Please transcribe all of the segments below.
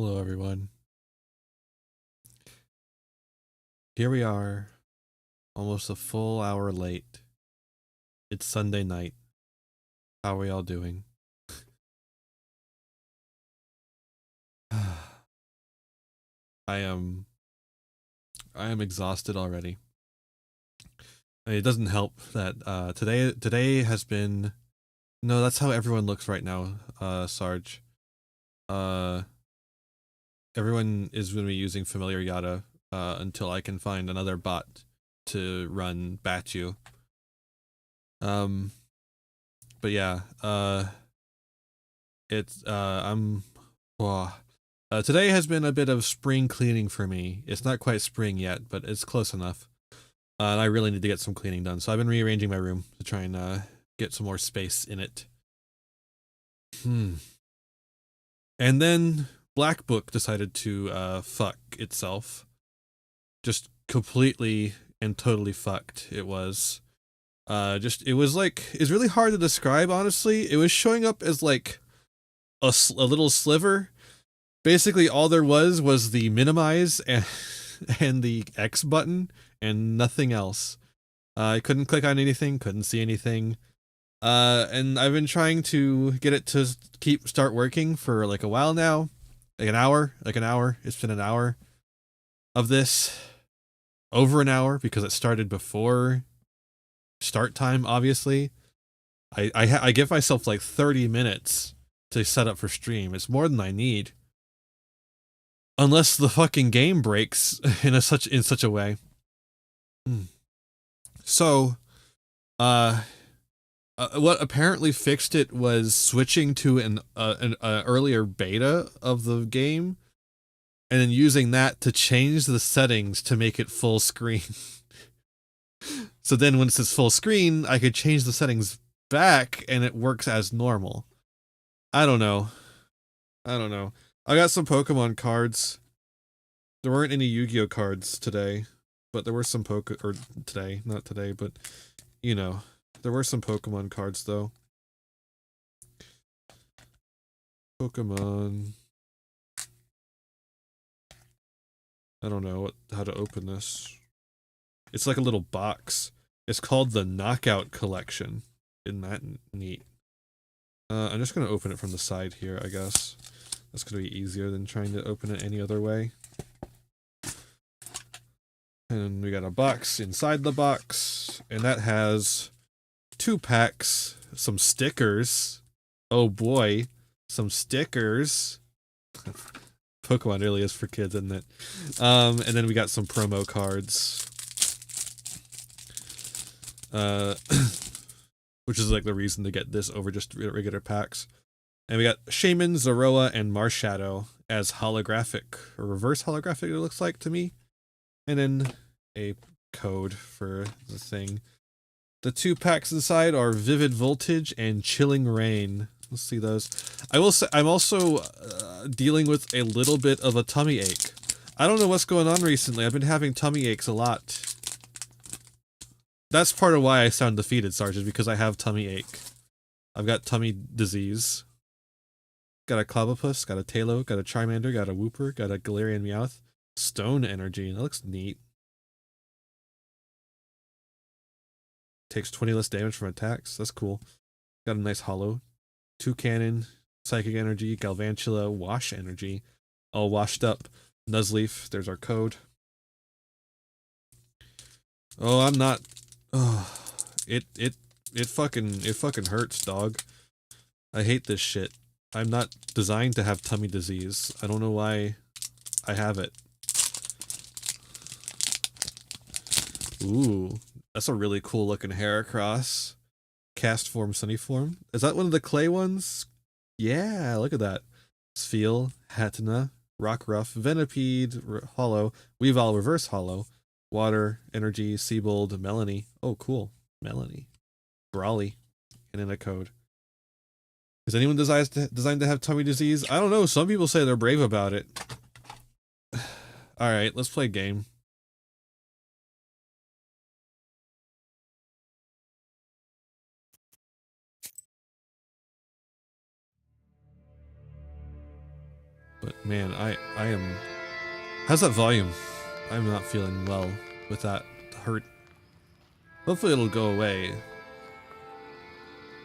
Hello, everyone. Here we are, almost a full hour late. It's Sunday night. How are we all doing? I am exhausted already. It doesn't help that today has been. No, that's how everyone looks right now, Sarge. Uh, Everyone is going to be using familiar yada until I can find another bot to run Batchu. But yeah, it's I'm. Today has been a bit of spring cleaning for me. It's not quite spring yet, but it's close enough. And I really need to get some cleaning done. So I've been rearranging my room to try and get some more space in it. And then Black Book decided to fuck itself. Just completely and totally fucked it was. It was like, it's really hard to describe, honestly. It was showing up as like a little sliver. Basically, all there was the minimize and the X button and nothing else. I couldn't click on anything, couldn't see anything. And I've been trying to get it to start working for like a while now. Like an hour. It's been an hour of this. Over an hour because it started before start time, obviously. I give myself like 30 minutes to set up for stream. It's more than I need. Unless the fucking game breaks in such a way. So, what apparently fixed it was switching to an earlier beta of the game, and then using that to change the settings to make it full screen. So then, once it's full screen, I could change the settings back, and it works as normal. I don't know. I got some Pokemon cards. There weren't any Yu-Gi-Oh cards today, but there were some not today, but you know, there were some Pokemon cards though. Pokemon. I don't know how to open this. It's like a little box. It's called the Knockout Collection. Isn't that neat? I'm just gonna open it from the side here, I guess. That's gonna be easier than trying to open it any other way. And we got a box inside the box, and that has 2 packs, some stickers. Oh boy, some stickers. Pokemon really is for kids, isn't it? And then we got some promo cards. Which is like the reason to get this over just regular packs. And we got Shaman, Zoroa, and Marshadow as holographic, or reverse holographic it looks like to me. And then a code for the thing. The 2 packs inside are Vivid Voltage and Chilling Rain. Let's see those. I will say I'm also dealing with a little bit of a tummy ache. I don't know what's going on recently. I've been having tummy aches a lot. That's part of why I sound defeated, Sarge, is because I have tummy ache. I've got tummy disease. Got a Clobbopus, got a Talo, got a Charmander, got a Wooper, got a Galarian Meowth. Stone Energy. That looks neat. Takes 20 less damage from attacks. That's cool. Got a nice holo. 2 Cannon, Psychic Energy, Galvantula, Wash Energy. All washed up. Nuzleaf. There's our code. Oh, I'm not. Oh, it fucking hurts, dog. I hate this shit. I'm not designed to have tummy disease. I don't know why I have it. Ooh, that's a really cool looking Heracross. Cast form, sunny form. Is that one of the clay ones? Yeah, look at that. Spheal, Hatena, Rockruff, Venipede, Hollow, Weavile reverse hollow, Water, Energy, Seabold, Melanie. Oh, cool. Melanie. Brawly. And in a code. Is anyone designed to have tummy disease? I don't know. Some people say they're brave about it. Alright, let's play a game. But man, I am... How's that volume? I'm not feeling well with that hurt. Hopefully it'll go away.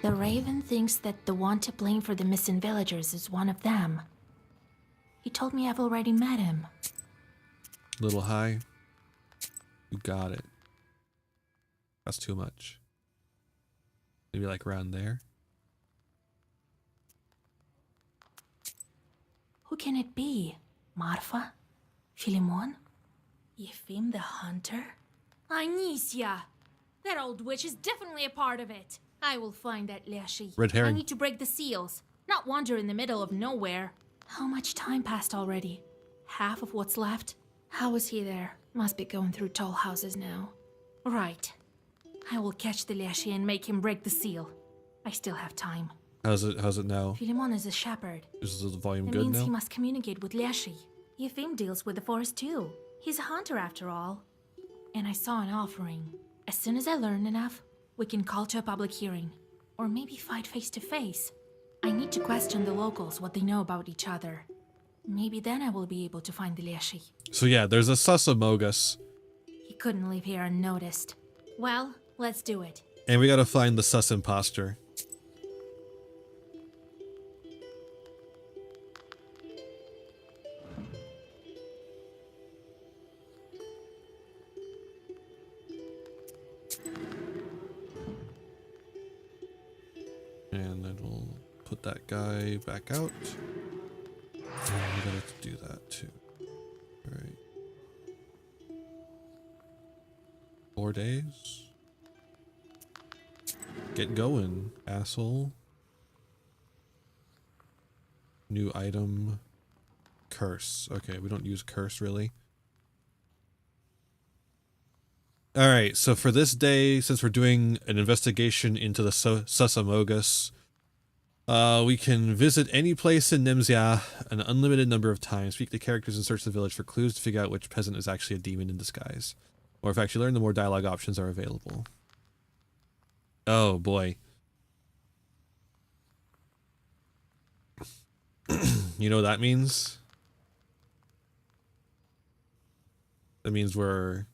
The Raven thinks that the one to blame for the missing villagers is one of them. He told me I've already met him. Little high. You got it. That's too much. Maybe like around there. Who can it be? Marfa? Philemon? Yefim the Hunter? Anicia! That old witch is definitely a part of it. I will find that Leshy. Red herring. I need to break the seals, not wander in the middle of nowhere. How much time passed already? Half of what's left? How was he there? Must be going through tall houses now. Right. I will catch the Leshy and make him break the seal. I still have time. How's it now? Philemon is a shepherd. Is the volume That good means now? he must communicate with Leshy. Yefim deals with the forest too. He's a hunter after all. And I saw an offering. As soon as I learn enough, we can call to a public hearing. Or maybe fight face to face. I need to question the locals, what they know about each other. Maybe then I will be able to find the Leshy. So yeah, there's a Susamogus. He couldn't leave here unnoticed. Well, let's do it. And we gotta find the sus imposter. And then we'll put that guy back out. And we gotta do that too. Alright. 4 days. Get going, asshole. New item. Curse. Okay, we don't use curse really. Alright, so for this day, since we're doing an investigation into the Susamogus, we can visit any place in Nemzia an unlimited number of times, speak to characters and search the village for clues to figure out which peasant is actually a demon in disguise. Or if actually learn, the more dialogue options are available. Oh boy. You know what that means? That means we're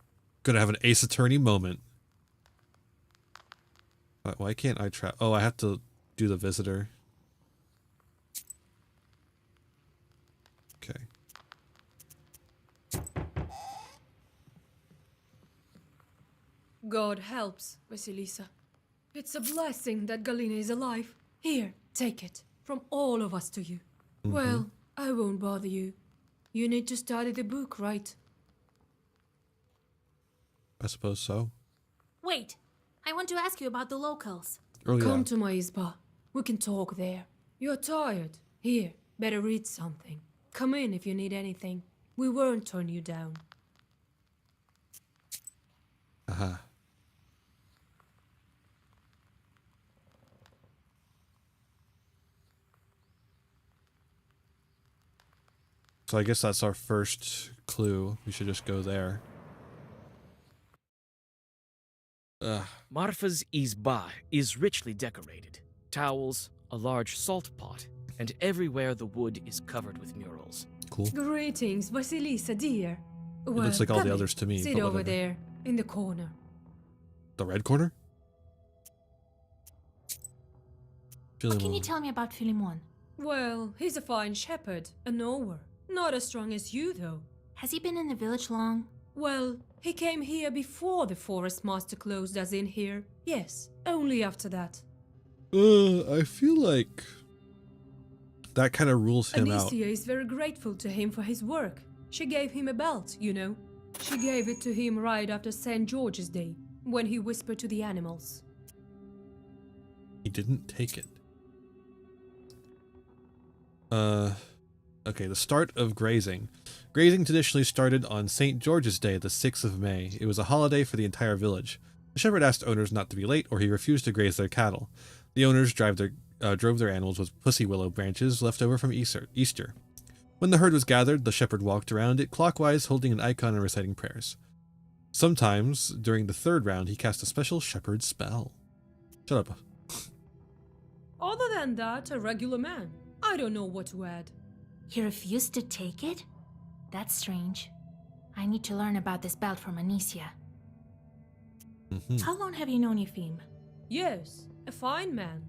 gonna have an Ace Attorney moment. Why can't I trap? Oh, I have to do the visitor. Okay. God helps, Vasilisa. It's a blessing that Galina is alive. Here, take it. From all of us to you. Well, I won't bother you. You need to study the book, right? I suppose so. Wait, I want to ask you about the locals. Oh, yeah. Come to my isba. We can talk there. You're tired. Here, better read something. Come in if you need anything. We won't turn you down. Aha. So I guess that's our first clue. We should just go there. Ugh. Marfa's izba is richly decorated. Towels, a large salt pot, and everywhere the wood is covered with murals. Cool. Greetings, Vasilisa, dear. It looks like all come the in. others to me. Sit but over whatever. there, in the corner. The red corner? What can you Philemon. tell me about Philemon? Well, he's a fine shepherd, a knower. Not as strong as you, though. Has he been in the village long? Well, he came here before the forest master closed us in here. Yes, only after that. I feel like that kind of rules him out. Anicia is very grateful to him for his work. She gave him a belt, you know. She gave it to him right after St. George's Day, when he whispered to the animals. He didn't take it. Okay, the start of grazing. Grazing traditionally started on St. George's Day, the 6th of May. It was a holiday for the entire village. The shepherd asked owners not to be late, or he refused to graze their cattle. The owners drove their animals with pussy willow branches left over from Easter. When the herd was gathered, the shepherd walked around it clockwise, holding an icon and reciting prayers. Sometimes, during the 3rd round, he cast a special shepherd spell. Shut up. Other than that, a regular man. I don't know what to add. He refused to take it? That's strange. I need to learn about this belt from Anicia. How long have you known Eupheme? Yes, a fine man.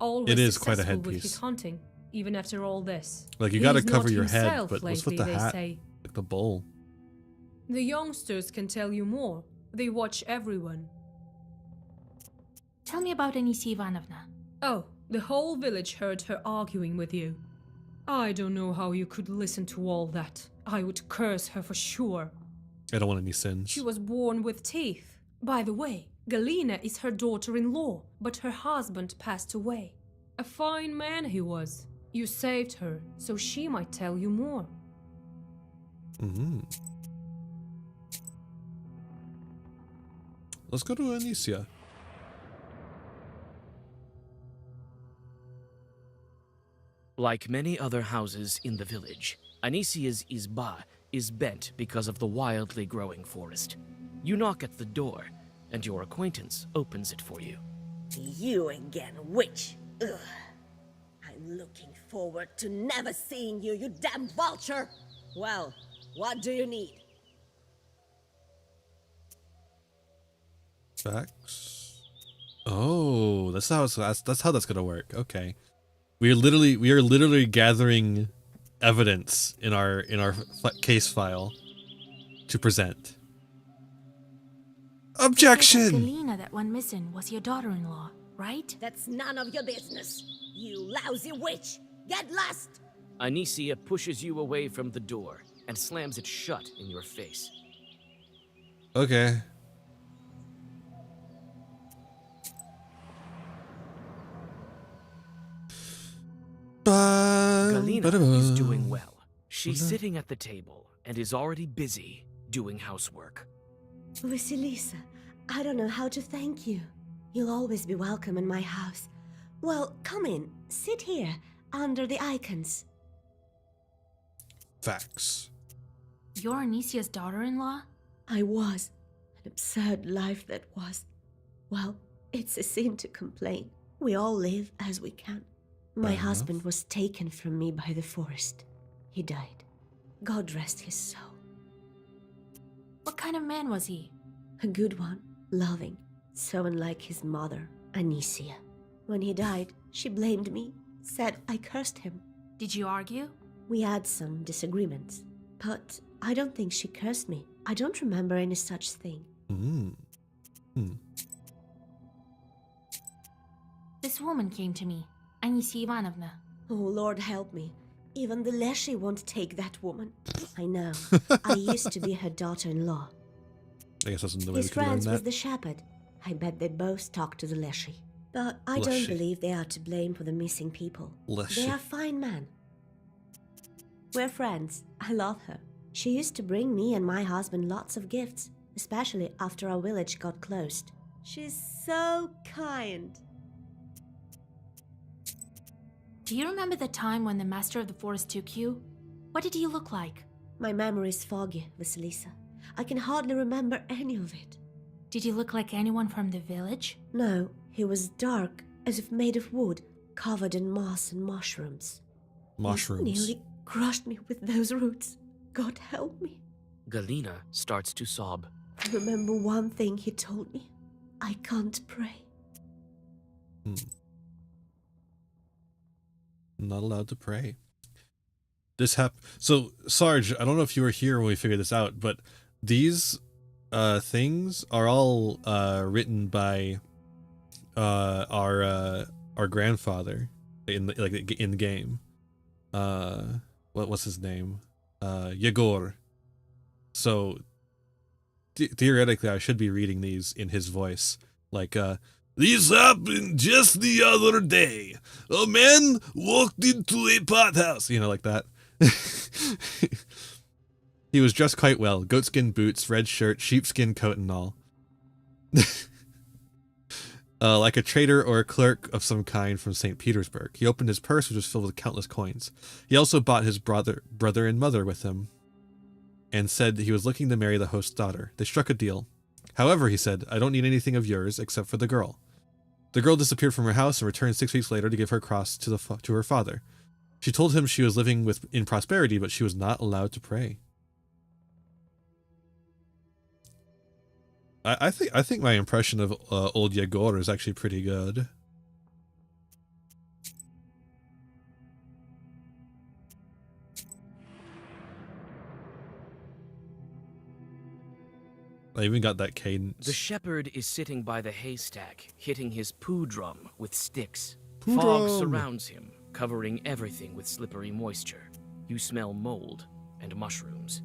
Always It is quite a successful with headpiece. his hunting, even after all this. Like, you gotta He's cover not your head, himself but what's with lately, the they hat? say. Like the bowl. The youngsters can tell you more. They watch everyone. Tell me about Anicia Ivanovna. Oh, the whole village heard her arguing with you. I don't know how you could listen to all that. I would curse her for sure. I don't want any sins. She was born with teeth. By the way, Galina is her daughter-in-law, but her husband passed away. A fine man he was. You saved her, so she might tell you more. Let's go to Anicia. Like many other houses in the village, Anicia's izba is bent because of the wildly growing forest. You knock at the door, and your acquaintance opens it for you. You again, witch! Ugh. I'm looking forward to never seeing you, you damn vulture! Well, what do you need? Facts. Oh, that's how that's gonna work. Okay. We are literally gathering evidence in our case file to present. Objection! Galina that went missing was your daughter-in-law, right? That's none of your business. You lousy witch! Get lost! Anicia pushes you away from the door and slams it shut in your face. Okay. Galina is doing well. She's sitting at the table and is already busy doing housework. Vasilisa, I don't know how to thank you. You'll always be welcome in my house. Well, come in. Sit here, under the icons. Facts. You're Anicia's daughter-in-law? I was. An absurd life that was. Well, it's a sin to complain. We all live as we can. My Fair husband enough. was taken from me by the forest. He died. God rest his soul. What kind of man was he? A good one, loving, so unlike his mother, Anicia. When he died, she blamed me, said I cursed him. Did you argue? We had some disagreements, but I don't think she cursed me. I don't remember any such thing. This woman came to me, Anicia Ivanovna. Oh, Lord help me. Even the Leshy won't take that woman. I know. I used to be her daughter-in-law. I guess that's the way we His can learn friends with that. the shepherd. I bet they both talk to the Leshy. But I don't Leshy. believe they are to blame for the missing people. Leshy. They are fine men. We're friends. I love her. She used to bring me and my husband lots of gifts, especially after our village got closed. She's so kind. Do you remember the time when the master of the forest took you? What did he look like? My memory is foggy, Vasilisa. I can hardly remember any of it. Did he look like anyone from the village? No, he was dark, as if made of wood, covered in moss and mushrooms. Mushrooms. He nearly crushed me with those roots. God help me. Galina starts to sob. I remember one thing he told me. I can't pray. Not allowed to pray. So, Sarge, I don't know if you were here when we figured this out, but these things are all written by our grandfather in the game. What's his name? Yegor. So theoretically, I should be reading these in his voice, like "This happened just the other day. A man walked into a pothouse," like that. He was dressed quite well: goatskin boots, red shirt, sheepskin coat, and all. Like a trader or a clerk of some kind from St. Petersburg. He opened his purse, which was filled with countless coins. He also brought his brother and mother with him, and said he was looking to marry the host's daughter. They struck a deal. However, he said, "I don't need anything of yours except for the girl." The girl disappeared from her house and returned 6 weeks later to give her cross to her father. She told him she was living in prosperity, but she was not allowed to pray. I think my impression of old Yegor is actually pretty good. I even got that cadence. The shepherd is sitting by the haystack, hitting his poo drum with sticks. Poo Fog drum. surrounds him, covering everything with slippery moisture. You smell mold and mushrooms.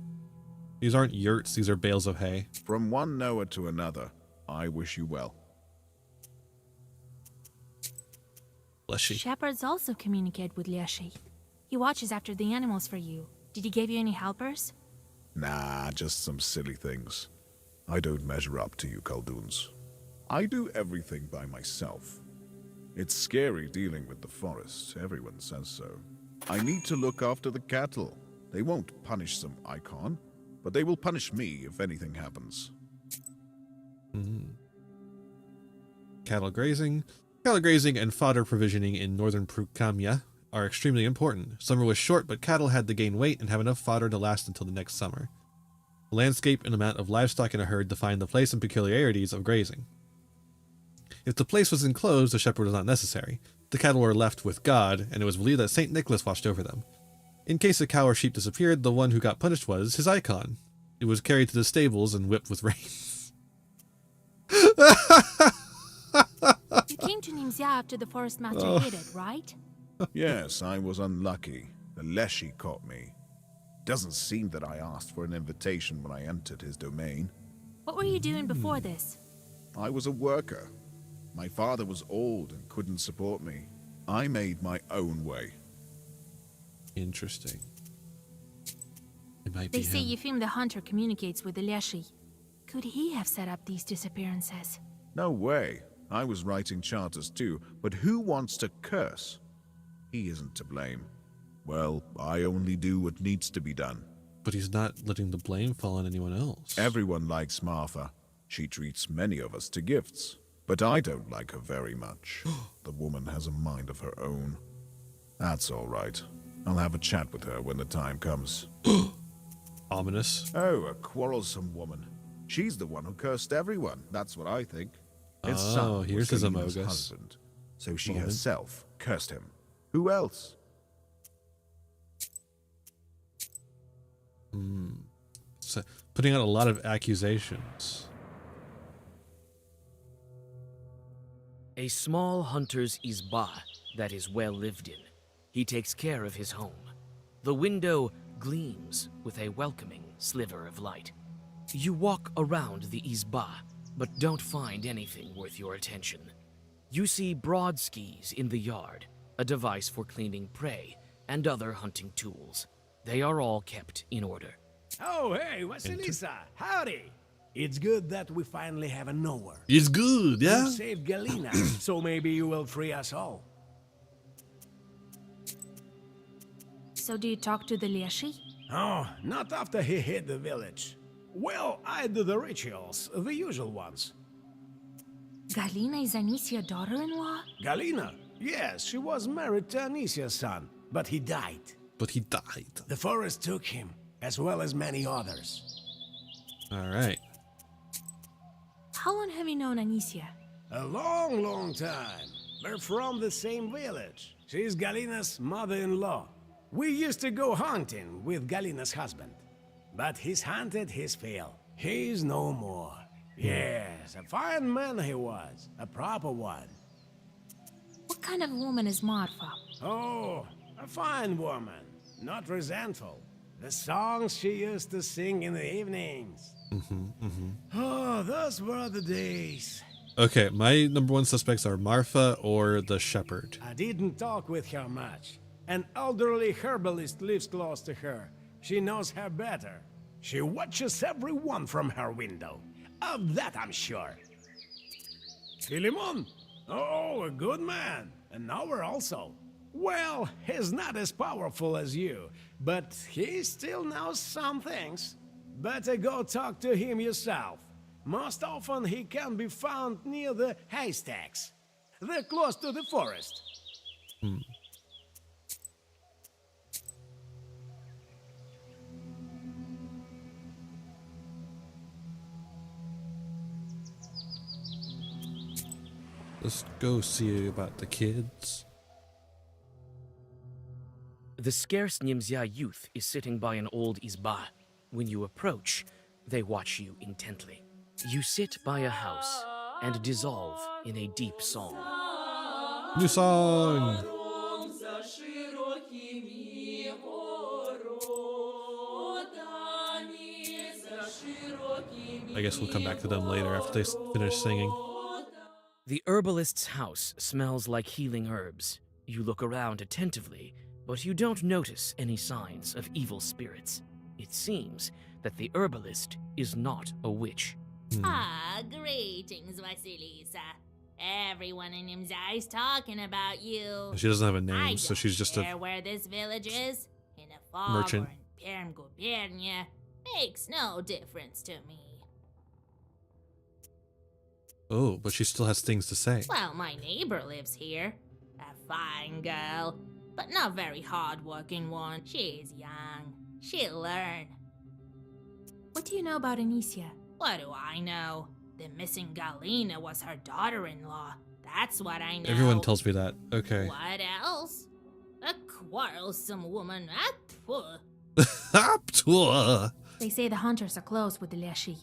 These aren't yurts, these are bales of hay. From one Noah to another, I wish you well. Leshy. Shepherds also communicate with Leshy. He watches after the animals for you. Did he give you any helpers? Nah, just some silly things. I don't measure up to you, Khaldoons. I do everything by myself. It's scary dealing with the forest, everyone says so. I need to look after the cattle. They won't punish some icon, but they will punish me if anything happens. Cattle grazing. Cattle grazing and fodder provisioning in northern Prukamia are extremely important. Summer was short, but cattle had to gain weight and have enough fodder to last until the next summer. The landscape and amount of livestock in a herd define the place and peculiarities of grazing. If the place was enclosed, a shepherd was not necessary. The cattle were left with God, and it was believed that St. Nicholas watched over them. In case a cow or sheep disappeared, the one who got punished was his icon. It was carried to the stables and whipped with reins. You came to Nimzia after the forest master hid it, right? Yes, I was unlucky. The Leshy caught me. Doesn't seem that I asked for an invitation when I entered his domain. What were you doing before this? I was a worker. My father was old and couldn't support me. I made my own way. Interesting. It might be They say him. Yefim the hunter communicates with the Leshy. Could he have set up these disappearances? No way. I was writing charters too, but who wants to curse? He isn't to blame. Well, I only do what needs to be done. But he's not letting the blame fall on anyone else. Everyone likes Martha. She treats many of us to gifts. But I don't like her very much. The woman has a mind of her own. That's all right. I'll have a chat with her when the time comes. Ominous. Oh, a quarrelsome woman. She's the one who cursed everyone. That's what I think. His Oh, son was here's his Galina's Amogus. husband. So she Moment. herself cursed him. Who else? So, putting out a lot of accusations. A small hunter's izba that is well lived in. He takes care of his home. The window gleams with a welcoming sliver of light. You walk around the izba, but don't find anything worth your attention. You see broad skis in the yard, a device for cleaning prey, and other hunting tools. They are all kept in order. Oh, hey, Vasilisa, howdy. It's good that we finally have a knower. It's good, yeah? You saved Galina, so maybe you will free us all. So do you talk to the Leshy? Oh, not after he hit the village. Well, I do the rituals, the usual ones. Galina is Anisia's daughter-in-law? Galina? Yes, she was married to Anisia's son, but he died. But he died. The forest took him, as well as many others. Alright. How long have you known Anisia? A long, long time. We're from the same village. She's Galina's mother-in-law. We used to go hunting with Galina's husband. But he's hunted his fill. He's no more. Yes, a fine man he was. A proper one. What kind of woman is Marfa? Oh, a fine woman. Not resentful. The songs she used to sing in the evenings. Oh, those were the days. Okay, my number one suspects are Marfa or the shepherd. I didn't talk with her much. An elderly herbalist lives close to her. She knows her better. She watches everyone from her window. Of that I'm sure. Philemon? Oh, a good man. An hour also. Well, he's not as powerful as you, but he still knows some things. Better go talk to him yourself. Most often he can be found near the haystacks. They're close to the forest. Just go see about the kids. The scarce Nimzya youth is sitting by an old izba. When you approach, they watch you intently. You sit by a house and dissolve in a deep song. New song! I guess we'll come back to them later after they finish singing. The herbalist's house smells like healing herbs. You look around attentively, but you don't notice any signs of evil spirits. It seems that the herbalist is not a witch. Ah, greetings, Vasilisa. Everyone in Nimzya is talking about you. She doesn't have a name, I so don't she's just care a where this village is, in a fog merchant. or in Perm-Gubernia, makes no difference to me. Oh, but she still has things to say. Well, my neighbor lives here. A fine girl, but not very hard-working one. She's young. She'll learn. What do you know about Anicia? What do I know? The missing Galina was her daughter-in-law. That's what I know. Everyone tells me that. Okay. What else? A quarrelsome woman. They say the hunters are close with the Leshy.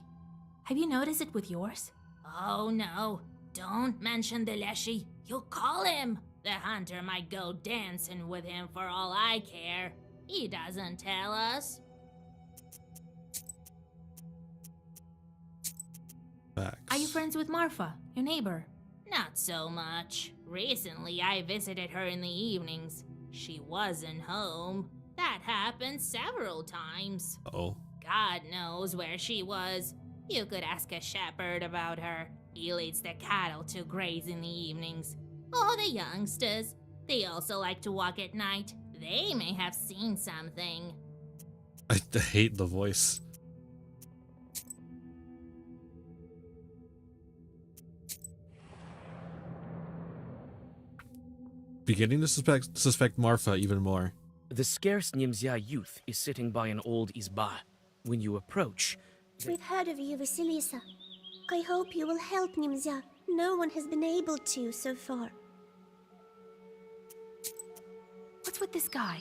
Have you noticed it with yours? Oh no, don't mention the Leshy. You'll call him. The hunter might go dancing with him for all I care. He doesn't tell us. Facts. Are you friends with Marfa, your neighbor? Not so much. Recently, I visited her in the evenings. She wasn't home. That happened several times. Uh-oh. God knows where she was. You could ask a shepherd about her. He leads the cattle to graze in the evenings. Oh, the youngsters. They also like to walk at night. They may have seen something. I hate the voice. Beginning to suspect Marfa even more. The scarce Nimzya youth is sitting by an old izba. When you approach, We've heard of you, Vasilisa. I hope you will help Nimzya. No one has been able to so far. What's with this guy?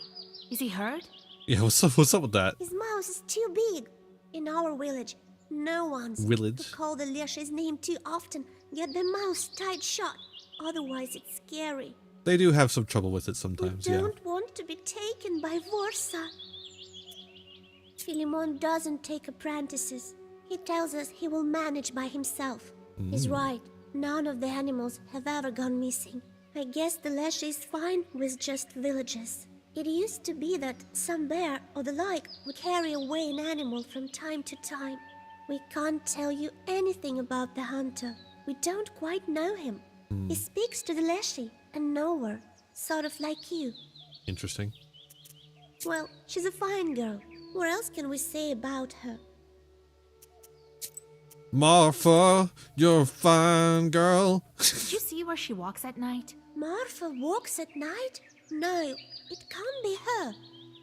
Is he hurt? Yeah, what's up with that? His mouth is too big. In our village, no one's Village? who call the Leshy's name too often get their mouths tight shut. Otherwise, it's scary. They do have some trouble with it We sometimes, yeah. don't want to be taken by Vorsa. Philemon doesn't take apprentices. He tells us he will manage by himself. He's right. None of the animals have ever gone missing. I guess the Leshy is fine with just villages. It used to be that some bear or the like would carry away an animal from time to time. We can't tell you anything about the hunter. We don't quite know him. He speaks to the Leshy and nowhere, sort of like you. Interesting. Well, she's a fine girl. What else can we say about her? Marfa, you're a fine girl. Did you see where she walks at night? Marfa walks at night? No, it can't be her.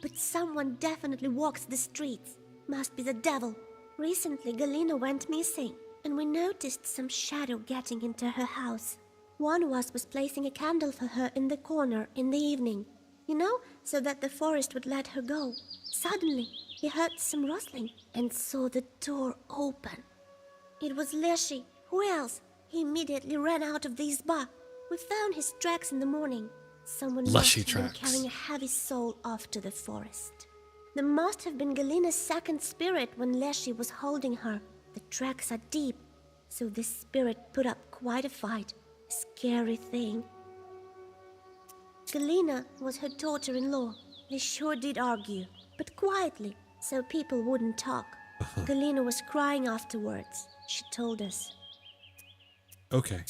But someone definitely walks the streets. Must be the devil. Recently, Galina went missing, and we noticed some shadow getting into her house. One of us was placing a candle for her in the corner in the evening. You know, so that the forest would let her go. Suddenly, he heard some rustling and saw the door open. It was Leshy. Who else? He immediately ran out of the izba. We found his tracks in the morning. Someone must Leshy have been tracks. carrying a heavy soul off to the forest. There must have been Galina's second spirit when Leshy was holding her. The tracks are deep, so this spirit put up quite a fight. A scary thing. Galina was her daughter-in-law. They sure did argue, but quietly, so people wouldn't talk. Galina was crying afterwards, she told us. Okay.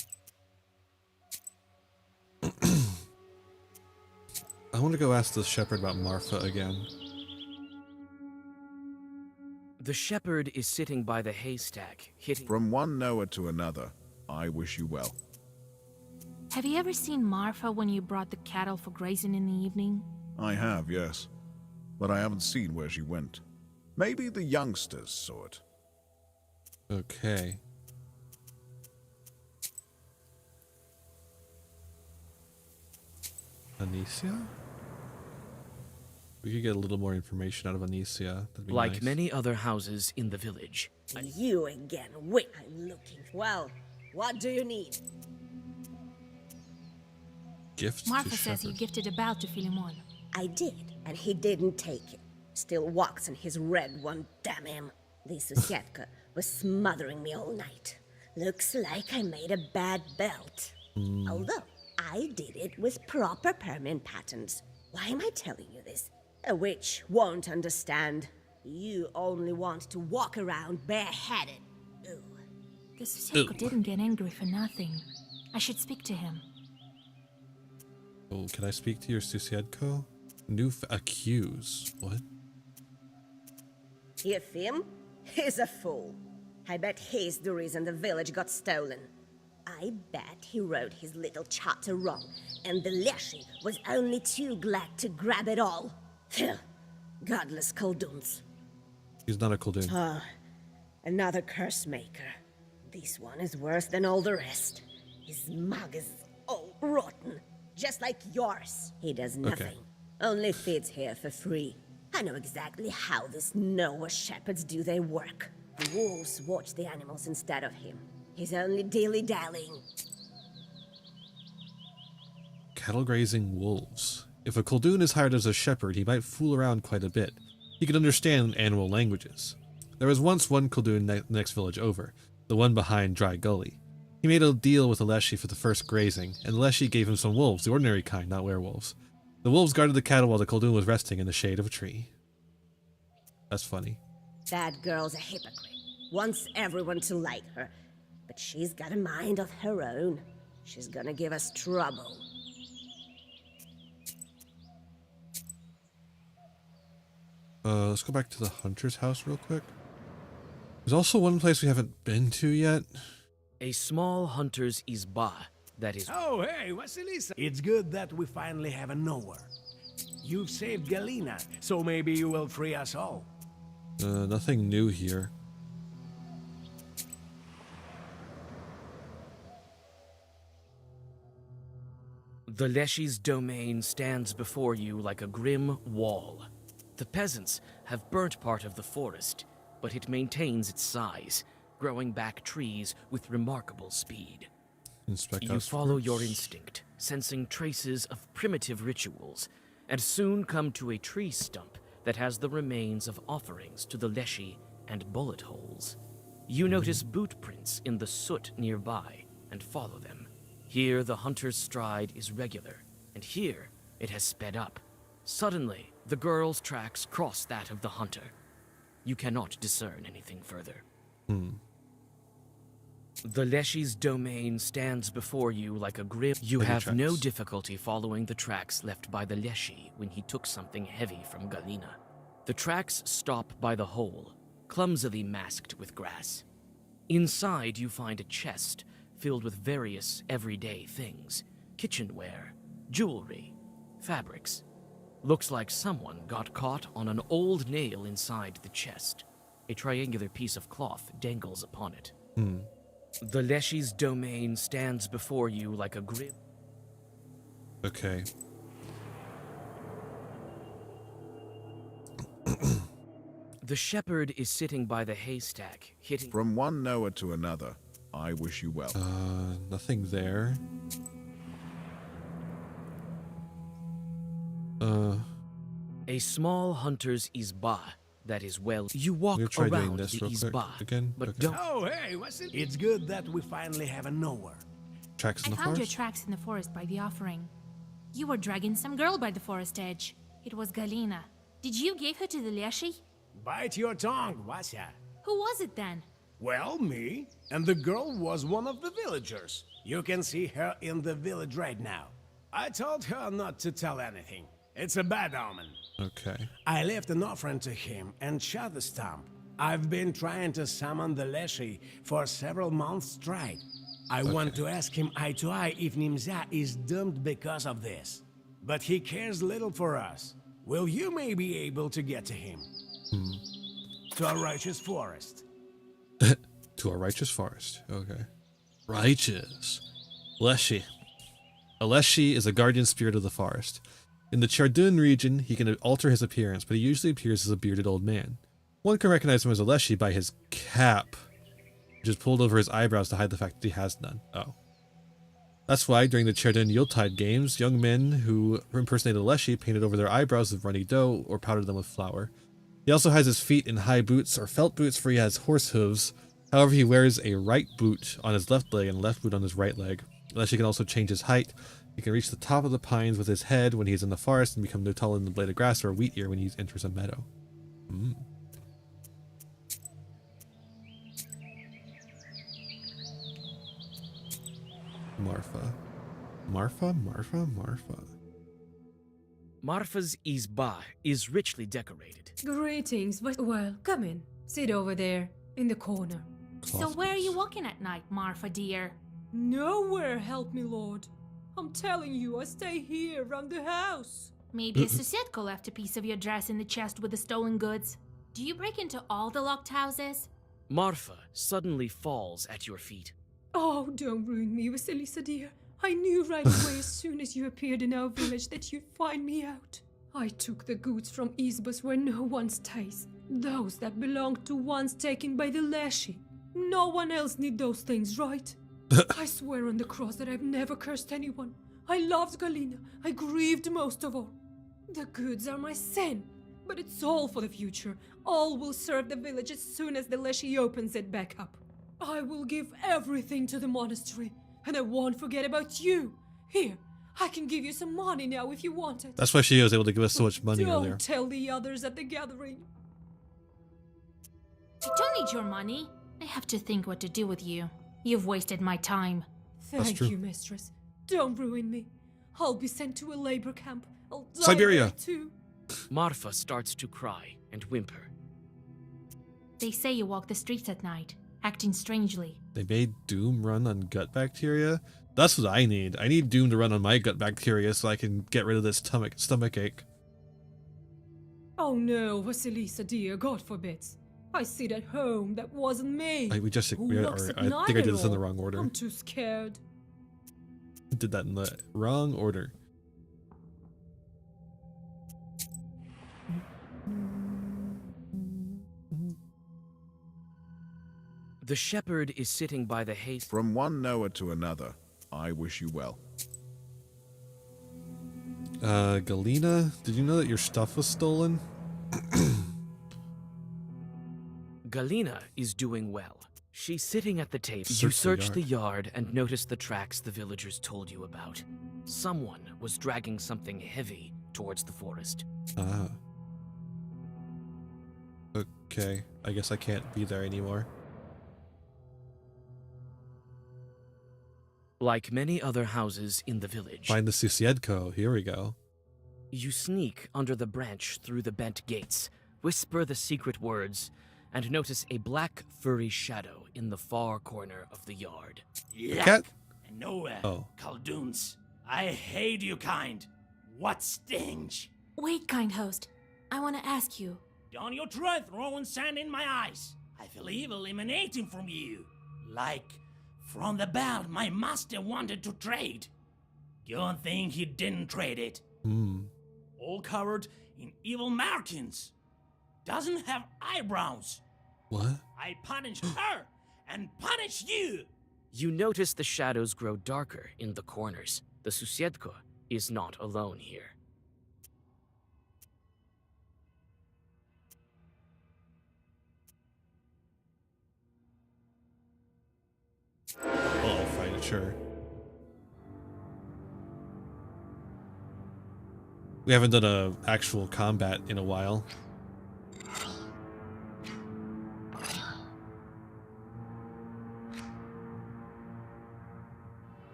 I want to go ask the shepherd about Marfa again. the shepherd is sitting by the haystack, hitting... From one Noah to another, I wish you well. Have you ever seen Marfa when you brought the cattle for grazing in the evening? I have, yes. But I haven't seen where she went. Maybe the youngsters saw it. Okay. Anicia? We could get a little more information out of Anicia. That'd be Like nice. many other houses in the village, You again. Wait, I'm looking. Well, what do you need? Gift Martha to says you shepherd. gifted a belt to Philemon. I did, and he didn't take it. Still walks in his red one, damn him. This Susietka was smothering me all night. Looks like I made a bad belt. Although, I did it with proper permanent patterns. Why am I telling you this? A witch won't understand. You only want to walk around bareheaded. Ooh. The Susieko didn't get angry for nothing. I should speak to him. Oh, can I speak to your Susiedko? Accuse. What? You him? He's a fool. I bet he's the reason the village got stolen. I bet he wrote his little chapter wrong, and the Leshy was only too glad to grab it all. Phew. Godless Kolduns. He's not a Kuldoon. Another curse maker. This one is worse than all the rest. His mug is all rotten, just like yours. He does nothing. Only feeds here for free. I know exactly how these Noah shepherds do their work. The wolves watch the animals instead of him. He's only dilly-dallying. Cattle grazing wolves. If a Kuldoon is hired as a shepherd, he might fool around quite a bit. He could understand animal languages. There was once one Kuldoon next village over, the one behind Dry Gully. He made a deal with the Leshy for the first grazing, and the Leshy gave him some wolves, the ordinary kind, not werewolves. The wolves guarded the cattle while the Kuldoon was resting in the shade of a tree. That's funny. That girl's a hypocrite. Wants everyone to like her. But she's got a mind of her own. She's gonna give us trouble. Let's go back to the hunter's house real quick. There's also one place we haven't been to yet. a small hunter's izba, that is Oh, hey, Vasilisa. It's good that we finally have a knower. You've saved Galina, so maybe you will free us all. Nothing new here. The Leshy's domain stands before you like a grim wall. The peasants have burnt part of the forest, but it maintains its size, growing back trees with remarkable speed. Inspect You house follow first. your instinct, sensing traces of primitive rituals, and soon come to a tree stump that has the remains of offerings to the Leshy and bullet holes. You notice boot prints in the soot nearby and follow them. Here the hunter's stride is regular, and here it has sped up. Suddenly, the girl's tracks cross that of the hunter. You cannot discern anything further. The Leshy's domain stands before you like a grim... You Heavy have no tracks. difficulty following the tracks left by the Leshy when he took something heavy from Galina. The tracks stop by the hole, clumsily masked with grass. Inside you find a chest filled with various everyday things. Kitchenware, jewelry, fabrics. Looks like someone got caught on an old nail inside the chest. A triangular piece of cloth dangles upon it. The Leshy's domain stands before you like a grim... Okay. The shepherd is sitting by the haystack, hitting... From one Noah to another, I wish you well. Nothing there. A small hunter's izba, that is well... You walk We'll try doing around this the real quick izba, again. but Okay. don't... Oh, hey, Vasilisa. It's good that we finally have a knower. Tracks in I the found your forest? tracks in the forest by the offering. You were dragging some girl by the forest edge. It was Galina. Did you give her to the Leshy? Bite your tongue, Vasya. Who was it then? Well, me. And the girl was one of the villagers. You can see her in the village right now. I told her not to tell anything. It's a bad omen. Okay. I left an offering to him and shot the stump. I've been trying to summon the Leshy for several months straight. I want to ask him eye to eye if Nimza is doomed because of this. But he cares little for us. Will you maybe able to get to him? To a righteous forest. To a righteous forest. Okay. Righteous. Leshy. A Leshy is a guardian spirit of the forest. In the Chardun region, he can alter his appearance, but he usually appears as a bearded old man. One can recognize him as a Leshy by his cap, which is pulled over his eyebrows to hide the fact that he has none. Oh. That's why, during the Chardun Yuletide games, young men who impersonated a Leshy painted over their eyebrows with runny dough or powdered them with flour. He also has his feet in high boots or felt boots for he has horse hooves. However, he wears a right boot on his left leg and left boot on his right leg. Leshy can also change his height. He can reach the top of the pines with his head when he's in the forest and become no taller than the blade of grass or a wheat ear when he enters a meadow. Marfa. Marfa's izba is richly decorated. Greetings, but well, come in. Sit over there, in the corner. So where are you walking at night, Marfa dear? Nowhere, help me, Lord. I'm telling you, I stay here around the house. Maybe a Susetko left a piece of your dress in the chest with the stolen goods. Do you break into all the locked houses? Marfa suddenly falls at your feet. Oh, don't ruin me, Vasilisa dear. I knew right away as soon as you appeared in our village that you'd find me out. I took the goods from Izbas where no one stays. Those that belonged to ones taken by the Leshy. No one else need those things, right? I swear on the cross that I've never cursed anyone. I loved Galina. I grieved most of all. The goods are my sin, but it's all for the future. All will serve the village as soon as the Leshy opens it back up. I will give everything to the monastery, and I won't forget about you. Here, I can give you some money now if you want it. That's why she was able to give us so much money earlier. Don't tell the others at the gathering. I don't need your money. I have to think what to do with you. You've wasted my time. Thank you, mistress. Don't ruin me. I'll be sent to a labor camp. I'll die Siberia. there too. Marfa starts to cry and whimper. They say you walk the streets at night, acting strangely. They made Doom run on gut bacteria? That's what I need. I need Doom to run on my gut bacteria so I can get rid of this stomach ache. Oh no, Vasilisa dear, God forbids. I sit at home, that wasn't me. I think I did this in the wrong order. I'm too scared. Did that in the wrong order. The shepherd is sitting by the hay. From one Noah to another, I wish you well. Galina, did you know that your stuff was stolen? Galina is doing well. She's sitting at the table. Search You the search yard. the yard and notice the tracks the villagers told you about. Someone was dragging something heavy towards the forest. Ah. Okay, I guess I can't be there anymore. Like many other houses in the village, Find the Susiedko, here we go. you sneak under the branch through the bent gates, whisper the secret words, and notice a black furry shadow in the far corner of the yard. Cat? And nowhere. Oh. Khaldun's. I hate you kind. What stinks? Wait, kind host. I want to ask you. Don't you try throwing sand in my eyes. I feel evil emanating from you. Like from the belt my master wanted to trade. Don't think he didn't trade it. All covered in evil markings. Doesn't have eyebrows. What? I punish her and punish you. You notice the shadows grow darker in the corners. The Susiedko is not alone here. I'll fight it, sure. We haven't done a actual combat in a while.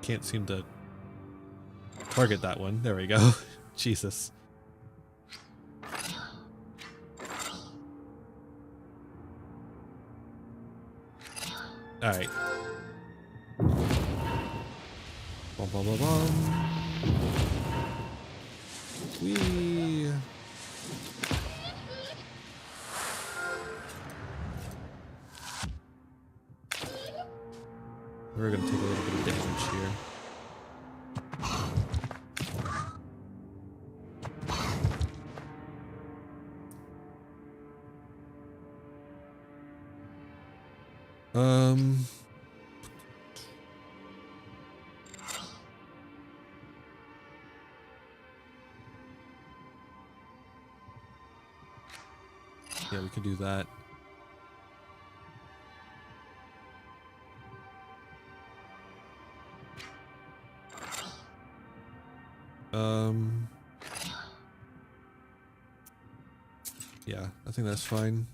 Can't seem to target that one. There we go. Jesus. Alright. Bum, bum, bum, bum. Whee. We're gonna take a little bit of damage here. Um. Yeah, we could do that. Yeah, I think that's fine.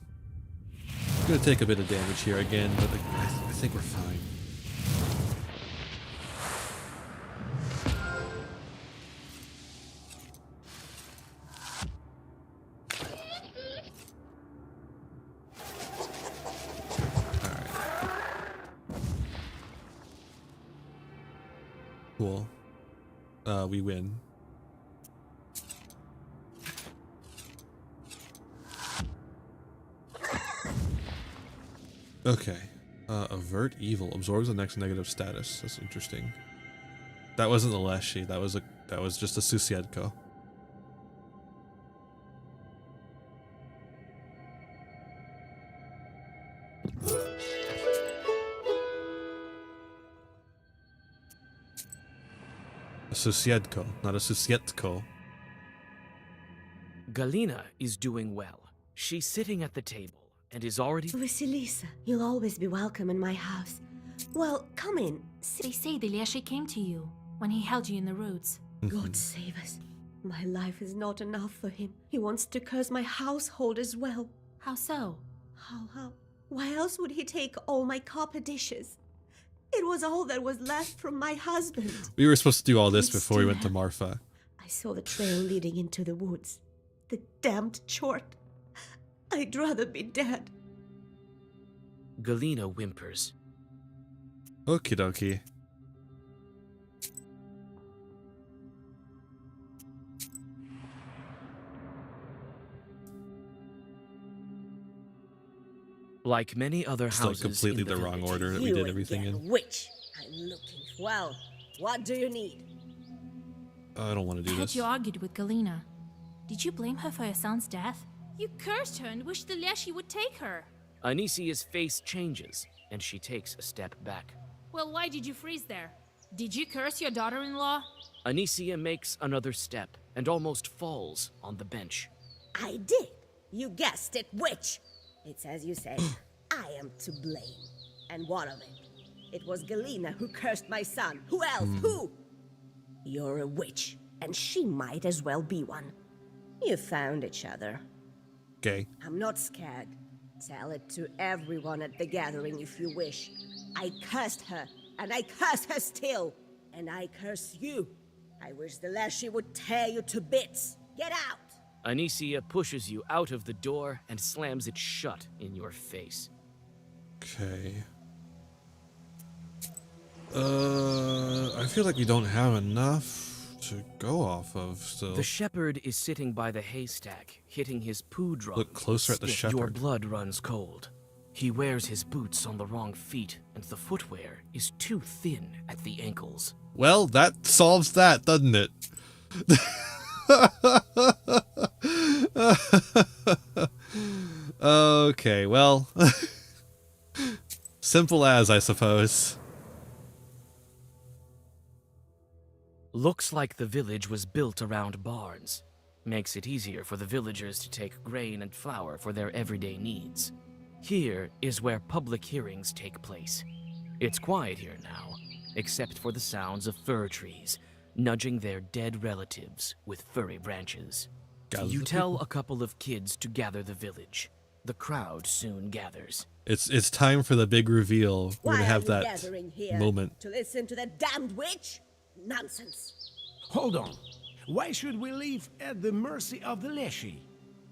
I'm gonna take a bit of damage here again, but I think we're fine. Cool. We win. Okay. Avert evil. Absorbs the next negative status. That's interesting. That wasn't the Leshy. That was just a Susiedko. A Susiedko, not a Susietko. Galina is doing well. She's sitting at the table and is already... Vasilisa, you'll always be welcome in my house. Well, come in. They say the Leshy came to you when he held you in the roots. God save us. My life is not enough for him. He wants to curse my household as well. How so? How? Why else would he take all my copper dishes? It was all that was left from my husband. We were supposed to do all this I before we still went to have- Marfa. I saw the trail leading into the woods. The damned chort. I'd rather be dead. Galina whimpers. Okie dokie. Like many other It's like houses completely in the the wrong village, order that we did everything in. Witch. I'm looking. Well, what do you need? I don't want to do I heard this. you argued with Galina. Did you blame her for your son's death? You cursed her and wished the Leshy would take her. Anisia's face changes, and she takes a step back. Well, why did you freeze there? Did you curse your daughter-in-law? Anisia makes another step and almost falls on the bench. I did. You guessed it, witch. It's as you say. I am to blame. And what of it? It was Galina who cursed my son. Who else? Who? You're a witch, and she might as well be one. You found each other. Okay. I'm not scared. Tell it to everyone at the gathering if you wish. I cursed her, and I curse her still. And I curse you. I wish the Leshy would tear you to bits. Get out! Anisia pushes you out of the door and slams it shut in your face. Okay. I feel like we don't have enough to go off of, so... The shepherd is sitting by the haystack, hitting his poo drum. Look closer at the Stiff. Your shepherd. blood runs cold. He wears his boots on the wrong feet, and the footwear is too thin at the ankles. Well, that solves that, doesn't it? Okay, well... Simple as, I suppose. Looks like the village was built around barns. Makes it easier for the villagers to take grain and flour for their everyday needs. Here is where public hearings take place. It's quiet here now, except for the sounds of fir trees, nudging their dead relatives with furry branches. You tell a couple of kids to gather the village. The crowd soon gathers. It's time for the big reveal. We're gonna Why have are you that gathering here? moment. To listen to that damned witch? Nonsense. Hold on. Why should we leave at the mercy of the Leshy?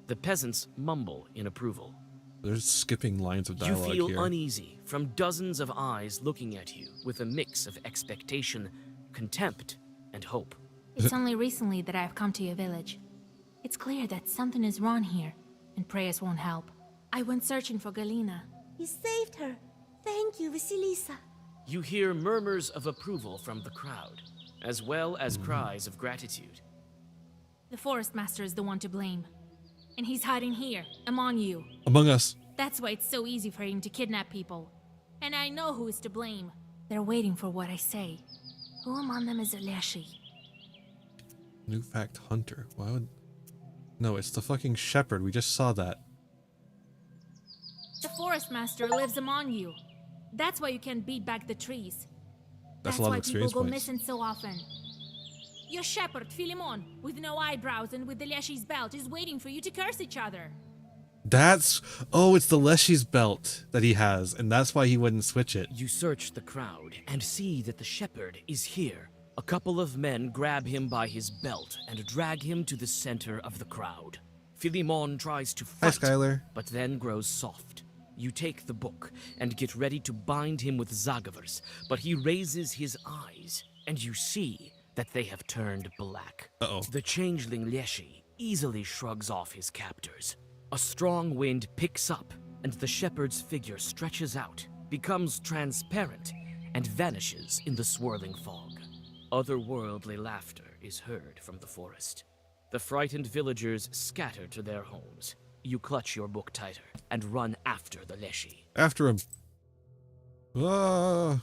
The peasants mumble in approval. They're skipping lines of You dialogue feel here. uneasy from dozens of eyes looking at you with a mix of expectation, contempt, and hope. It's only recently that I've come to your village. It's clear that something is wrong here, and prayers won't help. I went searching for Galina. You saved her. Thank you, Vasilisa. You hear murmurs of approval from the crowd, as well as cries of gratitude. The forest master is the one to blame. And he's hiding here, among you. Among Us. That's why it's so easy for him to kidnap people. and I know who is to blame. They're waiting for what I say. Who among them is a Leshy? New fact hunter. Why would... No, it's the fucking shepherd. We just saw that. The forest master lives among you. That's why you can beat back the trees. That's a lot of why people experience go points. missing so often. Your shepherd, Philemon, with no eyebrows and with the Leshy's belt, is waiting for you to curse each other. That's... Oh, it's the Leshy's belt that he has, and that's why he wouldn't switch it. You search the crowd and see that the shepherd is here. A couple of men grab him by his belt and drag him to the center of the crowd. Philemon tries to Hi, fight, Skylar. but then grows soft. You take the book and get ready to bind him with Zagavers, but he raises his eyes, and you see that they have turned black. Uh-oh. The changeling Leshy easily shrugs off his captors. A strong wind picks up, and the shepherd's figure stretches out, becomes transparent, and vanishes in the swirling fog. Otherworldly laughter is heard from the forest. The frightened villagers scatter to their homes. You clutch your book tighter and run after the Leshy. After him. Ah.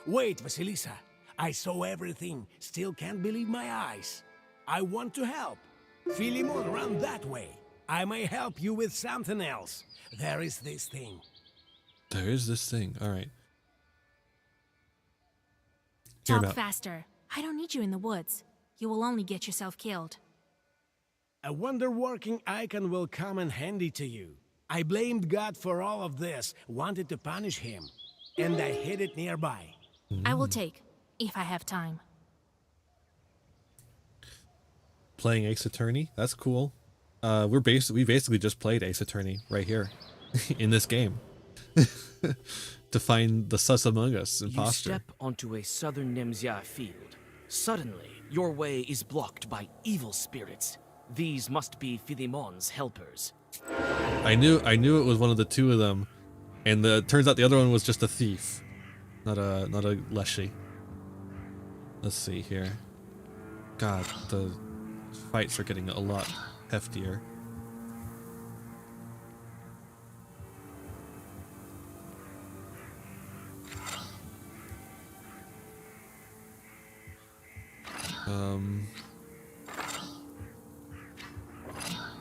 Wait, Vasilisa. I saw everything. Still can't believe my eyes. I want to help. Philemon, run that way. I may help you with something else. There is this thing. There is this thing. All right. Hear Talk him out. faster. I don't need you in the woods. You will only get yourself killed. A wonder-working icon will come in handy to you. I blamed God for all of this, wanted to punish him, and I hid it nearby. I will take, if I have time. Playing Ace Attorney. That's cool. We basically just played Ace Attorney right here in this game. To find the sus among us imposter. You step onto a southern Nemzia field. Suddenly, your way is blocked by evil spirits. These must be Philemon's helpers. I knew it was one of the two of them, and it turns out the other one was just a thief, not a Leshy. Let's see here. God, the fights are getting a lot heftier.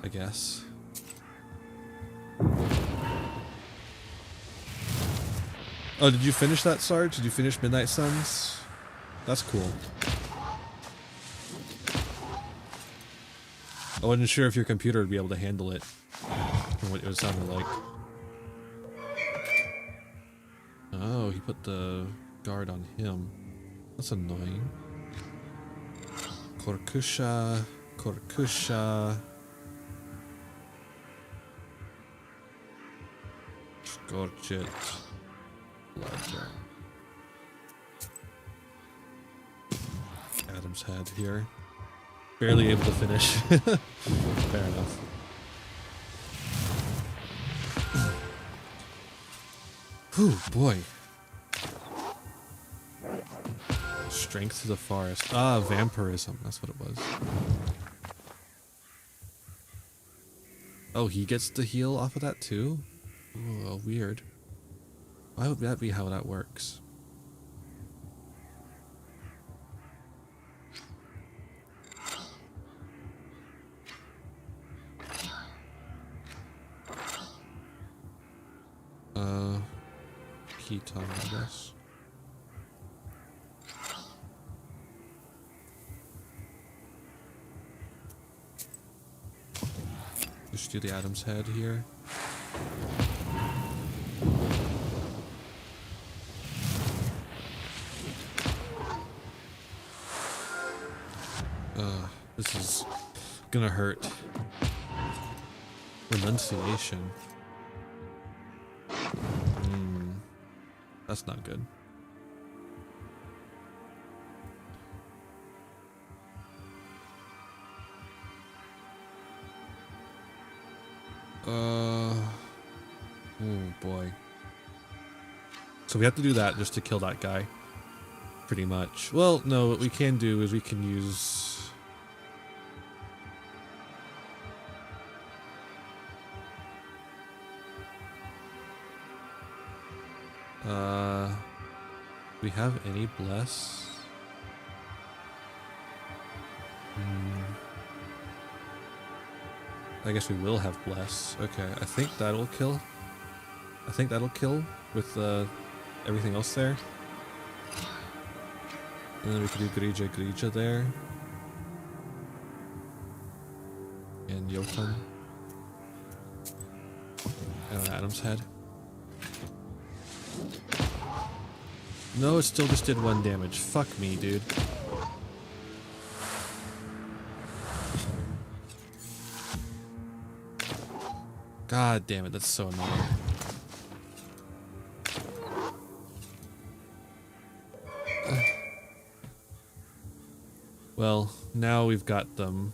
I guess. Oh, did you finish that, Sarge? Did you finish Midnight Suns? That's cool. I wasn't sure if your computer would be able to handle it, from what it sounded like. Oh, he put the guard on him. That's annoying. Korkusha, Korkusha. Scorch it. Blood. Adam's head here. Barely able to finish. Fair enough. Whew, boy. Strength to the forest. Ah, vampirism. That's what it was. Oh, he gets to heal off of that too? Oh, weird. Why would that be how that works? Keaton, I guess. Just do the Adam's head here. This is gonna hurt. Renunciation. That's not good. Oh boy. So we have to do that just to kill that guy. Pretty much. Well, no, what we can do is we can use... Do we have any bless? I guess we will have bless. Okay, I think that'll kill. I think that'll kill with everything else there. And then we could do Grija there. And Jotun. And an Adam's head. No, it still just did 1 damage. Fuck me, dude. God damn it, that's so annoying. Well, now we've got them,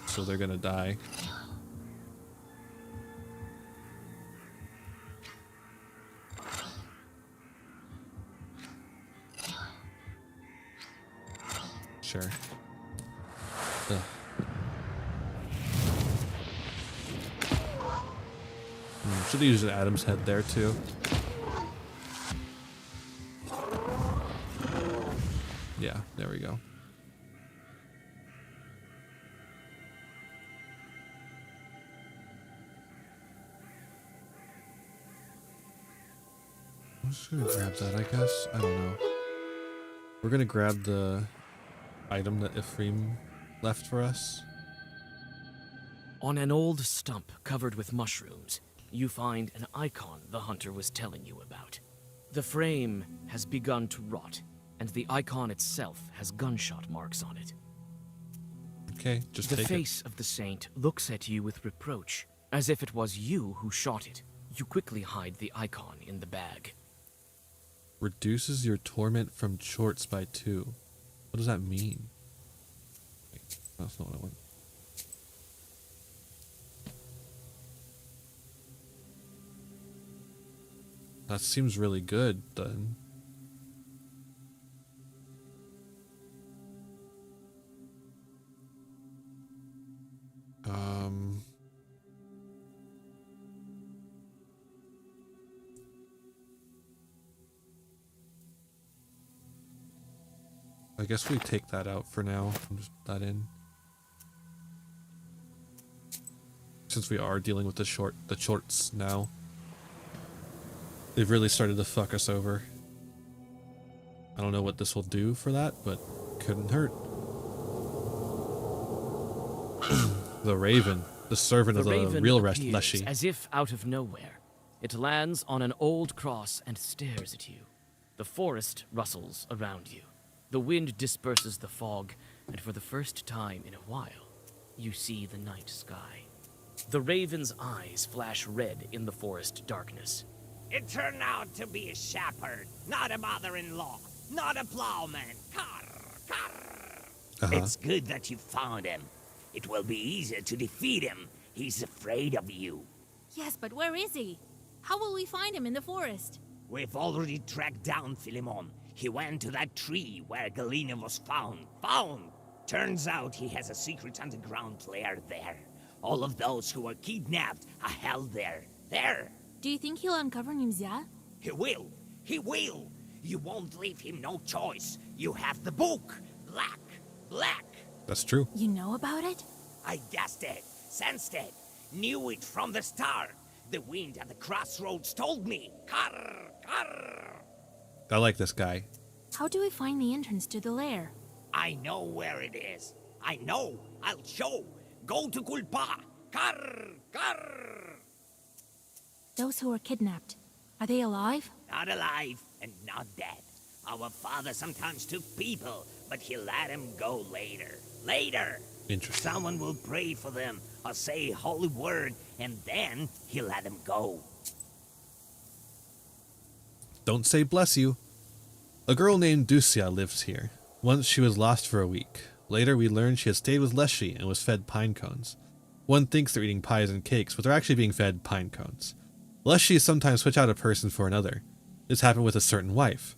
so they're gonna die. Sure. Ugh. Should have used an Adam's head there too. Yeah, there we go. I'm just gonna grab that, I guess. I don't know. We're gonna grab the item that Ephraim left for us. On an old stump covered with mushrooms, you find an icon the hunter was telling you about. The frame has begun to rot, and the icon itself has gunshot marks on it. Okay, just The take face of the saint looks at you with reproach, as if it was you who shot it. You quickly hide the icon in the bag. Reduces your torment from chorts by 2. What does that mean? Wait, that's not what I want. That seems really good, then. I guess we take that out for now and just put that in. Since we are dealing with the shorts now. They've really started to fuck us over. I don't know what this will do for that, but couldn't hurt. The Raven, the servant of the raven real appears Leshy. as if out of nowhere. It lands on an old cross and stares at you. The forest rustles around you. The wind disperses the fog, and for the first time in a while, you see the night sky. The raven's eyes flash red in the forest darkness. It turned out to be a shepherd, not a mother-in-law, not a plowman. Carr, carr. It's good that you found him. It will be easier to defeat him. He's afraid of you. Yes, but where is he? How will we find him in the forest? We've already tracked down Philemon. He went to that tree where Galena was found. Turns out he has a secret underground lair there. All of those who were kidnapped are held there. There. Do you think he'll uncover Nimzia? He will. He will. You won't leave him no choice. You have the book. Black. That's true. You know about it? I guessed it. Sensed it. Knew it from the start. The wind at the crossroads told me. Carr, carr. I like this guy. How do we find the entrance to the lair? I know where it is. I know. I'll show. Go to Kulpa. Carr, carr. Those who were kidnapped, are they alive? Not alive and not dead. Our father sometimes took people, but he let them go later. Interesting. Someone will pray for them or say a holy word, and then he let them go. Don't say bless you. A girl named Ducia lives here. Once she was lost for a week. Later we learned she had stayed with Leshy and was fed pine cones. One thinks they're eating pies and cakes, but they're actually being fed pine cones. Leshy sometimes switch out a person for another. This happened with a certain wife.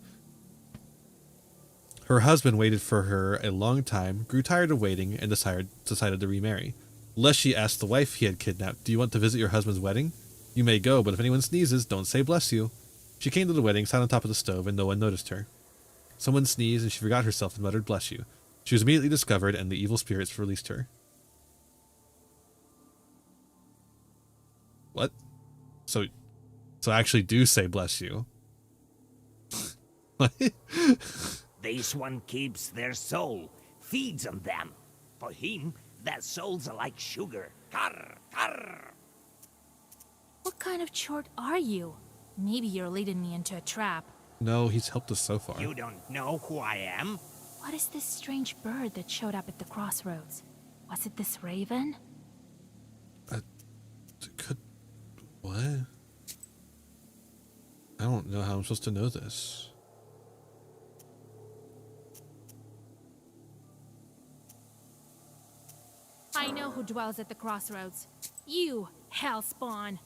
Her husband waited for her a long time, grew tired of waiting, and decided to remarry. Leshy asked the wife he had kidnapped, "Do you want to visit your husband's wedding? You may go, but if anyone sneezes, don't say bless you." She came to the wedding, sat on top of the stove, and no one noticed her. Someone sneezed, and she forgot herself and muttered, "Bless you." She was immediately discovered, and the evil spirits released her. What? So I actually do say "bless you." What? This one keeps their soul, feeds on them. For him, their souls are like sugar. Carr, carr. What kind of chort are you? Maybe you're leading me into a trap. No, he's helped us so far. You don't know who I am? What is this strange bird that showed up at the crossroads? Was it this raven? What? I don't know how I'm supposed to know this. I know who dwells at the crossroads. You, hellspawn.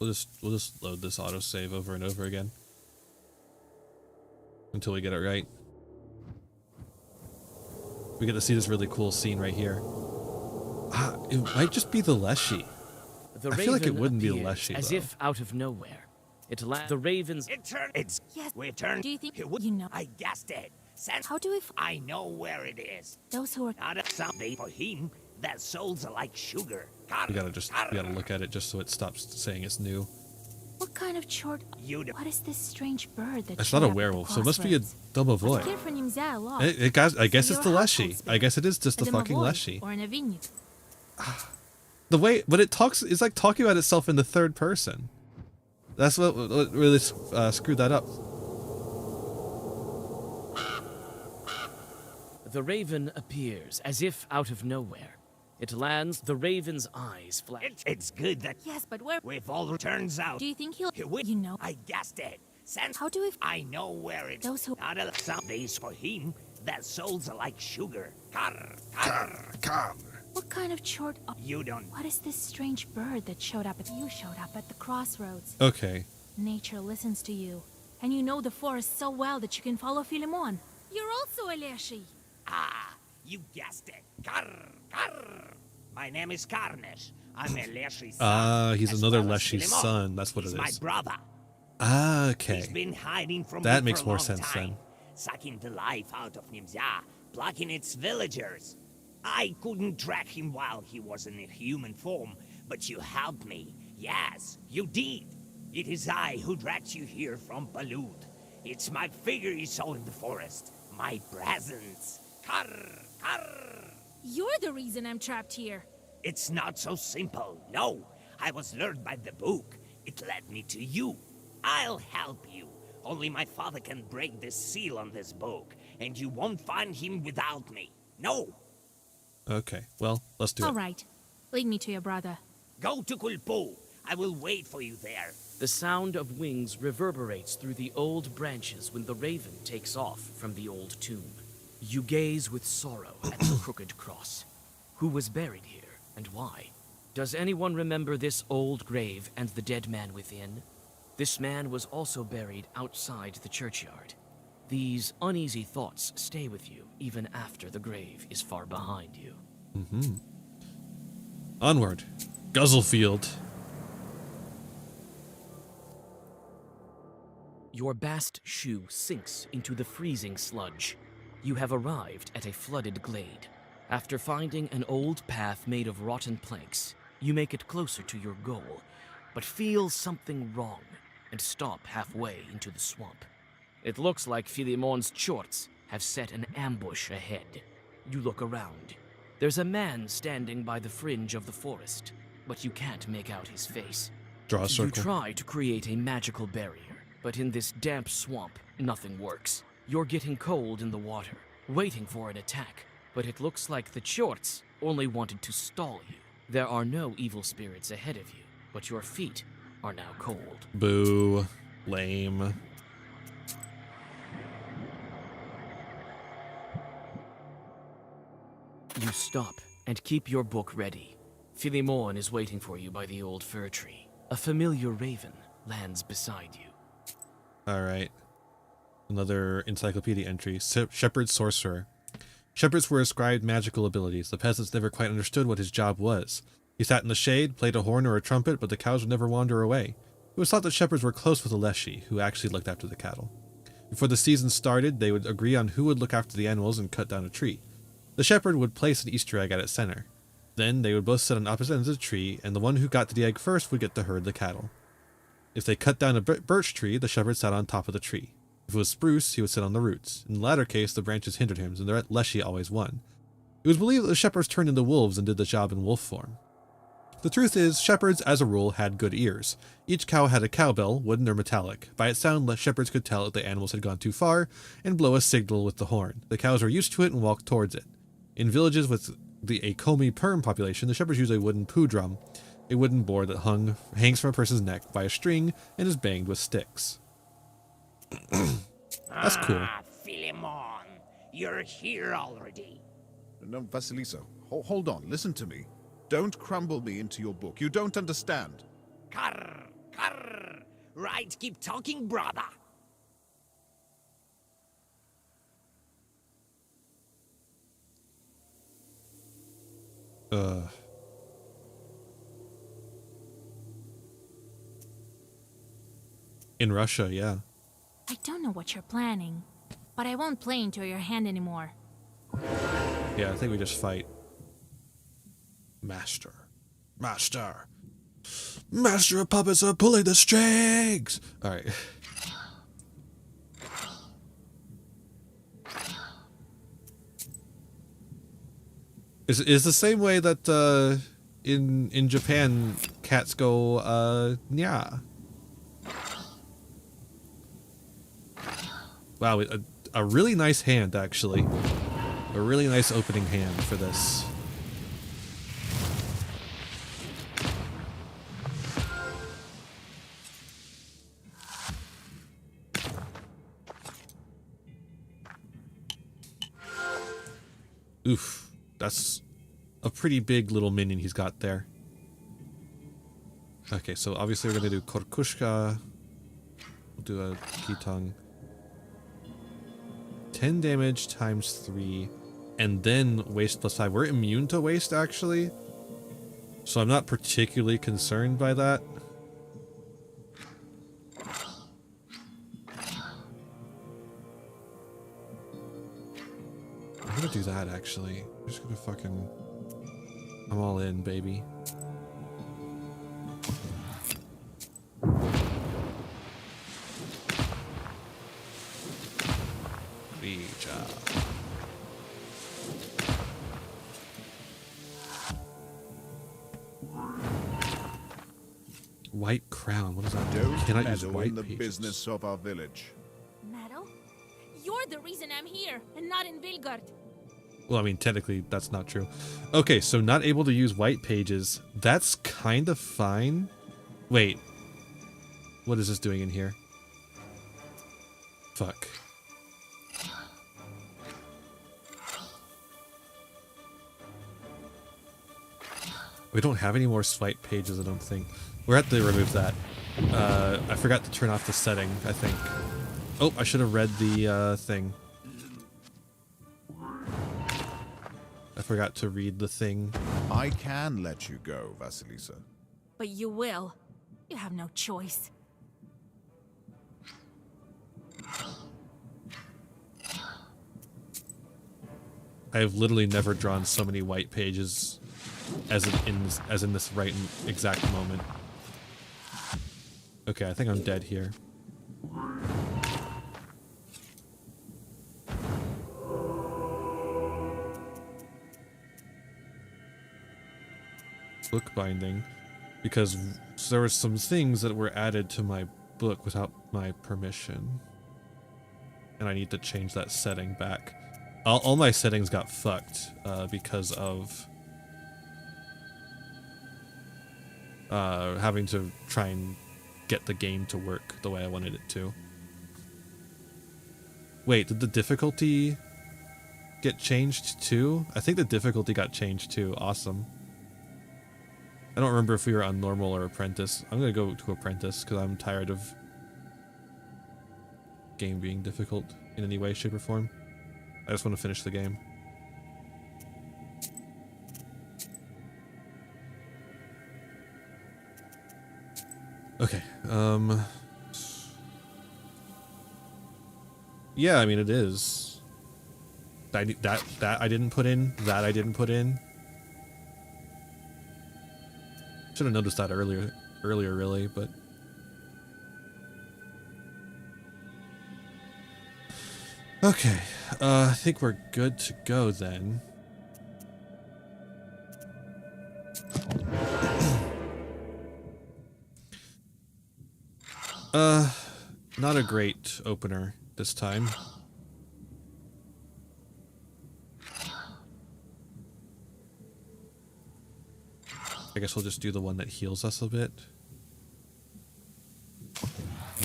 We'll just load this autosave over and over again until we get it right. We get to see this really cool scene right here. It might just be the Leshy. I feel like it wouldn't be the Leshy, as though. if out of nowhere. The ravens. It's Yes. we turned. Do you think It would. you know? I guessed it. Sense. How do we I know where it is. those who are Not a someday for him. Their souls are like sugar. Carr, We gotta look at it just so it stops saying it's new. what kind of chort? You do. What is this strange bird that? It's showed not a up at the werewolf, so it must be a crossroads? domovoy. I guess it's the Leshy. I guess it is just the fucking Leshy. Or in a vineyard. The way, but it talks, it's like talking about itself in the third person. That's what really screwed that up. The raven appears as if out of nowhere. It lands. The raven's eyes flash. It's good that Yes, but where? we've all turns out. Do you think he'll? It would. You know. I guessed it. Sense. How do we? I know where it. Those who- Not a somedays for him. Their souls are like sugar. Carr, carr. Carr. What kind of chort? You don't. What is this strange bird that showed up? You showed up at the crossroads. Okay. Nature listens to you, and you know the forest so well that you can follow Philemon. You're also a Leshy. Ah, you guessed it. Carr, carr. My name is Carnage. I'm a Leshy's son. He's as another well as Leshy's Philemon. son. That's what He's it my is. brother. Okay. He's been hiding from That me makes for a more long sense time, then. sucking the life out of Nimza, plucking its villagers. I couldn't track him while he was in a human form, but you helped me. Yes, you did. It is I who dragged you here from Balut. It's my figure you saw in the forest. My presence. Carr, carr. You're the reason I'm trapped here. It's not so simple. No, I was lured by the book. It led me to you. I'll help you. Only my father can break the seal on this book, and you won't find him without me. No. Okay. Well, let's do All it. right, lead me to your brother. Go to Kulpo. I will wait for you there. The sound of wings reverberates through the old branches when the raven takes off from the old tomb. You gaze with sorrow at the crooked cross. Who was buried here, and why? Does anyone remember this old grave and the dead man within? This man was also buried outside the churchyard. These uneasy thoughts stay with you even after the grave is far behind you. Onward. Guzzlefield. Your bast shoe sinks into the freezing sludge. You have arrived at a flooded glade. After finding an old path made of rotten planks, you make it closer to your goal, but feel something wrong and stop halfway into the swamp. It looks like Philemon's chorts have set an ambush ahead. You look around. There's a man standing by the fringe of the forest, but you can't make out his face. Draw a You circle. try to create a magical barrier, but in this damp swamp, nothing works. You're getting cold in the water, waiting for an attack, but it looks like the Chorts only wanted to stall you. There are no evil spirits ahead of you, but your feet are now cold. Boo. Lame. You stop and keep your book ready. Philemon is waiting for you by the old fir tree. A familiar raven lands beside you. Alright. Another encyclopedia entry. Shepherd Sorcerer. Shepherds were ascribed magical abilities. The peasants never quite understood what his job was. He sat in the shade, played a horn or a trumpet, but the cows would never wander away. It was thought that shepherds were close with the Leshy, who actually looked after the cattle. Before the season started, they would agree on who would look after the animals and cut down a tree. The shepherd would place an Easter egg at its center. Then they would both sit on opposite ends of the tree, and the one who got to the egg first would get to herd the cattle. If they cut down a birch tree, the shepherd sat on top of the tree. If it was spruce, he would sit on the roots. In the latter case, the branches hindered him, and the Leshy always won. It was believed that the shepherds turned into wolves and did the job in wolf form. The truth is, shepherds, as a rule, had good ears. Each cow had a cowbell, wooden or metallic. By its sound, shepherds could tell if the animals had gone too far and blow a signal with the horn. The cows were used to it and walked towards it. In villages with the Akomi Perm population, the shepherds used a wooden poo drum, a wooden board that hangs from a person's neck by a string and is banged with sticks. That's cool. Ah, Philemon, you're here already. No, Vasilisa, hold on, listen to me. Don't crumble me into your book. You don't understand. Carr, carr. Right, keep talking, brother. In Russia, yeah. I don't know what you're planning, but I won't play into your hand anymore. Yeah, I think we just fight. Master. Master. Master of puppets are pulling the strings! Alright. Is the same way that in Japan cats go nya. Wow, a really nice hand actually. A really nice opening hand for this. Oof, that's a pretty big little minion he's got there. Okay, so obviously we're gonna do Korkushka. We'll do a Kitang. 10 damage times 3, and then waste plus 5. We're immune to waste actually, so I'm not particularly concerned by that. I'm gonna do that actually. I'm just gonna fucking... I'm all in, baby. White crown. What does that do? Don't Can I use meddle white in the pages? business of our village. Metal? You're the reason I'm here, and not in Vilgard. Well, I mean, technically, that's not true. Okay, so not able to use white pages. That's kind of fine. Wait. What is this doing in here? Fuck. We don't have any more white pages, I don't think. We're at to remove that. I forgot to turn off the setting, I think. Oh, I should have read the thing. I forgot to read the thing. I can let you go, Vasilisa. But you will. You have no choice. I have literally never drawn so many white pages as in this right exact moment. Okay, I think I'm dead here. Book binding, because there were some things that were added to my book without my permission, and I need to change that setting back. All my settings got fucked because of having to try and get the game to work the way I wanted it to. Wait, did the difficulty get changed too? I think the difficulty got changed too. Awesome. I don't remember if we were on normal or apprentice. I'm gonna go to apprentice because I'm tired of game being difficult in any way, shape, or form. I just want to finish the game. Okay. Yeah, I mean it is. That I didn't put in. That I didn't put in. Should have noticed that earlier, really, but. Okay, I think we're good to go then. Not a great opener this time. I guess we'll just do the one that heals us a bit.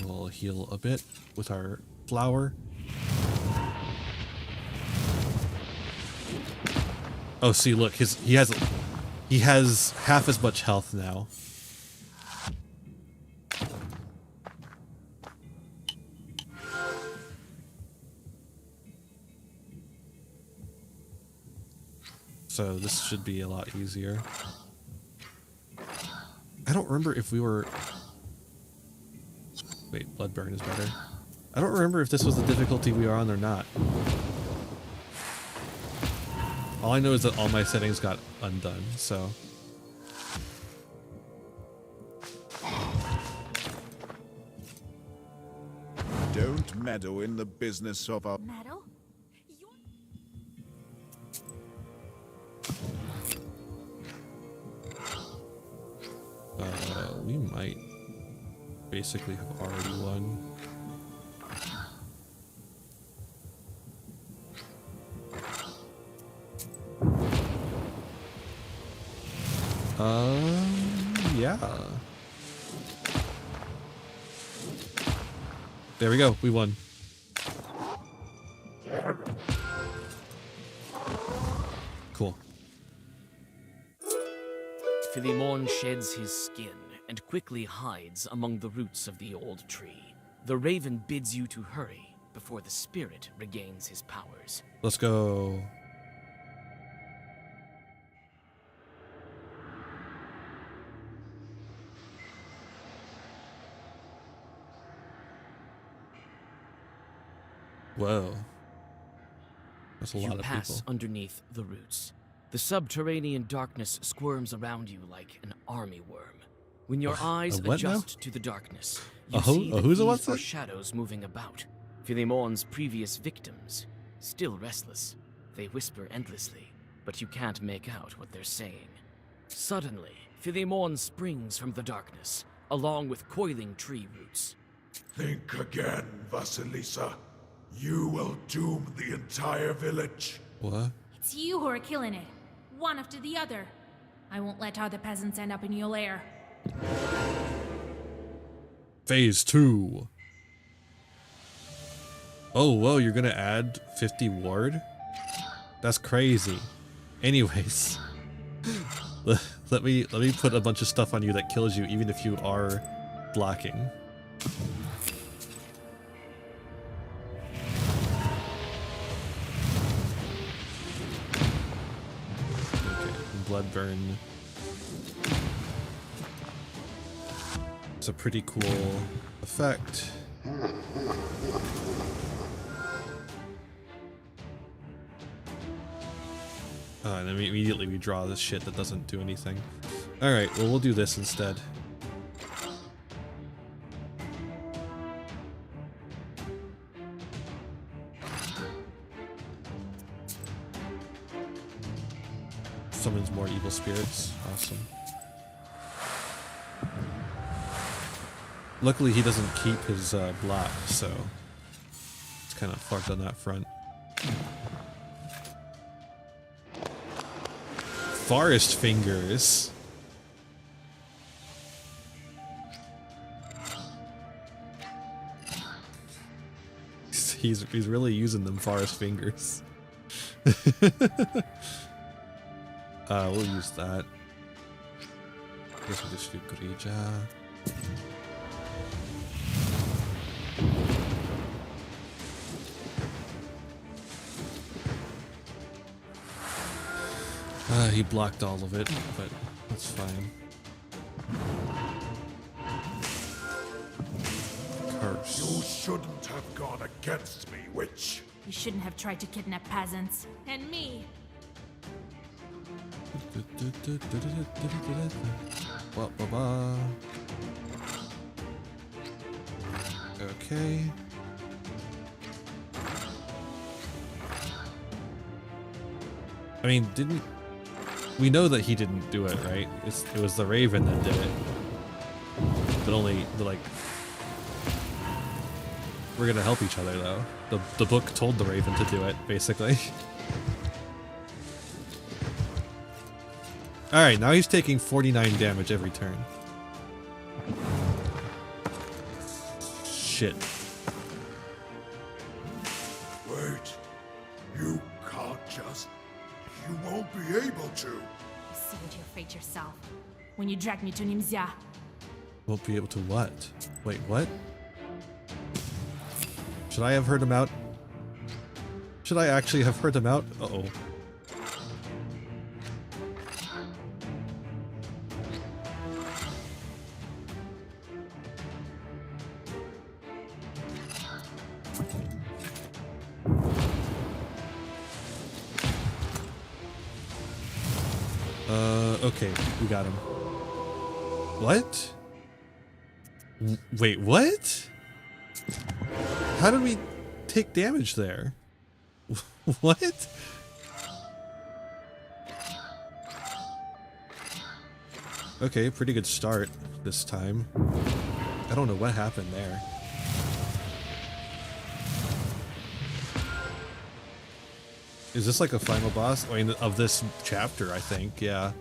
We'll heal a bit with our flower. Oh, see, look, he has half as much health now. So this should be a lot easier. I don't remember if we were... Wait, blood burn is better. I don't remember if this was the difficulty we were on or not. All I know is that all my settings got undone, so... Don't meddle in the business of our... Metal? We might basically have already won. Yeah. There we go, we won. Cool. Philemon sheds his skin and quickly hides among the roots of the old tree. The raven bids you to hurry before the spirit regains his powers. Let's go. Whoa. That's a lot of people. You pass underneath the roots. The subterranean darkness squirms around you like an army worm. When your eyes adjust to the darkness, you see that these are shadows moving about. Philemon's previous victims, still restless. They whisper endlessly, but you can't make out what they're saying. Suddenly, Philemon springs from the darkness, along with coiling tree roots. Think again, Vasilisa. You will doom the entire village. What? It's you who are killing it. One after the other. I won't let other peasants end up in your lair. Phase 2. Oh, whoa, you're gonna add 50 ward? That's crazy. Anyways. let me put a bunch of stuff on you that kills you even if you are blocking. Blood burn. It's a pretty cool effect. And then immediately we draw this shit that doesn't do anything. Alright, well we'll do this instead. Summons more evil spirits. Awesome. Luckily he doesn't keep his block, so it's kind of fucked on that front. Forest fingers. He's really using them forest fingers. We'll use that. I guess we'll just do Grija. He blocked all of it, but that's fine. You shouldn't have gone against me, witch. You shouldn't have tried to kidnap peasants. And me. Ba, ba, ba. Okay. I mean, didn't we know that he didn't do it, right? It was the Raven that did it. But only like we're gonna help each other though. The book told the Raven to do it, basically. Alright, now he's taking 49 damage every turn. Shit. Wait. You can't just... You won't be able to. See what your fate yourself. When you drag me to Nimzia. Won't be able to what? Wait, what? Should I have heard him out? Should I actually have heard him out? Uh-oh. Okay, we got him. What? Wait, what? How did we take damage there? What? Okay, pretty good start this time. I don't know what happened there. Is this like a final boss? I mean, of this chapter, I think, yeah.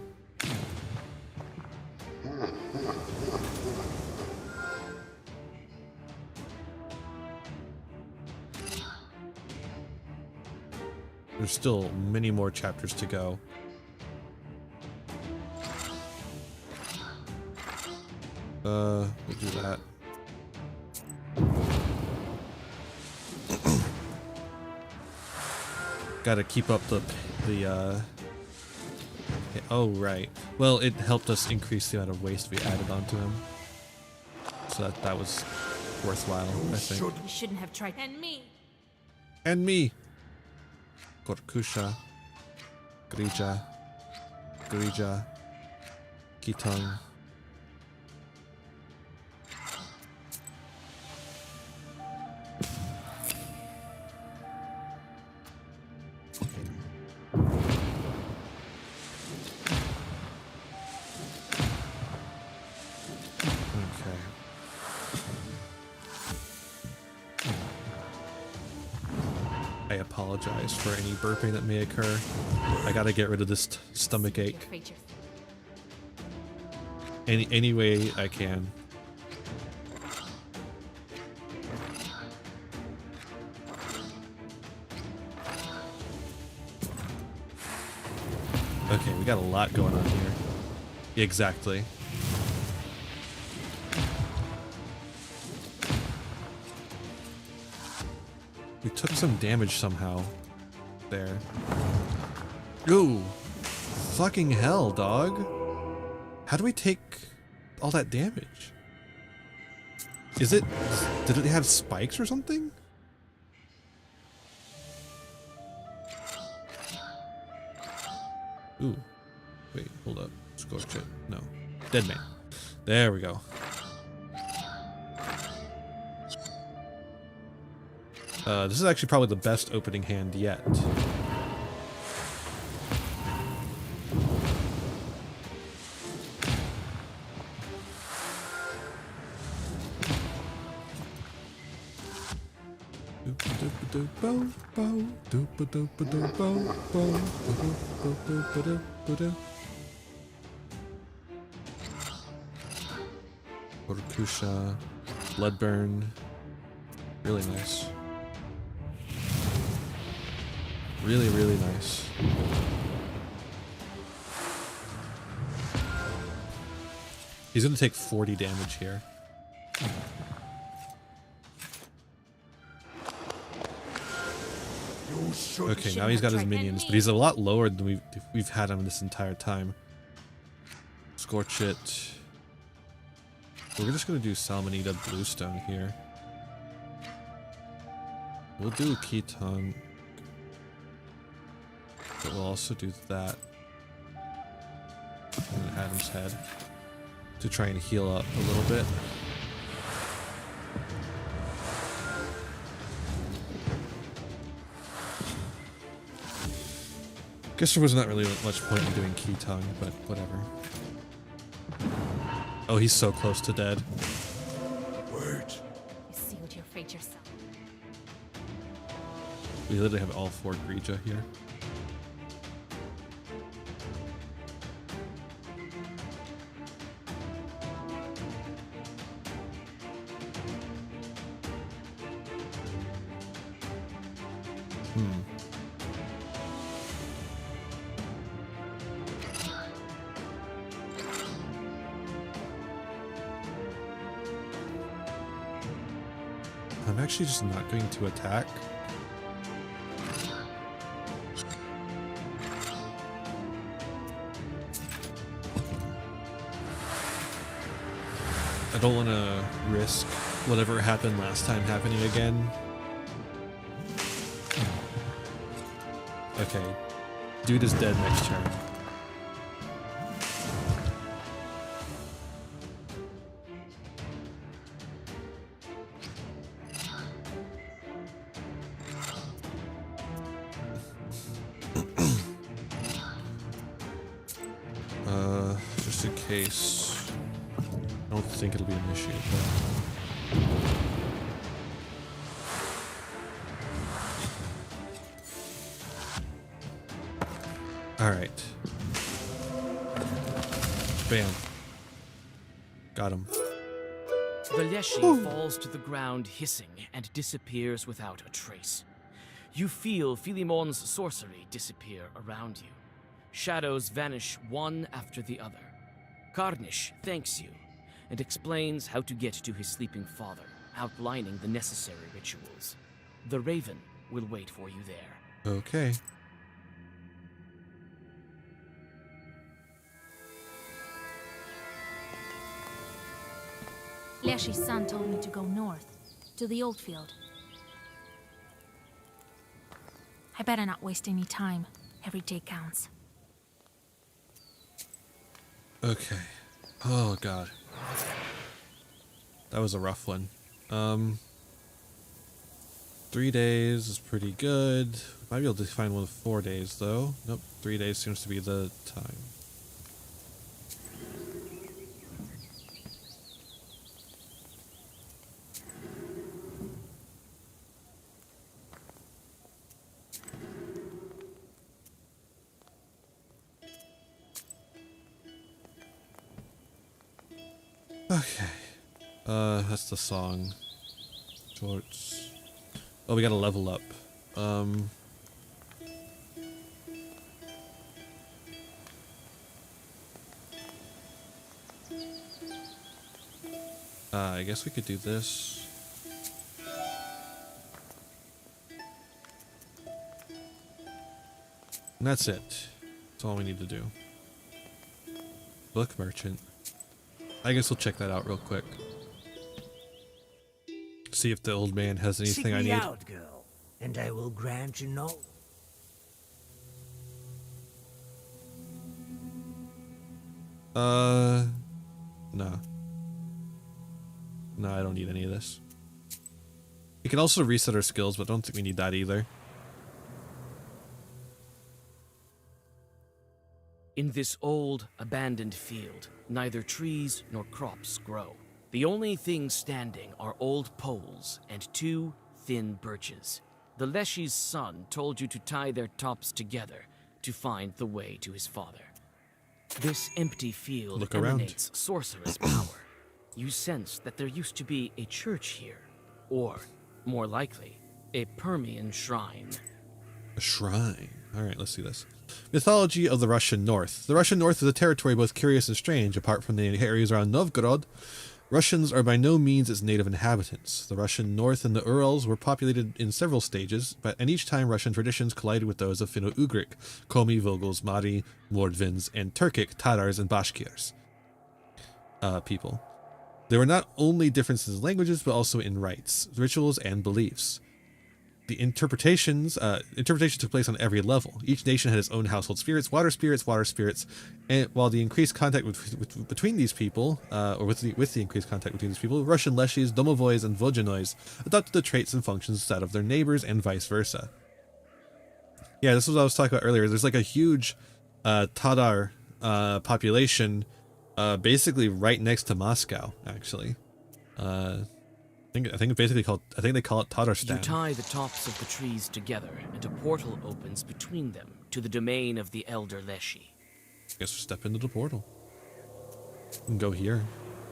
There's still many more chapters to go. We'll do that. Gotta keep up the oh, right. Well, it helped us increase the amount of waste we added onto him. So that was worthwhile, I think. You shouldn't have tried. And me. And me. Korkusha. Grija. Grija. Kitang. I apologize for any burping that may occur. I gotta get rid of this stomach ache. Any way I can. Okay, we got a lot going on here. Exactly. We took some damage somehow. There. Ooh. Fucking hell, dog. How do we take all that damage? Is it... Did it have spikes or something? Ooh. Wait, hold up. Scorch it. No. Dead man. There we go. This is actually probably the best opening hand yet. Orkusha, Bloodburn, really nice. Really, really nice. He's gonna take 40 damage here. Okay, now he's got his minions, but he's a lot lower than we've had him this entire time. Scorch it. We're just gonna do Salmonita Bluestone here. We'll do Keaton. But we'll also do that. And Adam's head. To try and heal up a little bit. Guess there was not really much point in doing Keaton, but whatever. Oh, he's so close to dead. Wait. You sealed your fate yourself. We literally have all 4 Grija here. I'm actually just not going to attack. I don't want to risk whatever happened last time happening again. Okay. Dude is dead next turn. Just in case. I don't think it'll be an issue, but... Alright. Bam. Got him. The Leshy falls to the ground hissing and disappears without a trace. You feel Philimon's sorcery disappear around you. Shadows vanish one after the other. Karnish thanks you and explains how to get to his sleeping father, outlining the necessary rituals. The Raven will wait for you there. Okay. Leshy's son told me to go north, to the old field. I better not waste any time. Every day counts. Okay. Oh god. That was a rough one. 3 days is pretty good. Might be able to find one of 4 days though. Nope, 3 days seems to be the time. Okay. That's the song. Shorts. Oh, we gotta level up. I guess we could do this. And that's it. That's all we need to do. Book merchant. I guess we'll check that out real quick. See if the old man has anything I need. Seek me out, girl, and I will grant you no. No. No, I don't need any of this. We can also reset our skills, but I don't think we need that either. In this old, abandoned field, neither trees nor crops grow. The only things standing are old poles and 2 thin birches. The Leshy's son told you to tie their tops together to find the way to his father. This empty field Look around. emanates sorcerous power. You sense that there used to be a church here, or, more likely, a Permian shrine. A shrine. Alright, let's see this. Mythology of the Russian North. The Russian North is a territory both curious and strange. Apart from the areas around Novgorod, Russians are by no means its native inhabitants. The Russian North and the Urals were populated in several stages, and each time Russian traditions collided with those of Finno-Ugric, Komi, Volgals, Mari, Mordvins, and Turkic, Tatars, and Bashkirs people. There were not only differences in languages, but also in rites, rituals, and beliefs. the interpretations took place on every level. Each nation had its own household spirits, water spirits, and while the increased contact between these people, with the increased contact between these people, Russian Leshies, Domovoys, and Vojanois adopted the traits and functions that of their neighbors and vice versa. Yeah, this was what I was talking about earlier. There's like a huge Tatar population basically right next to Moscow, actually. I think it's basically called, I think they call it Tatarstan. You tie the tops of the trees together, and a portal opens between them to the domain of the Elder Leshy. I guess we'll step into the portal. And go here.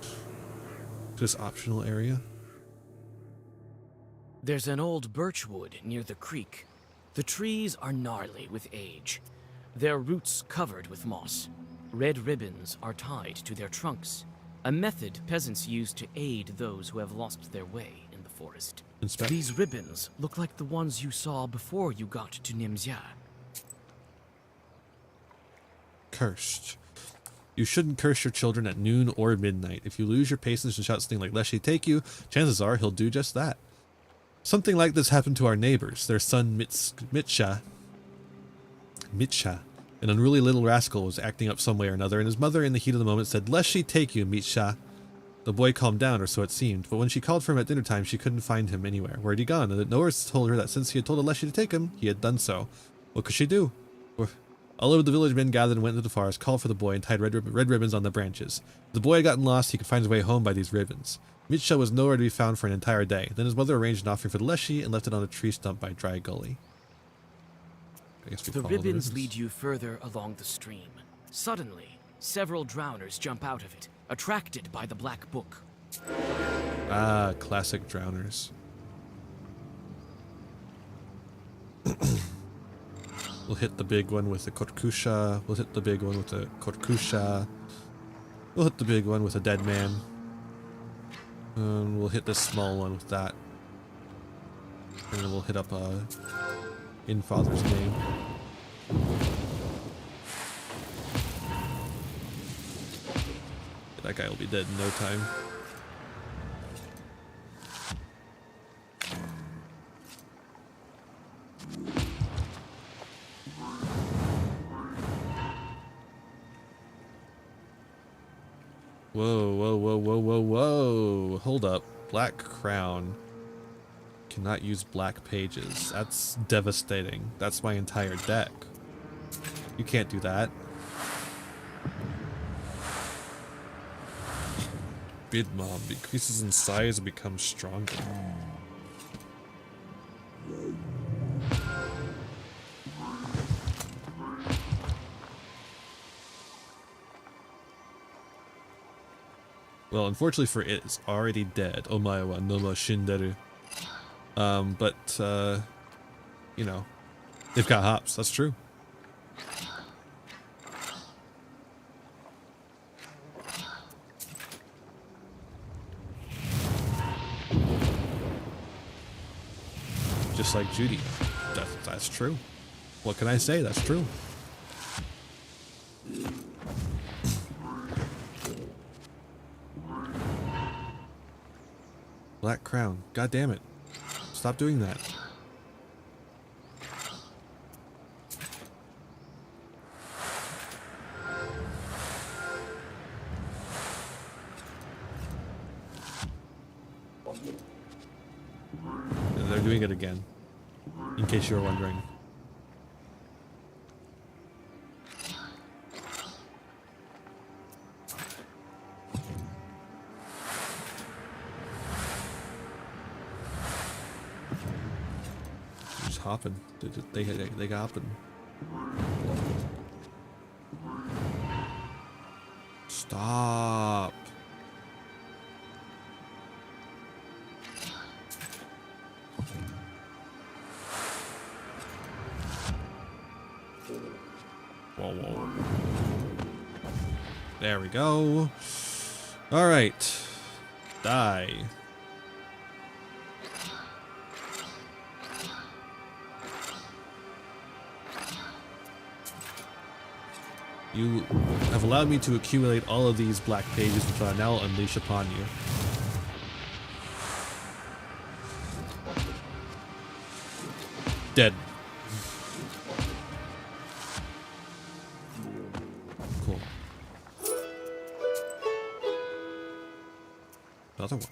To this optional area. There's an old birch wood near the creek. The trees are gnarly with age, their roots covered with moss. Red ribbons are tied to their trunks, a method peasants use to aid those who have lost their way in the forest. Inspect. These ribbons look like the ones you saw before you got to Nimzya. Cursed. You shouldn't curse your children at noon or midnight. If you lose your patience and shout something like Leshy take you, chances are he'll do just that. Something like this happened to our neighbors. Their son Mitsha, an unruly little rascal, was acting up some way or another, and his mother in the heat of the moment said, Leshy take you, Mitsha. The boy calmed down, or so it seemed, but when she called for him at dinner time, she couldn't find him anywhere. Where had he gone? And the nurse told her that since he had told Leshy to take him, he had done so. What could she do? All over the village, men gathered and went into the forest, called for the boy, and tied red ribbons on the branches. If the boy had gotten lost, he could find his way home by these ribbons. Mitsha was nowhere to be found for an entire day. Then his mother arranged an offering for the Leshy and left it on a tree stump by Dry Gully. I guess we The follow the ribbons lead you further along the stream. Suddenly, several drowners jump out of it, attracted by the black book. Ah, classic drowners. We'll hit the big one with the Korkusha. We'll hit the big one with the Korkusha. We'll hit the big one with a dead man. And we'll hit this small one with that. And then we'll hit up in Father's name. That guy will be dead in no time. Whoa. Hold up. Black Crown. Cannot use black pages. That's devastating. That's my entire deck. You can't do that. Bid Mob increases in size and becomes stronger. Well, unfortunately for it, it's already dead. Omae wa no mo shinderu. But, you know, they've got hops. That's true. Just like Judy. That's true. What can I say? That's true. Black Crown. God damn it. Stop doing that. And they're doing it again. In case you were wondering. Hopping. They hopping. Stop. Whoa. There we go. All right. Die. You have allowed me to accumulate all of these black pages, which I now unleash upon you. Dead. Cool. Another one.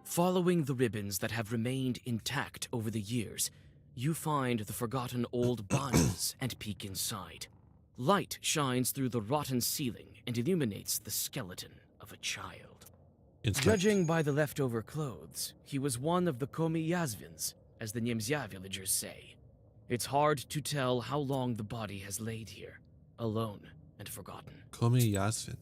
Following the ribbons that have remained intact over the years, you find the forgotten old bodies and peek inside. Light shines through the rotten ceiling and illuminates the skeleton of a child. Inspect. Judging by the leftover clothes, he was one of the Komi Yazvins, as the Niemzya villagers say. It's hard to tell how long the body has laid here, alone and forgotten. Komi Yasvin.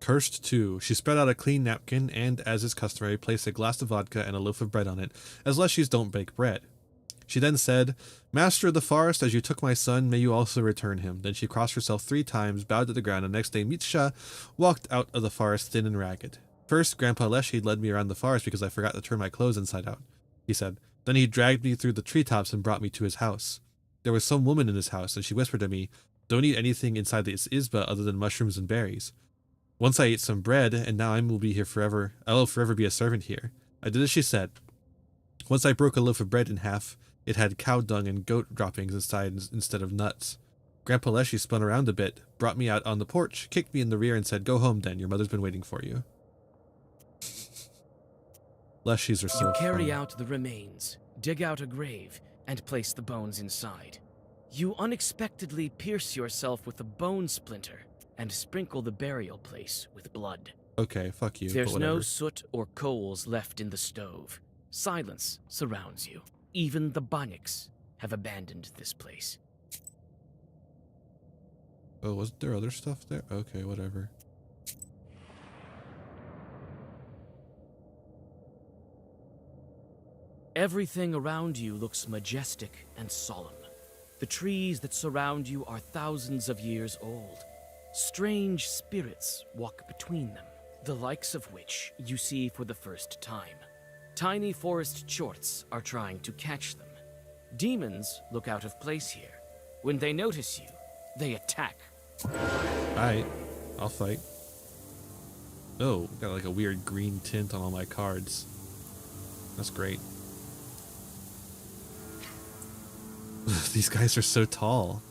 Cursed too, she spread out a clean napkin and, as is customary, placed a glass of vodka and a loaf of bread on it, as Leshies don't bake bread. She then said, "Master of the forest, as you took my son, may you also return him." Then she crossed herself 3 times, bowed to the ground, and next day Mitsha walked out of the forest thin and ragged. "First, Grandpa Leshy led me around the forest because I forgot to turn my clothes inside out," he said. "Then he dragged me through the treetops and brought me to his house. There was some woman in his house, and she whispered to me, 'Don't eat anything inside this isba other than mushrooms and berries.' Once I ate some bread, and now I will be here forever. I will forever be a servant here. I did as she said. Once I broke a loaf of bread in half. It had cow dung and goat droppings inside instead of nuts. Grandpa Leshy spun around a bit, brought me out on the porch, kicked me in the rear, and said, 'Go home, then. Your mother's been waiting for you.'" Leshies are so You carry fun. out the remains, dig out a grave, and place the bones inside. You unexpectedly pierce yourself with a bone splinter and sprinkle the burial place with blood. Okay, fuck you. There's but no whatever. soot or coals left in the stove. Silence surrounds you. Even the Banyaks have abandoned this place. Oh, wasn't there other stuff there? Okay, whatever. Everything around you looks majestic and solemn. The trees that surround you are thousands of years old. Strange spirits walk between them, the likes of which you see for the first time. Tiny forest chorts are trying to catch them. Demons look out of place here. When they notice you, they attack. Alright, I'll fight. Oh, got like a weird green tint on all my cards. That's great. These guys are so tall.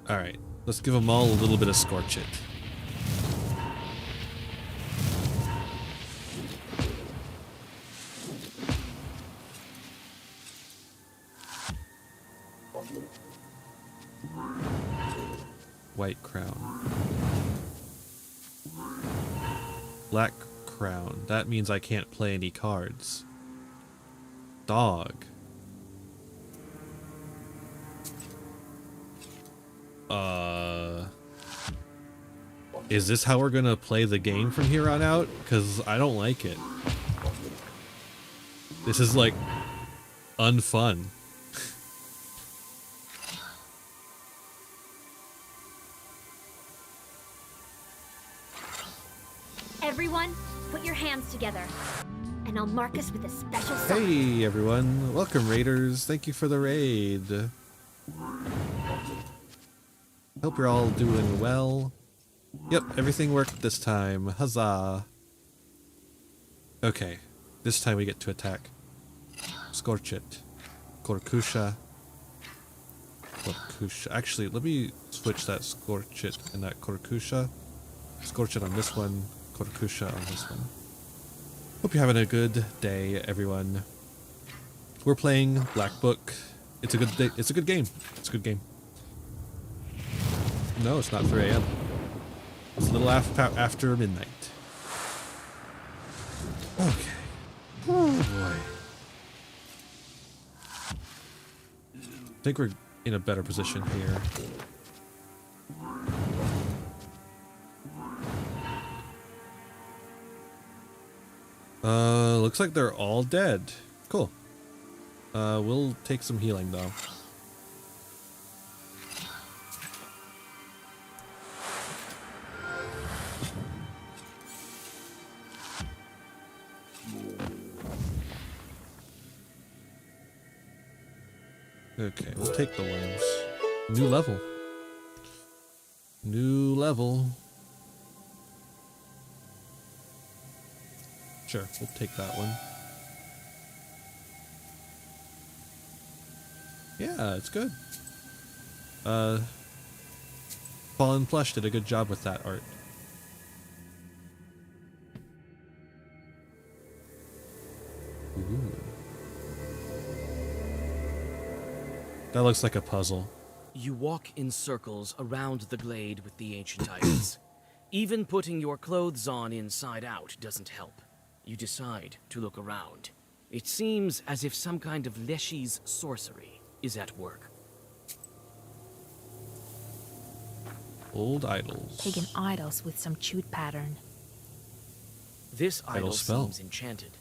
Alright, let's give them all a little bit of Scorch It. White crown. Black crown. That means I can't play any cards. Dog. Is this how we're gonna play the game from here on out? Because I don't like it. This is like unfun. Everyone, put your hands together, and I'll mark us with a special song. Hey everyone, welcome raiders. Thank you for the raid. Hope you're all doing well. Yep, everything worked this time. Huzzah. Okay, this time we get to attack. Scorch It. Korkusha. Korkusha. Actually, let me switch that Scorch It and that Korkusha. Scorch It on this one, Korkusha on this one. Hope you're having a good day, everyone. We're playing Black Book. It's a good day. It's a good game. It's a good game. No, it's not 3 a.m. It's a little after midnight. Okay. Oh boy. I think we're in a better position here. Looks like they're all dead. Cool. We'll take some healing though. Okay, we'll take the worms. New level. New level. Sure, we'll take that one. Yeah, it's good. Fallen Flesh did a good job with that art. Ooh. That looks like a puzzle. You walk in circles around the glade with the ancient items. Even putting your clothes on inside out doesn't help. You decide to look around. It seems as if some kind of Leshy's sorcery is at work. Old idols. Pagan idols with some chewed pattern. This Idol idol spell. seems enchanted.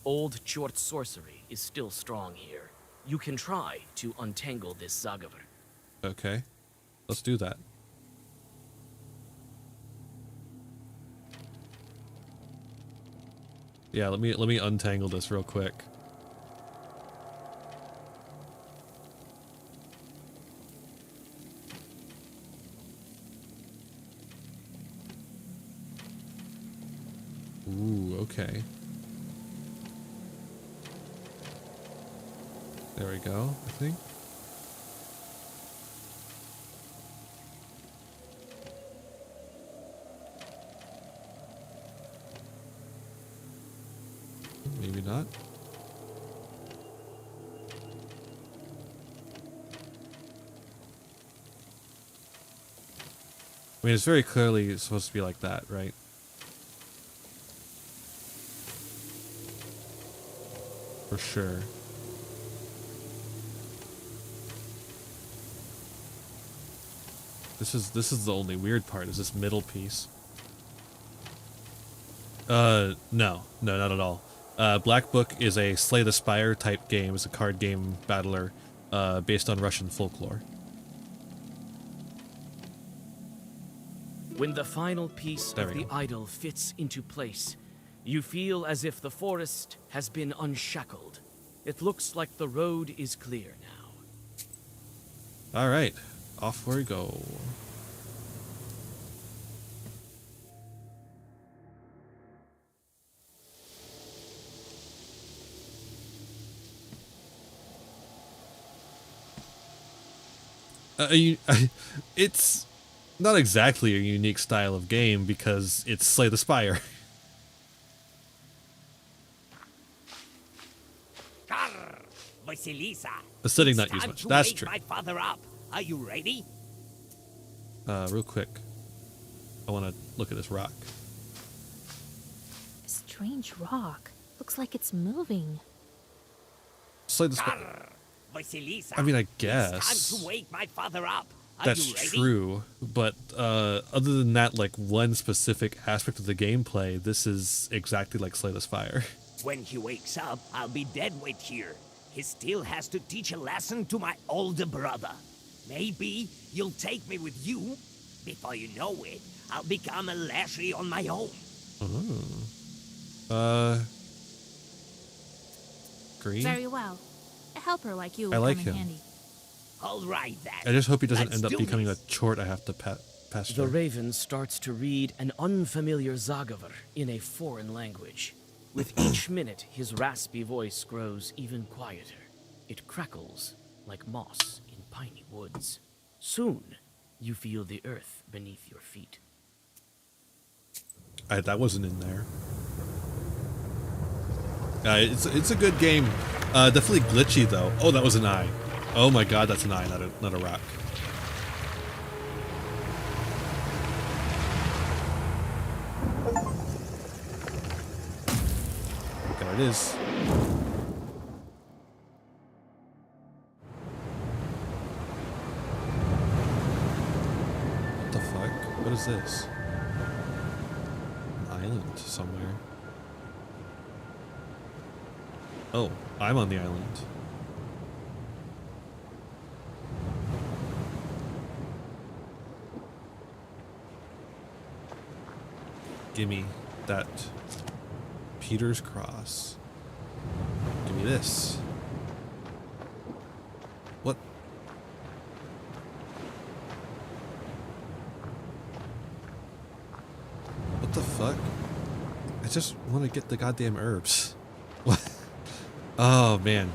Old Chort sorcery is still strong here. You can try to untangle this Zagaver. Okay, let's do that. Yeah, let me untangle this real quick. Ooh, okay. There we go, I think. Maybe not. I mean, it's very clearly supposed to be like that, right? For sure. This is the only weird part, is this middle piece. No, not at all. Black Book is a Slay the Spire type game. It's a card game battler based on Russian folklore. When the final piece There of we the go. idol fits into place, you feel as if the forest has been unshackled. It looks like the road is clear now. All right, off we go. It's not exactly a unique style of game because it's Slay the Spire. Vasilisa, Acidic not it's used time much. to That's wake true. my father up. Are you ready? Real quick, I want to look at this rock. A strange rock. Looks like it's moving. Slay the Spire. Vasilisa, I mean, I it's guess time to wake my father up. Are that's you ready? true, but other than that, like one specific aspect of the gameplay, this is exactly like Slay the Spire. When he wakes up, I'll be dead weight here. He still has to teach a lesson to my older brother. Maybe you'll take me with you. Before you know it, I'll become a Leshy on my own. Green. Very well. A helper like you I will like come in him. handy. All right, then. I just hope he doesn't Let's end up do becoming this. a chort I have to pass The through. raven starts to read an unfamiliar Zagaver in a foreign language. With each minute, his raspy voice grows even quieter. It crackles like moss in piney woods. Soon, you feel the earth beneath your feet. That wasn't in there. It's a good game. Definitely glitchy though. Oh, that was an eye. Oh my god, that's an eye, not a rock. There it is. What the fuck? What is this? An island somewhere. Oh, I'm on the island. Gimme that Peter's Cross. Give me this. What the fuck? I just want to get the goddamn herbs. What? Oh man,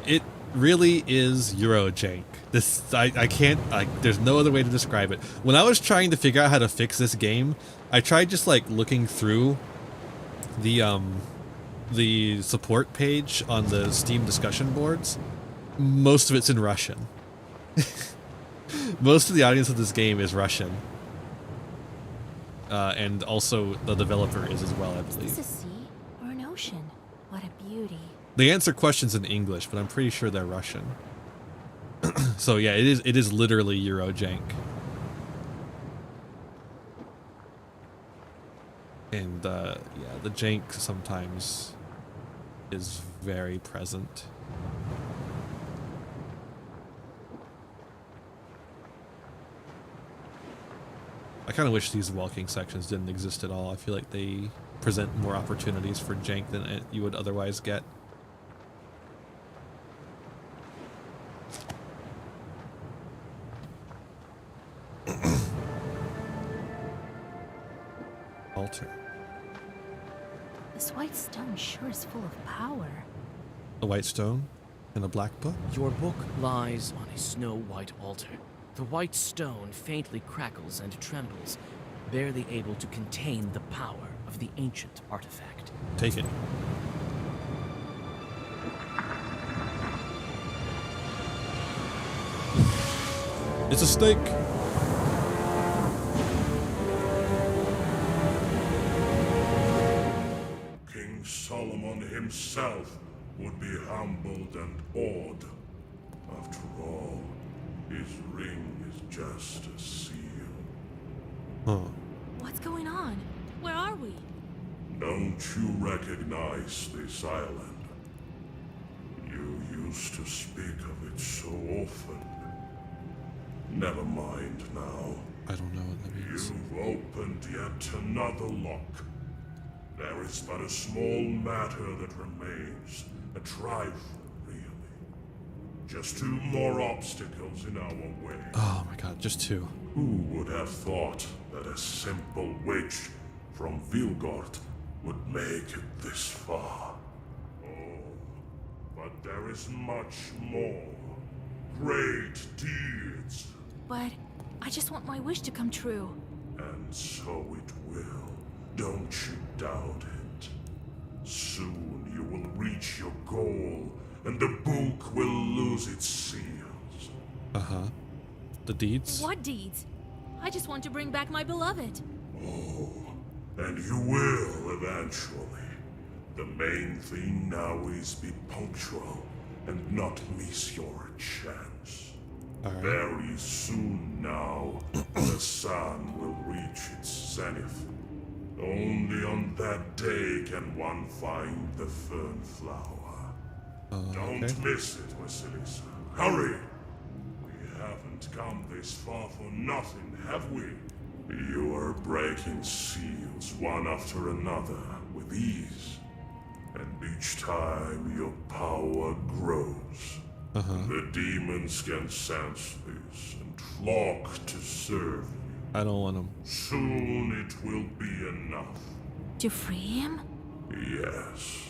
it really is Eurojank. This I can't, there's no other way to describe it. When I was trying to figure out how to fix this game, I tried just like looking through the support page on the Steam discussion boards. Most of it's in Russian. Most of the audience of this game is Russian. And also the developer is as well, I believe. Is this a sea or an ocean? What a beauty. They answer questions in English, but I'm pretty sure they're Russian. So yeah, it is literally Eurojank. And yeah, the jank sometimes is very present. I kind of wish these walking sections didn't exist at all. I feel like they present more opportunities for jank than you would otherwise get. Altar. This white stone sure is full of power. A white stone and a black book? Your book lies on a snow-white altar. The white stone faintly crackles and trembles, barely able to contain the power of the ancient artifact. Take it. It's a snake. King Solomon himself would be humbled and awed. After all, his ring is just a seal. Huh. What's going on? Where are we? Don't you recognize this island? You used to speak of it so often. Never mind now. I don't know what that means. You've opened yet another lock. There is but a small matter that remains. A trifle, really. Just 2 more obstacles in our way. Oh my god, just 2. Who would have thought that a simple witch from Vilgort would make it this far? Oh, but there is much more. Great deeds. But I just want my wish to come true. And so it will. Don't you doubt it. Soon you will reach your goal, and the book will lose its seals. Uh-huh. The deeds? What deeds? I just want to bring back my beloved. Oh, and you will eventually. The main thing now is be punctual and not miss your chance. Alright. Very soon now, the sun will reach its zenith. Only on that day can one find the fern flower. Don't Okay. miss it, Vasilisa. Hurry! We haven't come this far for nothing, have we? You are breaking seals one after another with ease. And each time your power grows. The demons can sense this and flock to serve you. I don't want them. Soon it will be enough. To free him? Yes.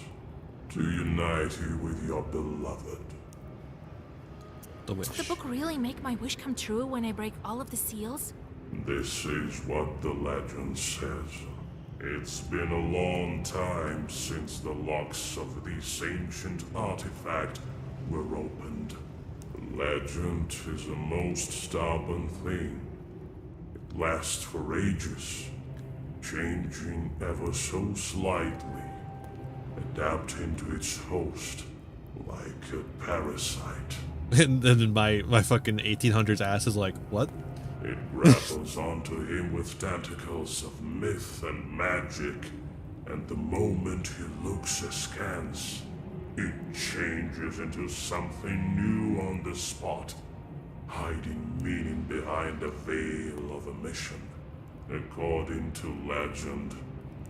To unite you with your beloved. The wish. Did the book really make my wish come true when I break all of the seals? This is what the legend says. It's been a long time since the locks of this ancient artifact were opened. The legend is a most stubborn thing. It lasts for ages, changing ever so slightly, adapting to its host like a parasite. And then my fucking 1800s ass is like, what? It grapples onto him with tentacles of myth and magic, and the moment he looks askance, it changes into something new on the spot, hiding meaning behind a veil of omission. According to legend,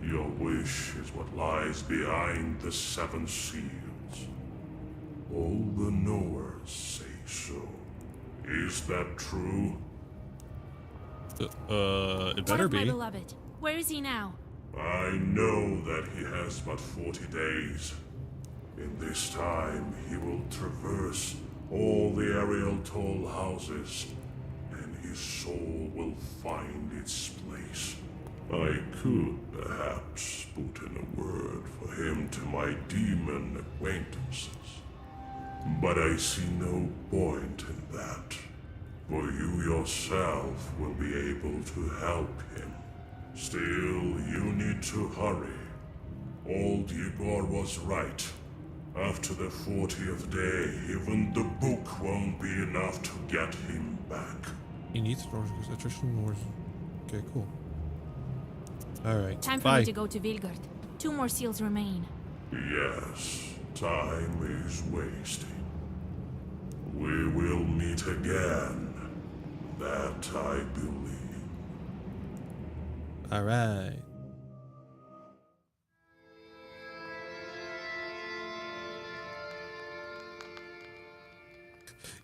your wish is what lies behind the 7 seals. All the knowers say so. Is that true? It What better of my be. beloved? Where is he now? I know that he has but 40 days. In this time, he will traverse all the aerial toll houses, and his soul will find its place. I could perhaps put in a word for him to my demon acquaintances, but I see no point in that, for you yourself will be able to help him. Still, you need to hurry. Old Igor was right. After the 40th day, even the book won't be enough to get him back. He needs attrition wars. Okay, cool. Alright. Time for Bye. me to go to Vilgard. 2 more seals remain. Yes, time is wasting. We will meet again. That I believe. Alright.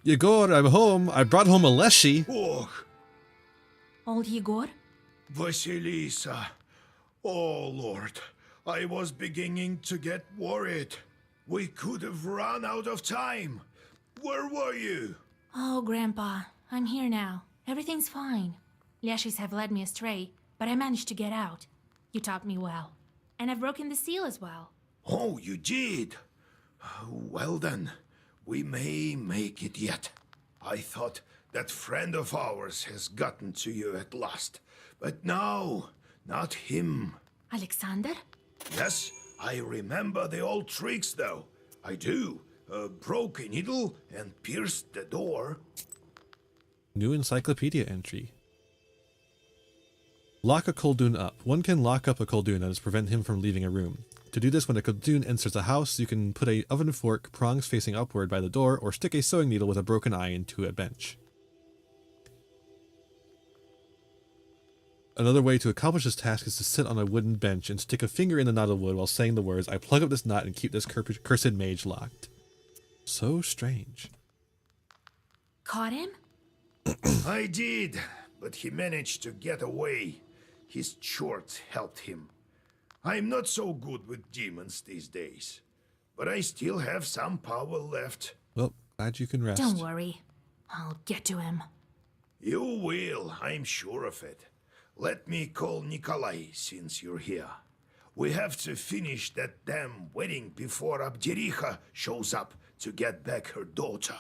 Yegor, I'm home. I brought home a Leshy. Oh, Old Igor? Vasilisa. Oh, Lord. I was beginning to get worried. We could have run out of time. Where were you? Oh, Grandpa. I'm here now. Everything's fine. Leshys have led me astray, but I managed to get out. You taught me well. And I've broken the seal as well. Oh, you did? Well then, we may make it yet. I thought that friend of ours has gotten to you at last. But no, not him. Alexander? Yes, I remember the old tricks though. I do. Broke a needle and pierced the door. New encyclopedia entry. Lock a Koldun up. One can lock up a Koldun that is prevent him from leaving a room. To do this, when a Koldun enters a house, you can put a oven fork, prongs facing upward by the door, or stick a sewing needle with a broken eye into a bench. Another way to accomplish this task is to sit on a wooden bench and stick a finger in the knot of wood while saying the words, "I plug up this knot and keep this cursed mage locked." So strange. Caught him? I did, but he managed to get away. His shorts helped him. I'm not so good with demons these days, but I still have some power left. Well, glad you can rest. Don't worry. I'll get to him. You will, I'm sure of it. Let me call Nikolai since you're here. We have to finish that damn wedding before Abdericha shows up to get back her daughter.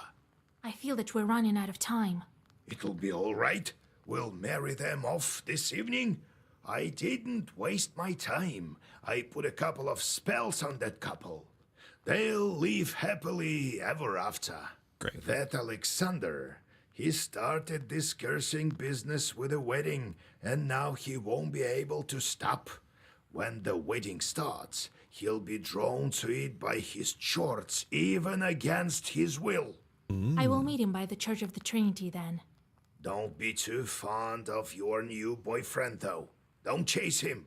I feel that we're running out of time. It'll be all right. We'll marry them off this evening. I didn't waste my time. I put a couple of spells on that couple. They'll live happily ever after. Great. That Alexander, he started this cursing business with a wedding, and now he won't be able to stop. When the wedding starts, he'll be drawn to it by his shorts, even against his will. I will meet him by the Church of the Trinity then. Don't be too fond of your new boyfriend, though. Don't chase him.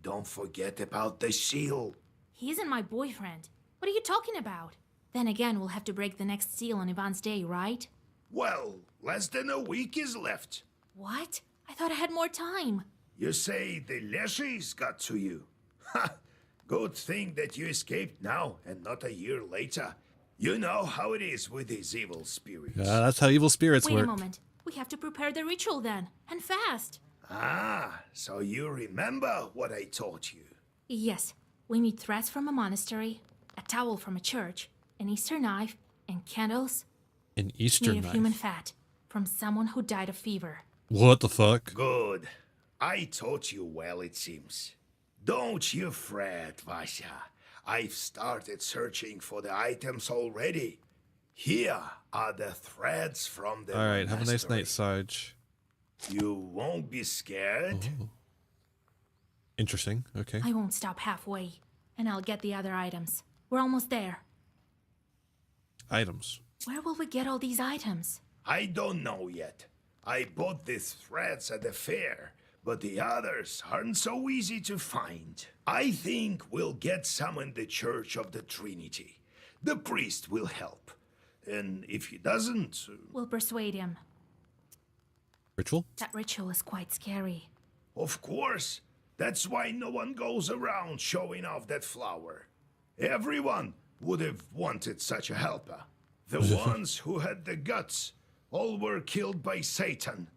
Don't forget about the seal. He isn't my boyfriend. What are you talking about? Then again, we'll have to break the next seal on Ivan's day, right? Well, less than a week is left. What? I thought I had more time. You say the Leshy's got to you. Ha! Good thing that you escaped now and not a year later. You know how it is with these evil spirits. That's how evil spirits Wait work. a moment. We have to prepare the ritual then, and fast. Ah, so you remember what I taught you. Yes, we need threads from a monastery, a towel from a church, an Easter knife, and candles An Easter made of knife. human fat from someone who died of fever. What the fuck? Good. I taught you well, it seems. Don't you fret, Vasya. I've started searching for the items already. Here are the threads from the Alright, have a nice monastery. night, Sarge. You won't be scared? Oh. Interesting, okay. I won't stop halfway, and I'll get the other items. We're almost there. Items. Where will we get all these items? I don't know yet. I bought these threads at the fair, but the others aren't so easy to find. I think we'll get some in the Church of the Trinity. The priest will help. And if he doesn't... We'll persuade him. Ritual? That ritual is quite scary. Of course. That's why no one goes around showing off that flower. Everyone would have wanted such a helper. The ones who had the guts all were killed by Satan.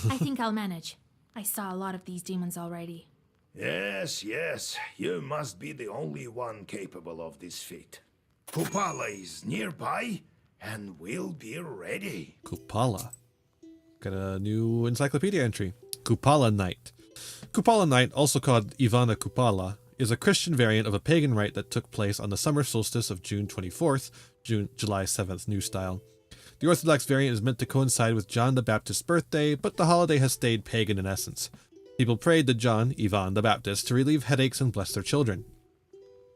I think I'll manage. I saw a lot of these demons already. Yes, yes, you must be the only one capable of this feat. Kupala is nearby, and we'll be ready. Kupala. Got a new encyclopedia entry. Kupala Night. Kupala Night, also called Ivana Kupala, is a Christian variant of a pagan rite that took place on the summer solstice of June 24th, July 7th, New Style. The Orthodox variant is meant to coincide with John the Baptist's birthday, but the holiday has stayed pagan in essence. People prayed to John, Ivan the Baptist, to relieve headaches and bless their children.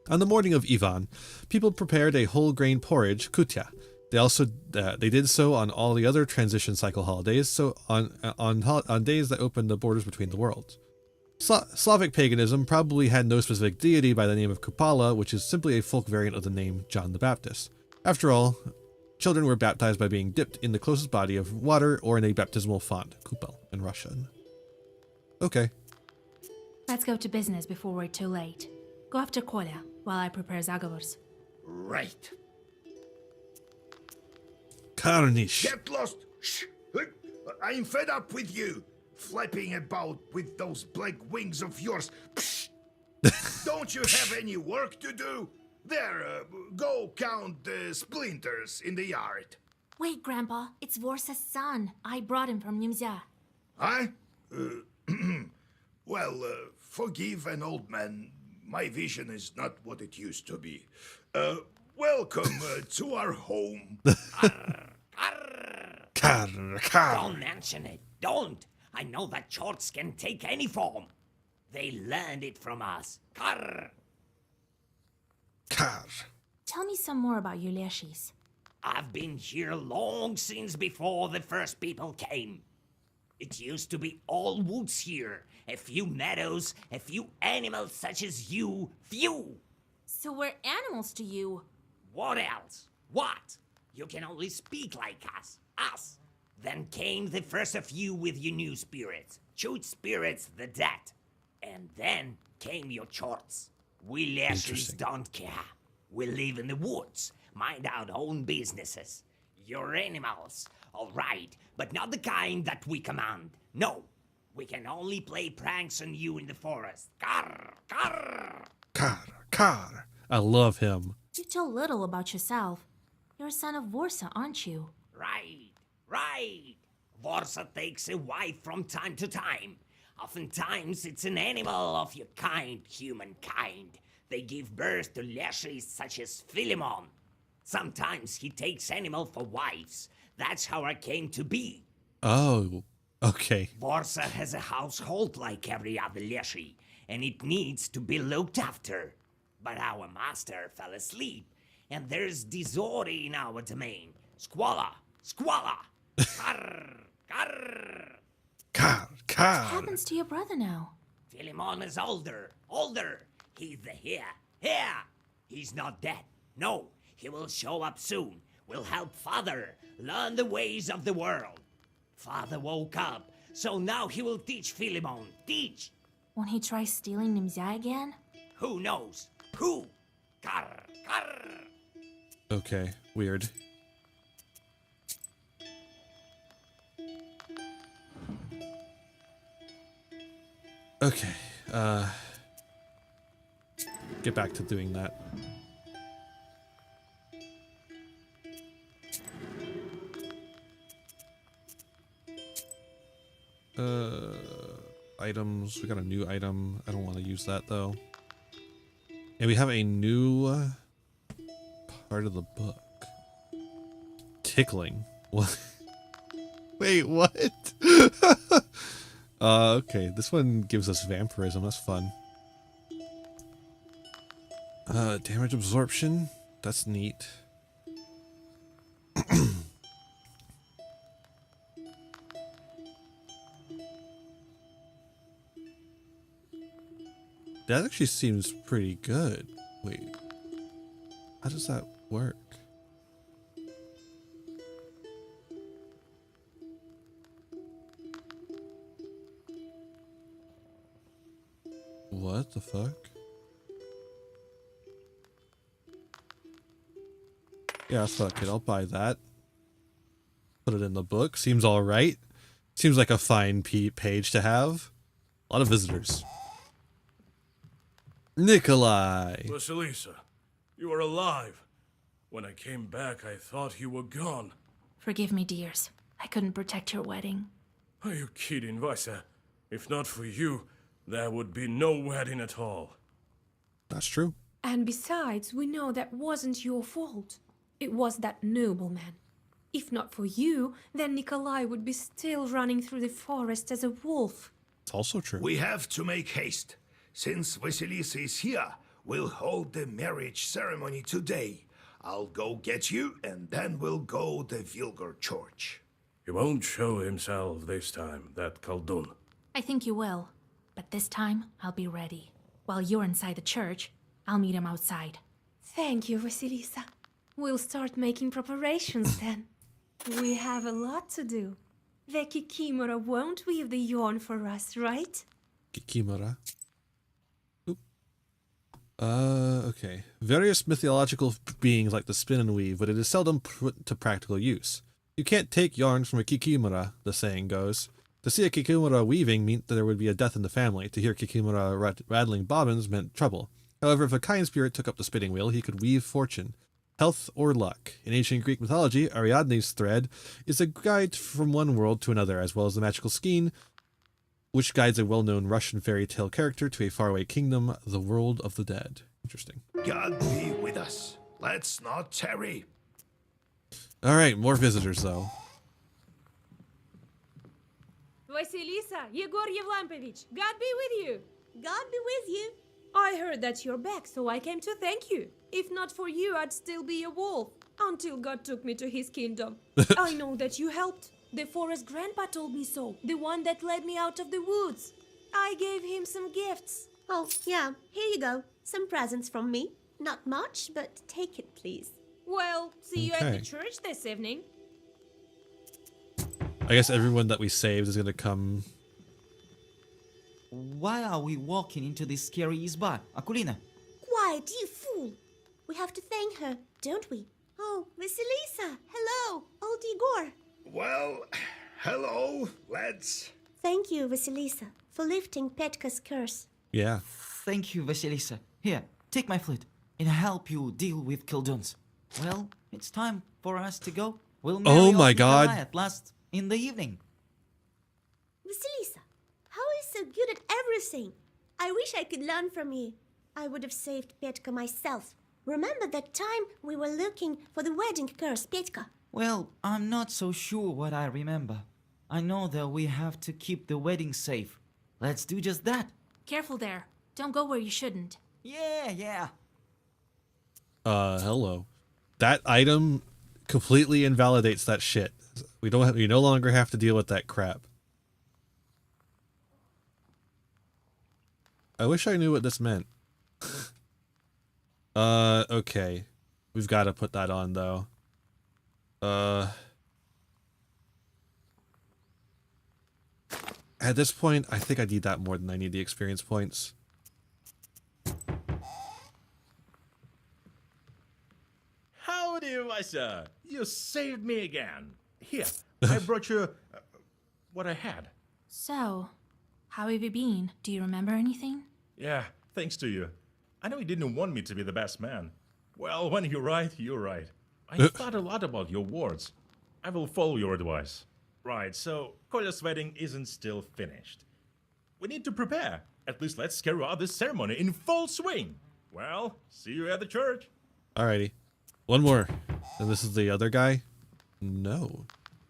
On the morning of Ivan, people prepared a whole grain porridge, kutya. They did so on all the other transition cycle holidays, so on days that opened the borders between the worlds. Slavic paganism probably had no specific deity by the name of Kupala, which is simply a folk variant of the name John the Baptist. After all, children were baptized by being dipped in the closest body of water or in a baptismal font, kupel in Russian. Okay. Let's go to business before we're too late. Go after Kolya while I prepare Zagavors. Right. Karnish. Get lost! Shh! I'm fed up with you, flapping about with those black wings of yours. Psh! Don't you have any work to do? There, go count the splinters in the yard. Wait, Grandpa. It's Vorsa's son. I brought him from Nimzia. Huh? Well, forgive an old man. My vision is not what it used to be. Welcome to our home. Don't mention it. Don't. I know that shorts can take any form. They learned it from us. Karr. Tell me some more about your Leshys. I've been here long since before the first people came. It used to be all woods here, a few meadows, a few animals such as you, few. So we're animals to you. What else? What? You can only speak like us. Then came the first of you with your new spirits, chewed spirits, the dead. And then came your chorts. We Leshies don't care. We live in the woods, mind our own businesses. You're animals, all right, but not the kind that we command. No, we can only play pranks on you in the forest. Karr, karr. Karr. I love him. You tell little about yourself. You're a son of Vorsa, aren't you? Right. Vorsa takes a wife from time to time. Oftentimes it's an animal of your kind, humankind. They give birth to Leshies such as Philemon. Sometimes he takes animal for wives. That's how I came to be. Oh, okay. Vorsa has a household like every other Leshy, and it needs to be looked after. But our master fell asleep, and there's disorder in our domain. Squalor! Karr! Karr. What happens to your brother now? Philemon is older. He's the here. He's not dead. No, he will show up soon. We'll help Father learn the ways of the world. Father woke up, so now he will teach Philemon. Teach! Won't he try stealing Nimzia again? Who knows? Who? Karr. Okay, weird. Okay, get back to doing that. Items, we got a new item. I don't want to use that though. And we have a new part of the book. Tickling. What? Wait, what? Okay, this one gives us vampirism. That's fun. Damage absorption. That's neat. That actually seems pretty good. Wait, how does that work? What the fuck? Yeah, fuck it. I'll buy that. Put it in the book. Seems alright. Seems like a fine page to have. A lot of visitors. Nikolai. Vasilisa, you are alive. When I came back, I thought you were gone. Forgive me, dears. I couldn't protect your wedding. Are you kidding, Vasa? If not for you, there would be no wedding at all. That's true. And besides, we know that wasn't your fault. It was that nobleman. If not for you, then Nikolai would be still running through the forest as a wolf. It's also true. We have to make haste. Since Vasilisa is here, we'll hold the marriage ceremony today. I'll go get you, and then we'll go to Vilgar Church. He won't show himself this time, that Khaldun. I think you will. But this time, I'll be ready. While you're inside the church, I'll meet him outside. Thank you, Vasilisa. We'll start making preparations then. We have a lot to do. The Kikimora won't weave the yarn for us, right? Kikimora. Oop. Okay. Various mythological beings like to spin and weave, but it is seldom put to practical use. You can't take yarn from a Kikimora, the saying goes. To see a Kikimora weaving meant that there would be a death in the family. To hear Kikimora rattling bobbins meant trouble. However, if a kind spirit took up the spinning wheel, he could weave fortune, health, or luck. In ancient Greek mythology, Ariadne's thread is a guide from one world to another, as well as the magical skein, which guides a well-known Russian fairy tale character to a faraway kingdom, the world of the dead. Interesting. God be with us. Let's not tarry. Alright, more visitors, though. Vasilisa, Yegor Yevlampovich, God be with you. God be with you. I heard that you're back, so I came to thank you. If not for you, I'd still be a wolf. Until God took me to his kingdom. I know that you helped. The forest grandpa told me so. The one that led me out of the woods. I gave him some gifts. Oh, yeah, here you go. Some presents from me. Not much, but take it, please. Well, see you at Okay. the church this evening. I guess everyone that we saved is gonna come. Why are we walking into this scary izba, Akulina? Quiet, you fool! We have to thank her, don't we? Oh, Vasilisa! Hello, old Igor! Well, hello, lads. Thank you, Vasilisa, for lifting Petka's curse. Yeah. Thank you, Vasilisa. Here, take my flute, and help you deal with Khalduns. Well, it's time for us to go. We'll marry Oh my old God. Nikolai at last in the evening. Vasilisa, how are you so good at everything? I wish I could learn from you. I would have saved Petka myself. Remember that time we were looking for the wedding curse, Petka? Well, I'm not so sure what I remember. I know that we have to keep the wedding safe. Let's do just that. Careful there. Don't go where you shouldn't. Yeah. Hello. That item completely invalidates that shit. We no longer have to deal with that crap. I wish I knew what this meant. Okay. We've got to put that on, though. At this point, I think I need that more than I need the experience points. Howdy, Vasa. You saved me again. Here, I brought you what I had. So, how have you been? Do you remember anything? Yeah, thanks to you. I know you didn't want me to be the best man. Well, when you're right, you're right. I thought a lot about your words. I will follow your advice. Right, so Kolya's wedding isn't still finished. We need to prepare. At least let's carry out this ceremony in full swing. Well, see you at the church. Alrighty. One more. And this is the other guy? No.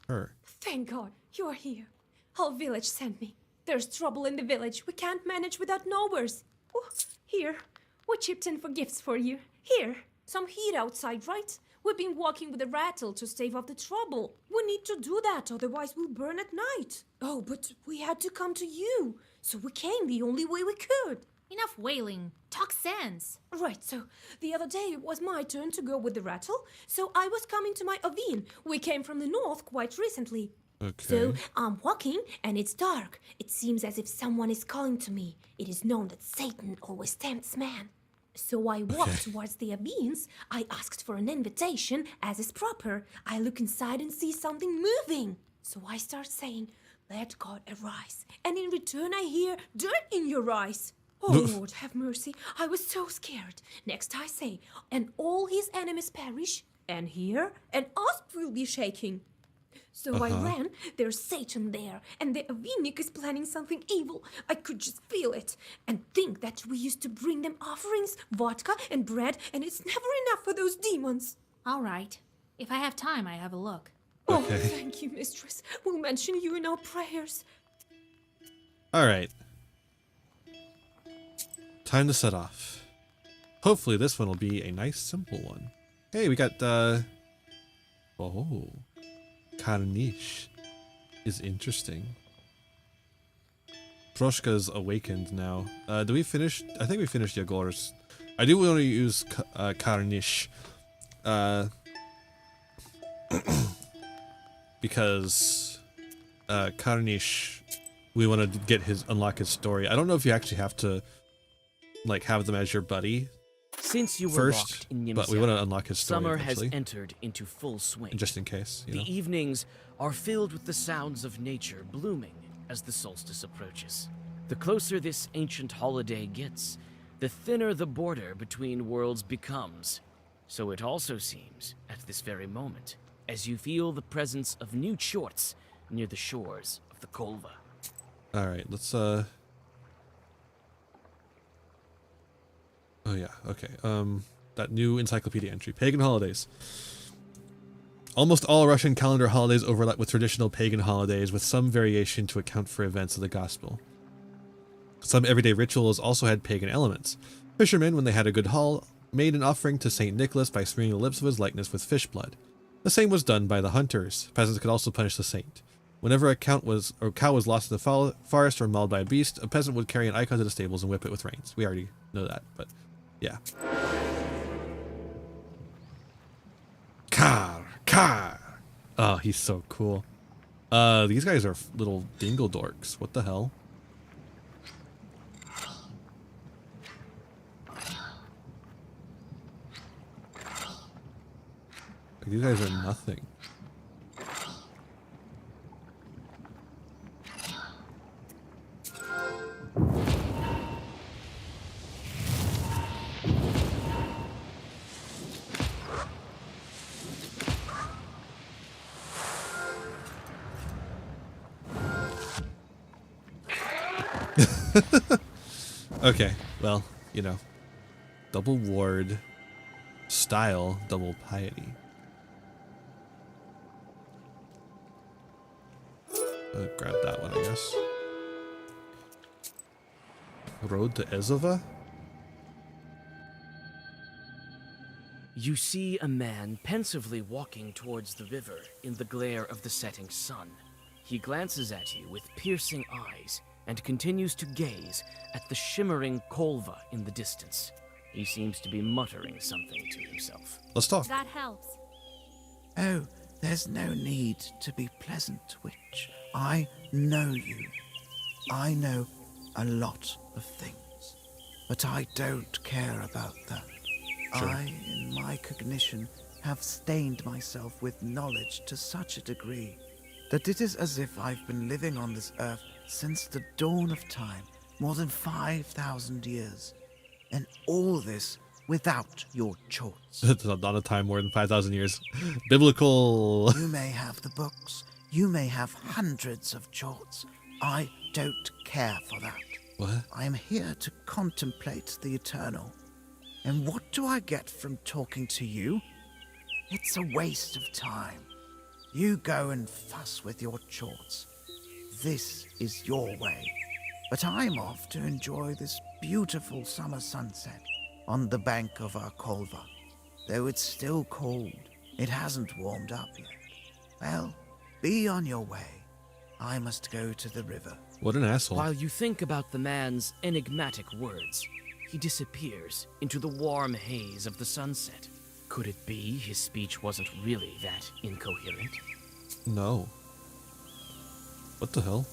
Her. Thank God, you're here. Our village sent me. There's trouble in the village. We can't manage without knowers. Oh, here. We chipped in for gifts for you. Here. Some heat outside, right? We've been walking with a rattle to stave off the trouble. We need to do that, otherwise we'll burn at night. Oh, but we had to come to you. So we came the only way we could. Enough wailing. Talk sense. Right, so the other day it was my turn to go with the rattle, so I was coming to my Ovin. We came from the north quite recently. Okay. So I'm walking and it's dark. It seems as if someone is calling to me. It is known that Satan always tempts man. So I walk towards the abyss. I asked for an invitation, as is proper. I look inside and see something moving. So I start saying, "Let God arise." And in return I hear, "Dirt in your eyes." Oh, Lord, have mercy. I was so scared. Next I say, "And all his enemies perish." And here, an asp will be shaking. So I ran, there's Satan there, and the Avinik is planning something evil. I could just feel it. And think that we used to bring them offerings, vodka and bread, and it's never enough for those demons. All right. If I have time, I have a look. Oh, thank you, mistress. We'll mention you in our prayers. All right. Time to set off. Hopefully this one will be a nice, simple one. Hey, we got, oh. Karnish is interesting. Proshka's awakened now. Do we finish? I think we finished Yagor's. I do want to use Karnish. Because Karnish, we want to get unlock his story. I don't know if you actually have to like have them as your buddy. Since you were first, locked in Nimsa, but we want to unlock his story summer eventually. has entered into full swing. Just in case, you know. The evenings are filled with the sounds of nature blooming as the solstice approaches. The closer this ancient holiday gets, the thinner the border between worlds becomes. So it also seems at this very moment, as you feel the presence of new chorts near the shores of the Kolva. All right, let's Oh yeah, okay. That new encyclopedia entry, pagan holidays. Almost all Russian calendar holidays overlap with traditional pagan holidays, with some variation to account for events of the gospel. Some everyday rituals also had pagan elements. Fishermen, when they had a good haul, made an offering to Saint Nicholas by smearing the lips of his likeness with fish blood. The same was done by the hunters. Peasants could also punish the saint. Whenever a cow was lost in the forest or mauled by a beast, a peasant would carry an icon to the stables and whip it with reins. We already know that, but yeah. Car. Oh, he's so cool. These guys are little dingle dorks. What the hell? Like, these guys are nothing. Okay, well, you know, double ward, style, double piety. Grab that one, I guess. Road to Ezova? You see a man pensively walking towards the river in the glare of the setting sun. He glances at you with piercing eyes and continues to gaze at the shimmering Kolva in the distance. He seems to be muttering something to himself. Let's talk. That helps. Oh, there's no need to be pleasant, witch. I know you. I know a lot of things, but I don't care about that. Sure. I, in my cognition, have stained myself with knowledge to such a degree that it is as if I've been living on this earth since the dawn of time, more than 5,000 years. And all this without your choice. It's not a time more than 5,000 years. Biblical. You may have the books. You may have hundreds of jorts. I don't care for that. What? I am here to contemplate the eternal. And what do I get from talking to you? It's a waste of time. You go and fuss with your jorts. This is your way. But I'm off to enjoy this beautiful summer sunset on the bank of our Kolva. Though it's still cold, it hasn't warmed up yet. Well, be on your way. I must go to the river. What an asshole. While you think about the man's enigmatic words, he disappears into the warm haze of the sunset. Could it be his speech wasn't really that incoherent? No. What the hell?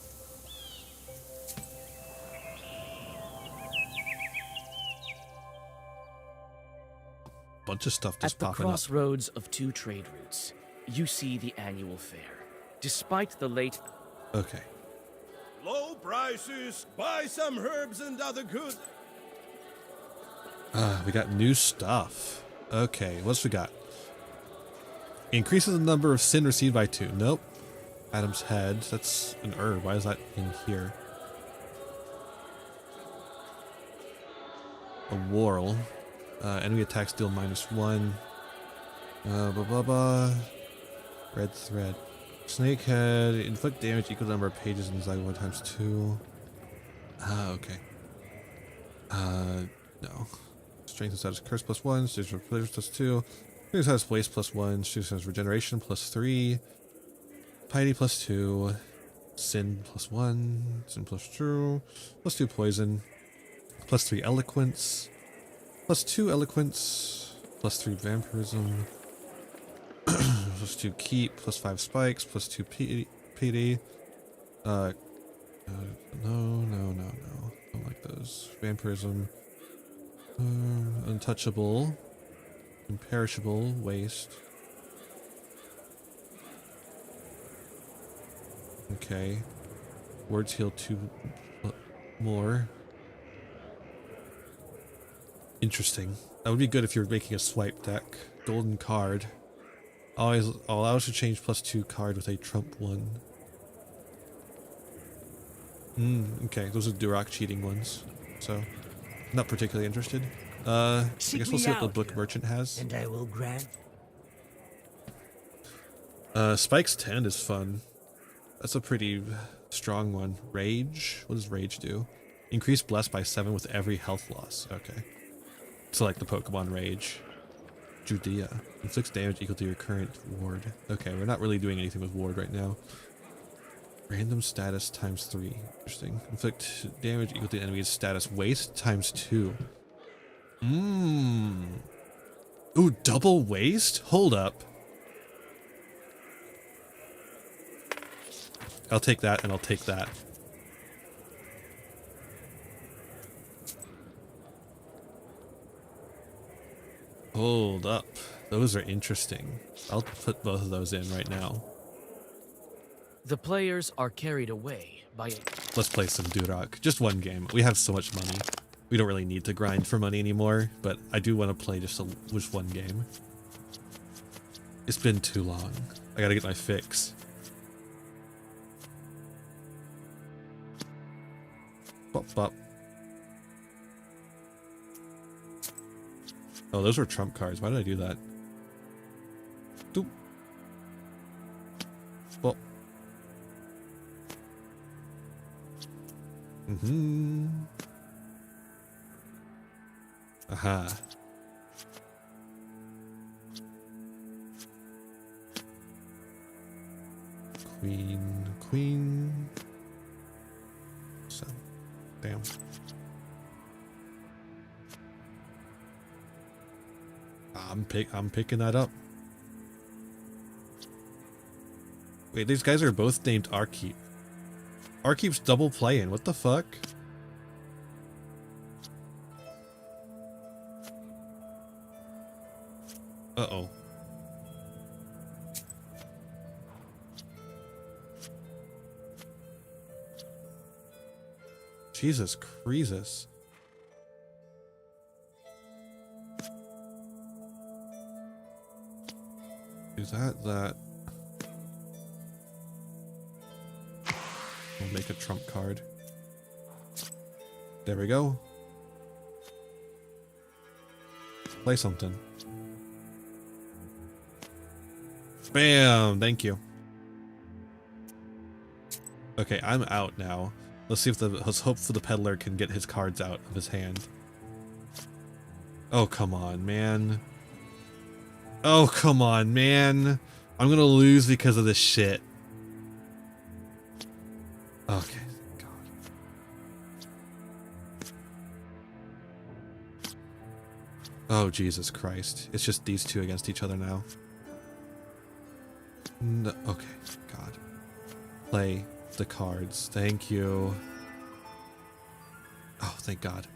Bunch of stuff just At the popping up. crossroads of two trade routes, you see the annual fair. Despite the late... Okay. Low prices, buy some herbs and other goods. We got new stuff. Okay, what's we got? Increases the number of sin received by 2. Nope. Adam's head. That's an herb. Why is that in here? A whorl. Enemy attacks deal -1. Blah blah blah. Red thread. Snakehead. Inflict damage equal to the number of pages in design 1 times 2. Okay. No. Strength and status curse +1. Strength for players +2. Strength status waste +1. Strength status regeneration +3. Piety +2. Sin +1. Sin +2. +2 poison. +3 eloquence. +2 eloquence. +3 vampirism. +2 keep. +5 spikes. +2 PD. No. Don't like those. Vampirism. Untouchable. Imperishable. Waste. Okay. Words heal 2 more. Interesting. That would be good if you're making a swipe deck. Golden card. Always allows to change +2 card with a trump 1. Okay, those are Duroc cheating ones. So, not particularly interested. I guess we'll see what the book merchant has. And I will grant. Spike's 10 is fun. That's a pretty strong one. Rage? What does Rage do? Increase Bless by 7 with every health loss. Okay. So like the Pokemon Rage. Judea. Inflicts damage equal to your current ward. Okay, we're not really doing anything with ward right now. Random status ×3. Interesting. Inflict damage equal to the enemy's status waste ×2. Ooh, double waste? Hold up. I'll take that and I'll take that. Hold up. Those are interesting. I'll put both of those in right now. The players are carried away by a... Let's play some Duroc. Just one game. We have so much money. We don't really need to grind for money anymore, but I do want to play just one game. It's been too long. I gotta get my fix. Bop bop. Oh, those were trump cards. Why did I do that? Doop. Bop. Aha. Queen. So, damn. I'm picking that up. Wait, these guys are both named Arkeep. Arkeep's double playing. What the fuck? Uh-oh. Jesus Creasus. Is that? We'll make a trump card. There we go. Play something. Bam! Thank you. Okay, I'm out now. Let's hope for the peddler can get his cards out of his hand. Oh, come on, man. Oh, come on, man. I'm gonna lose because of this shit. Okay, God. Oh, Jesus Christ. It's just these two against each other now. No, okay, God. Play. the cards. Thank you. Oh, thank God.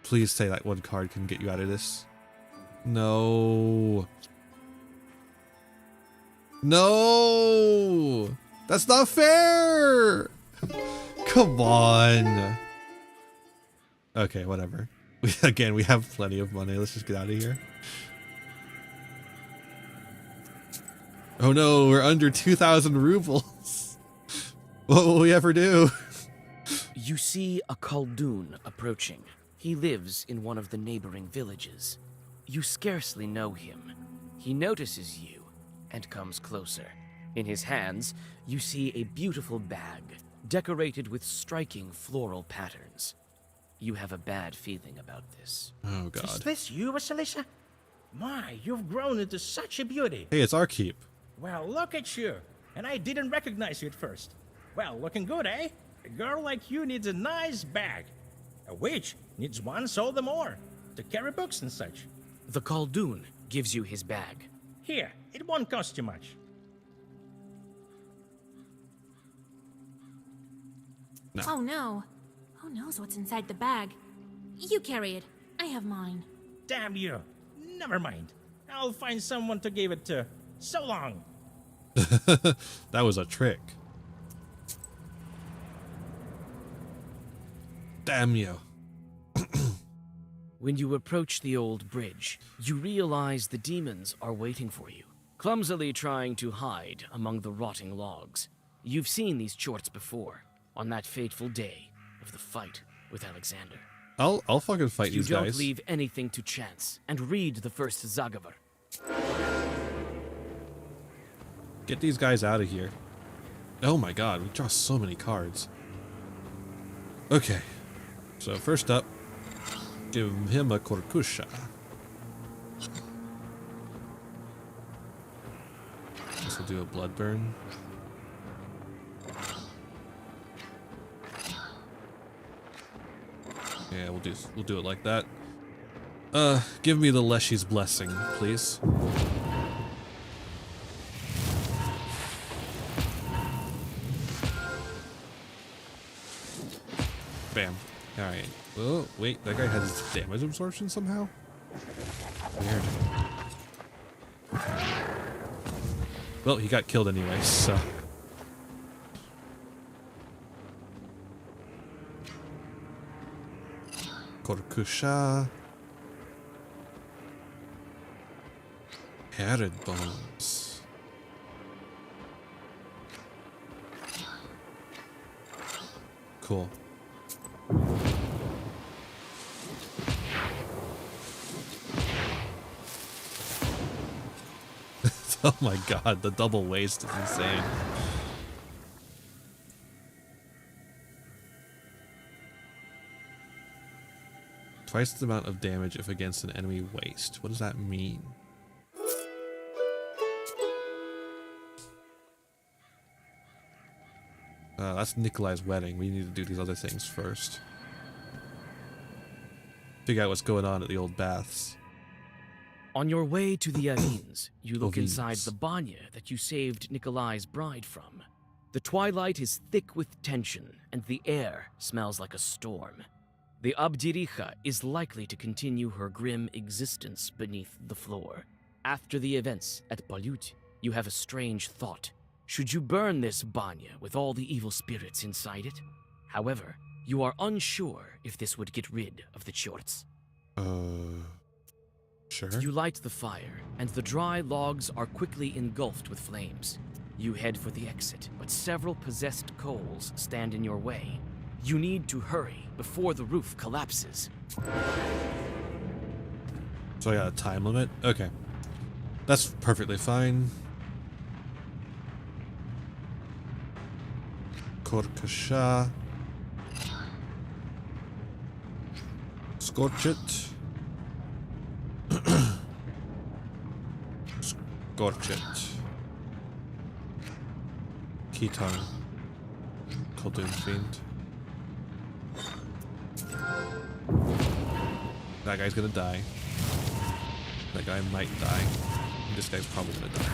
Please say that one card can get you out of this. No. No! That's not fair! Come on. Okay, whatever. Again, we have plenty of money. Let's just get out of here. Oh no, we're under 2,000 rubles. What will we ever do? You see a Khaldun approaching. He lives in one of the neighboring villages. You scarcely know him. He notices you and comes closer. In his hands, you see a beautiful bag, decorated with striking floral patterns. You have a bad feeling about this. Oh, God. Is this you, Vasilisa? My, you've grown into such a beauty. Hey, it's our keep. Well, look at you. And I didn't recognize you at first. Well, looking good, eh? A girl like you needs a nice bag. A witch needs one all the more, to carry books and such. The Khaldun gives you his bag. Here, it won't cost you much. No. Oh no. Who knows what's inside the bag? You carry it. I have mine. Damn you. Never mind. I'll find someone to give it to. So long. That was a trick. Damn you. When you approach the old bridge, you realize the demons are waiting for you, clumsily trying to hide among the rotting logs. You've seen these chorts before, on that fateful day of the fight with Alexander. I'll fucking fight these guys. You don't leave anything to chance, and read the first Zagavar. Get these guys out of here. Oh my God, we draw so many cards. Okay, so first up, give him a Korkusha. This will do a blood burn. Yeah, we'll do it like that. Give me the Leshy's blessing, please. Bam. Alright. Oh, wait, that guy has damage absorption somehow? Weird. Well, he got killed anyway, so... Korkusha. Herod bones. Cool. Oh my God, the double waste is insane. Twice the amount of damage if against an enemy waste. What does that mean? That's Nikolai's wedding. We need to do these other things first. Figure out what's going on at the old baths. On your way to the Avines, you look inside the banya that you saved Nikolai's bride from. The twilight is thick with tension, and the air smells like a storm. The Abdiricha is likely to continue her grim existence beneath the floor. After the events at Balut, you have a strange thought. Should you burn this banya with all the evil spirits inside it? However, you are unsure if this would get rid of the chorts. Sure. You light the fire, and the dry logs are quickly engulfed with flames. You head for the exit, but several possessed coals stand in your way. You need to hurry before the roof collapses. So I got a time limit? Okay. That's perfectly fine. Korkusha. Scorch it. Scorch it. Keton. Khaldun Fiend. That guy's gonna die. That guy might die. And this guy's probably gonna die.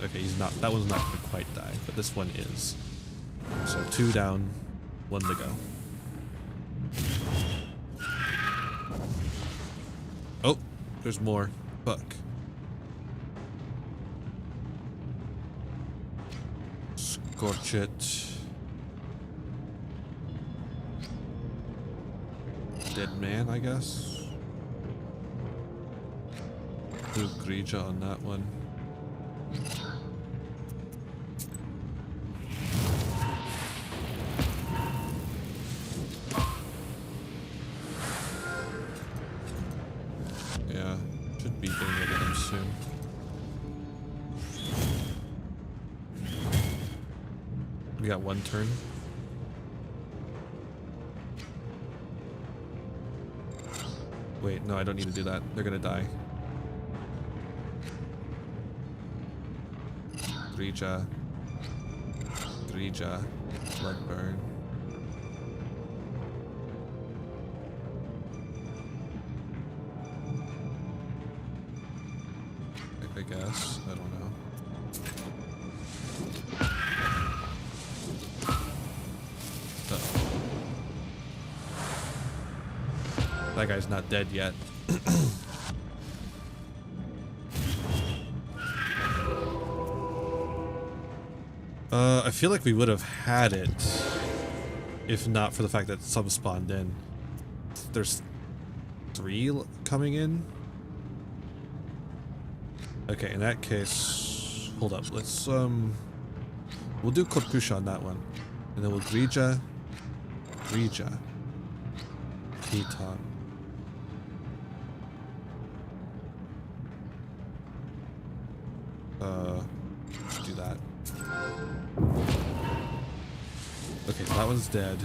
Okay, he's not. That one's not gonna quite die, but this one is. So 2 down, 1 to go. Oh, there's more. Fuck. Scorch it. Dead man, I guess. Do Grija on that one. Yeah, should be getting rid of them soon. We got 1 turn. Wait, no, I don't need to do that. They're gonna die. Grija. Grija. Bloodburn. I guess. I don't know. Uh-oh. That guy's not dead yet. I feel like we would have had it if not for the fact that some spawned in. There's 3 coming in. Okay, in that case, hold up. Let's we'll do Korkusha on that one, and then we'll Grija, Kitan. Let's do that. Okay, so that one's dead.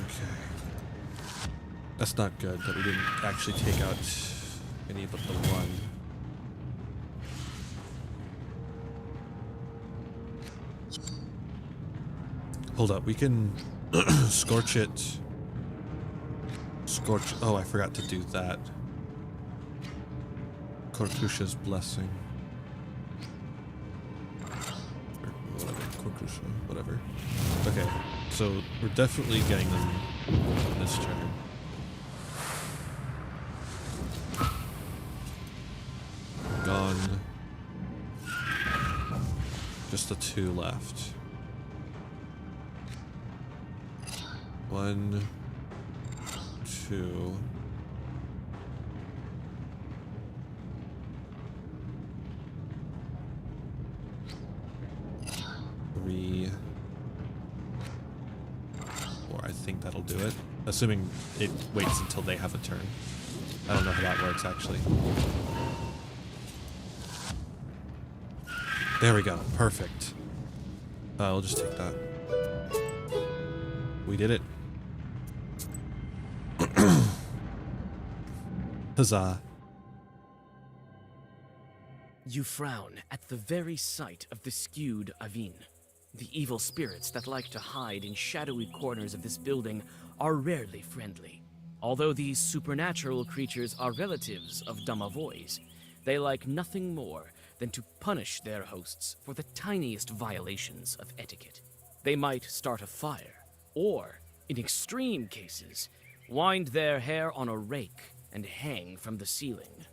Okay. That's not good that we didn't actually take out any but the one. Hold up, we can scorch it. Scorch. Oh, I forgot to do that. Korkusha's blessing. Or whatever. Korkusha, whatever. Okay, so we're definitely getting them this turn. Gone. Just the 2 left. 1, 2. I think that'll do it. Assuming it waits until they have a turn. I don't know how that works, actually. There we go. Perfect. I'll just take that. We did it. Huzzah. You frown at the very sight of the skewed Avin. The evil spirits that like to hide in shadowy corners of this building are rarely friendly. Although these supernatural creatures are relatives of Damavois, they like nothing more than to punish their hosts for the tiniest violations of etiquette. They might start a fire, or, in extreme cases, wind their hair on a rake and hang from the ceiling.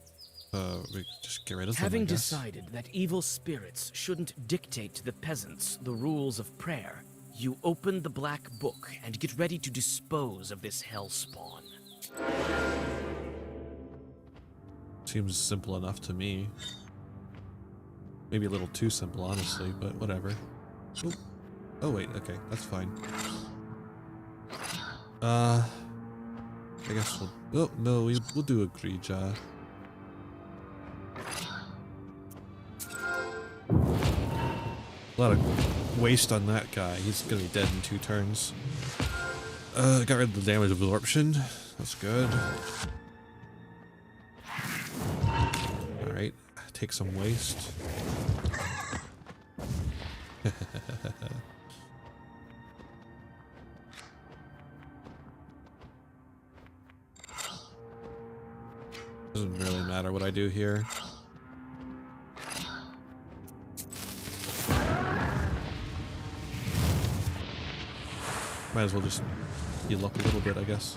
We just get rid of them, Having I guess. decided that evil spirits shouldn't dictate to the peasants the rules of prayer, you open the black book and get ready to dispose of this hellspawn. Seems simple enough to me. Maybe a little too simple, honestly, but whatever. Oop. Oh wait, okay, that's fine. I guess we'll. Oh no, we'll do a Grija. A lot of waste on that guy. He's gonna be dead in 2 turns. Got rid of the damage absorption. That's good. Alright, take some waste. Doesn't really matter what I do here. Might as well just heal up a little bit, I guess.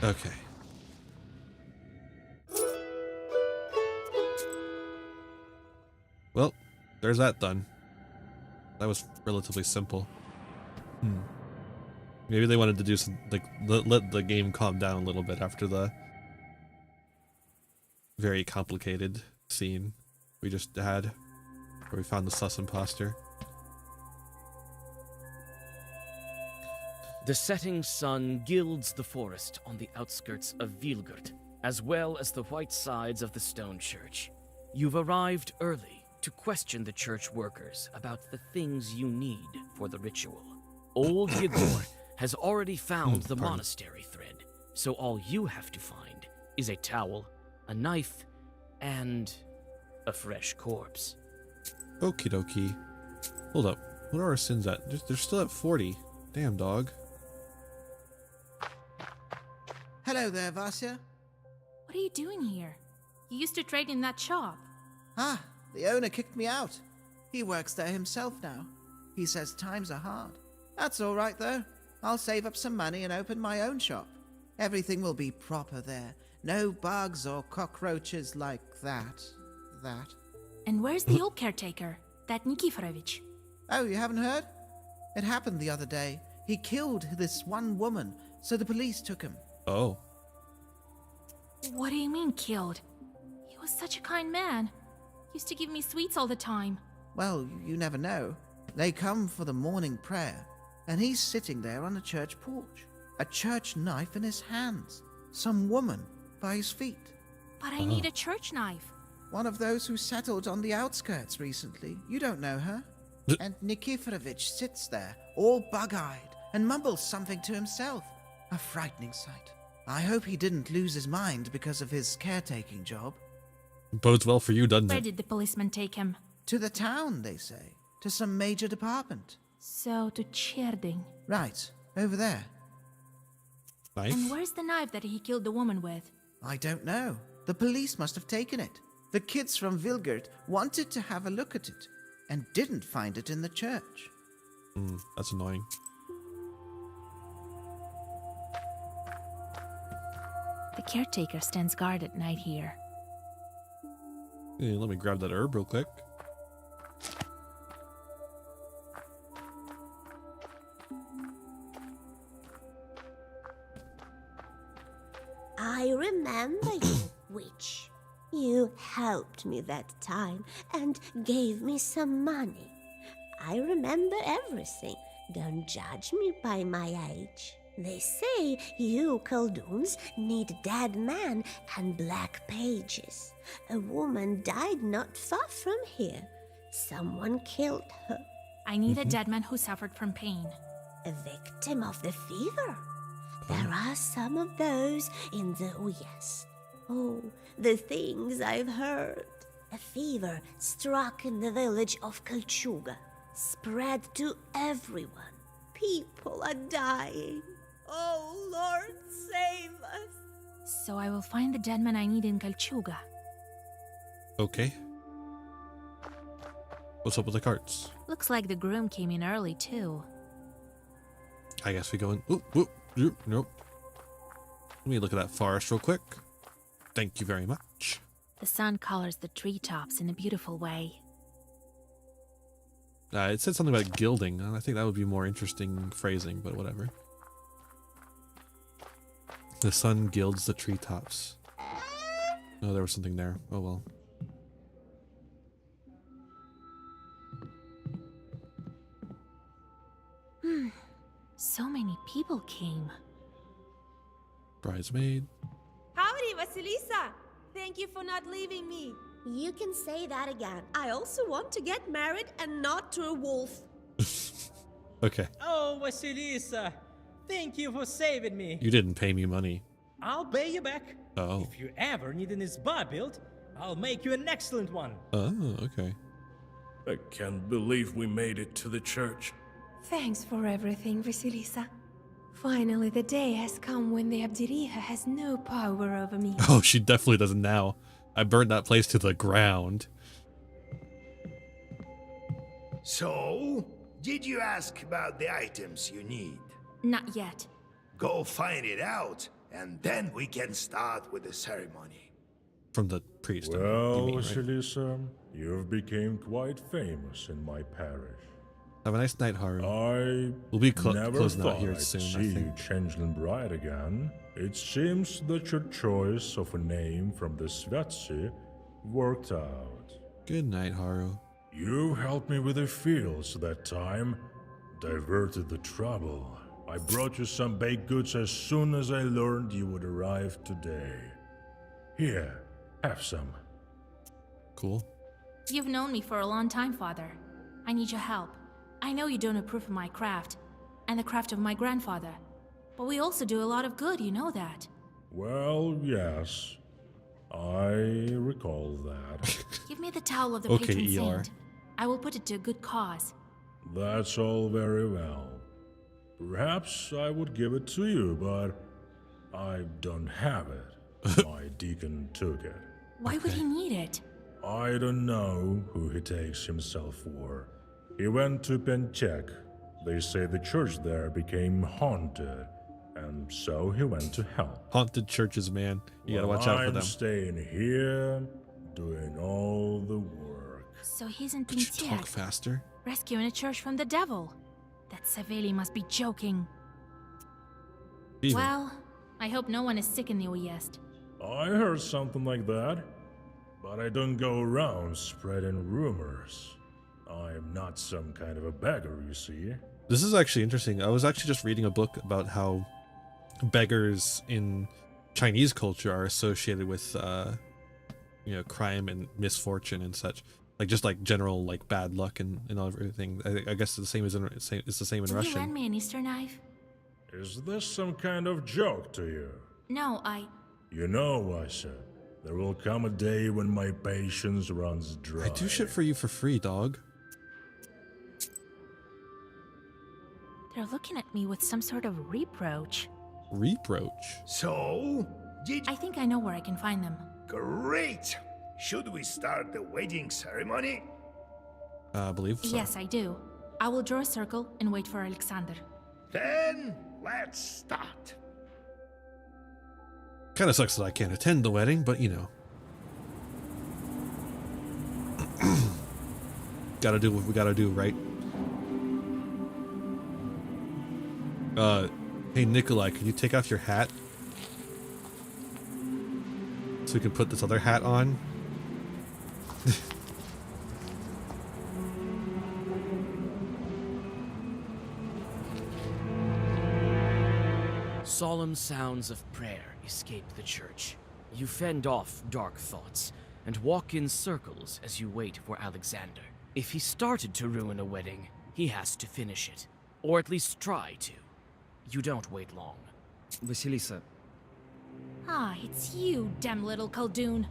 Okay. Well, there's that done. That was relatively simple. Maybe they wanted to do some, like, let the game calm down a little bit after the very complicated scene we just had, where we found the sus imposter. The setting sun gilds the forest on the outskirts of Vilgurt, as well as the white sides of the stone church. You've arrived early to question the church workers about the things you need for the ritual. Old Yegor has already found the monastery thread, so all you have to find is a towel, a knife, and a fresh corpse. Okie dokie. Hold up. What are our sins at? They're still at 40. Damn, dog. Hello there, Vasya. What are you doing here? You used to trade in that shop. Ah, the owner kicked me out. He works there himself now. He says times are hard. That's all right, though. I'll save up some money and open my own shop. Everything will be proper there. No bugs or cockroaches like that. And where's the old caretaker? That Nikiforovich? Oh, you haven't heard? It happened the other day. He killed this one woman, so the police took him. Oh. What do you mean, killed? He was such a kind man. Used to give me sweets all the time. Well, you never know. They come for the morning prayer, and he's sitting there on the church porch, a church knife in his hands, some woman by his feet. But I need a church knife. One of those who settled on the outskirts recently. You don't know her. And Nikiforovich sits there, all bug-eyed, and mumbles something to himself. A frightening sight. I hope he didn't lose his mind because of his caretaking job. Bodes well for you, doesn't Where it? did the policeman take him? To the town, they say. To some major department. So, to Cherding. Right, over there. Knife? And where's the knife that he killed the woman with? I don't know. The police must have taken it. The kids from Vilgurt wanted to have a look at it, and didn't find it in the church. That's annoying. The caretaker stands guard at night here. Yeah, let me grab that herb real quick. I remember you, witch. You helped me that time and gave me some money. I remember everything. Don't judge me by my age. They say you Khaldun's need dead man and black pages. A woman died not far from here. Someone killed her. I need a dead man who suffered from pain. A victim of the fever. There are some of those in the Uyezd. Oh, the things I've heard. A fever struck in the village of Kalchuga, spread to everyone. People are dying. Oh, Lord, save us. So I will find the dead man I need in Kalchuga. Okay. What's up with the carts? Looks like the groom came in early, too. I guess we go in. Nope. Let me look at that forest real quick. Thank you very much. The sun colors the treetops in a beautiful way. It said something about gilding. I think that would be more interesting phrasing, but whatever. The sun gilds the treetops. Oh, there was something there. Oh well. So many people came. Bridesmaid. Howdy, Vasilisa! Thank you for not leaving me. You can say that again. I also want to get married and not to a wolf. Okay. Oh, Vasilisa! Thank you for saving me. You didn't pay me money. I'll pay you back. Oh. If you ever need an isba built, I'll make you an excellent one. Oh, okay. I can't believe we made it to the church. Thanks for everything, Vasilisa. Finally, the day has come when the Abdiriha has no power over me. Oh, she definitely doesn't now. I burned that place to the ground. So, did you ask about the items you need? Not yet. Go find it out, and then we can start with the ceremony. From the priest. Well, you mean, right? Vasilisa, you've become quite famous in my parish. Have a nice night, Haru. I We'll be never closing out thought here I'd soon, I see you think. changeling bride again. It seems that your choice of a name from the Svetsi worked out. Good night, Haru. You helped me with the fields that time, diverted the trouble. I brought you some baked goods as soon as I learned you would arrive today. Here, have some. Cool. You've known me for a long time, Father. I need your help. I know you don't approve of my craft, and the craft of my grandfather. But we also do a lot of good, you know that. Well, yes. I recall that. Give me the towel of the Okay, patron ER. saint. I will put it to a good cause. That's all very well. Perhaps I would give it to you, but I don't have it. My deacon took it. Why would he need it? I don't know who he takes himself for. He went to Penchek. They say the church there became haunted, and so he went to help. Haunted churches, man. You gotta watch out for I'm them. staying here, doing all the work. So he's in Could you talk Pintiek, faster? rescuing a church from the devil. That Saveli must be joking. Even. Well, I hope no one is sick in the Uyest. I heard something like that, but I don't go around spreading rumors. I'm not some kind of a beggar, you see. This is actually interesting. I was actually just reading a book about how beggars in Chinese culture are associated with, crime and misfortune and such. Like just like general like bad luck and everything. I guess it's the same as it's the same in Will you lend Russian. me an Easter knife? Is this some kind of joke to you? No, You know, Washa, there will come a day when my patience runs dry. I do shit for you for free, dog. They're looking at me with some sort of reproach. Reproach? So, I think I know where I can find them. Great! Should we start the wedding ceremony? I believe so. Yes, I do. I will draw a circle and wait for Alexander. Then, let's start. Kinda sucks that I can't attend the wedding, but you know. Gotta do what we gotta do, right? Hey Nikolai, can you take off your hat? So we can put this other hat on? Solemn sounds of prayer escape the church. You fend off dark thoughts and walk in circles as you wait for Alexander. If he started to ruin a wedding, he has to finish it. Or at least try to. You don't wait long. Vasilisa, Ah, it's you, damn little Khaldun.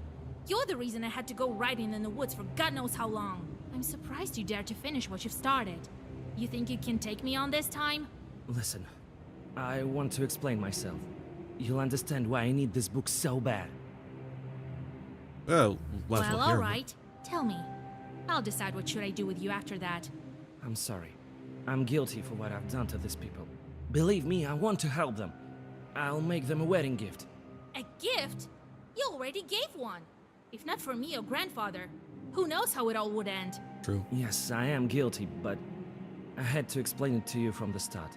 You're the reason I had to go riding in the woods for God knows how long. I'm surprised you dared to finish what you've started. You think you can take me on this time? listen. I want to explain myself. You'll understand why I need this book so bad. Oh, Well, alright. Tell me. I'll decide what should I do with you after that. I'm sorry. I'm guilty for what I've done to these people. Believe me, I want to help them. I'll make them a wedding gift. A gift? You already gave one. If not for me or grandfather, who knows how it all would end? True. Yes, I am guilty, but I had to explain it to you from the start.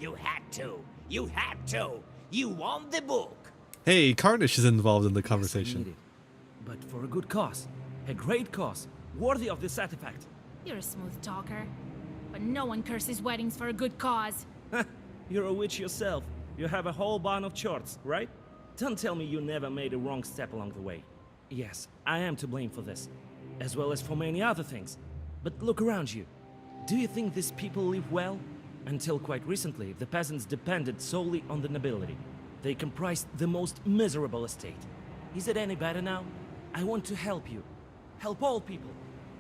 You had to. You had to. You want the book. Hey, Carnish is involved in the conversation. But for a good cause. A great cause. Worthy of this artifact. You're a smooth talker. But no one curses weddings for a good cause. You're a witch yourself. You have a whole band of charts, right? Don't tell me you never made a wrong step along the way. Yes, I am to blame for this, as well as for many other things. But look around you. Do you think these people live well? Until quite recently, the peasants depended solely on the nobility. They comprised the most miserable estate. Is it any better now? I want to help you. Help all people.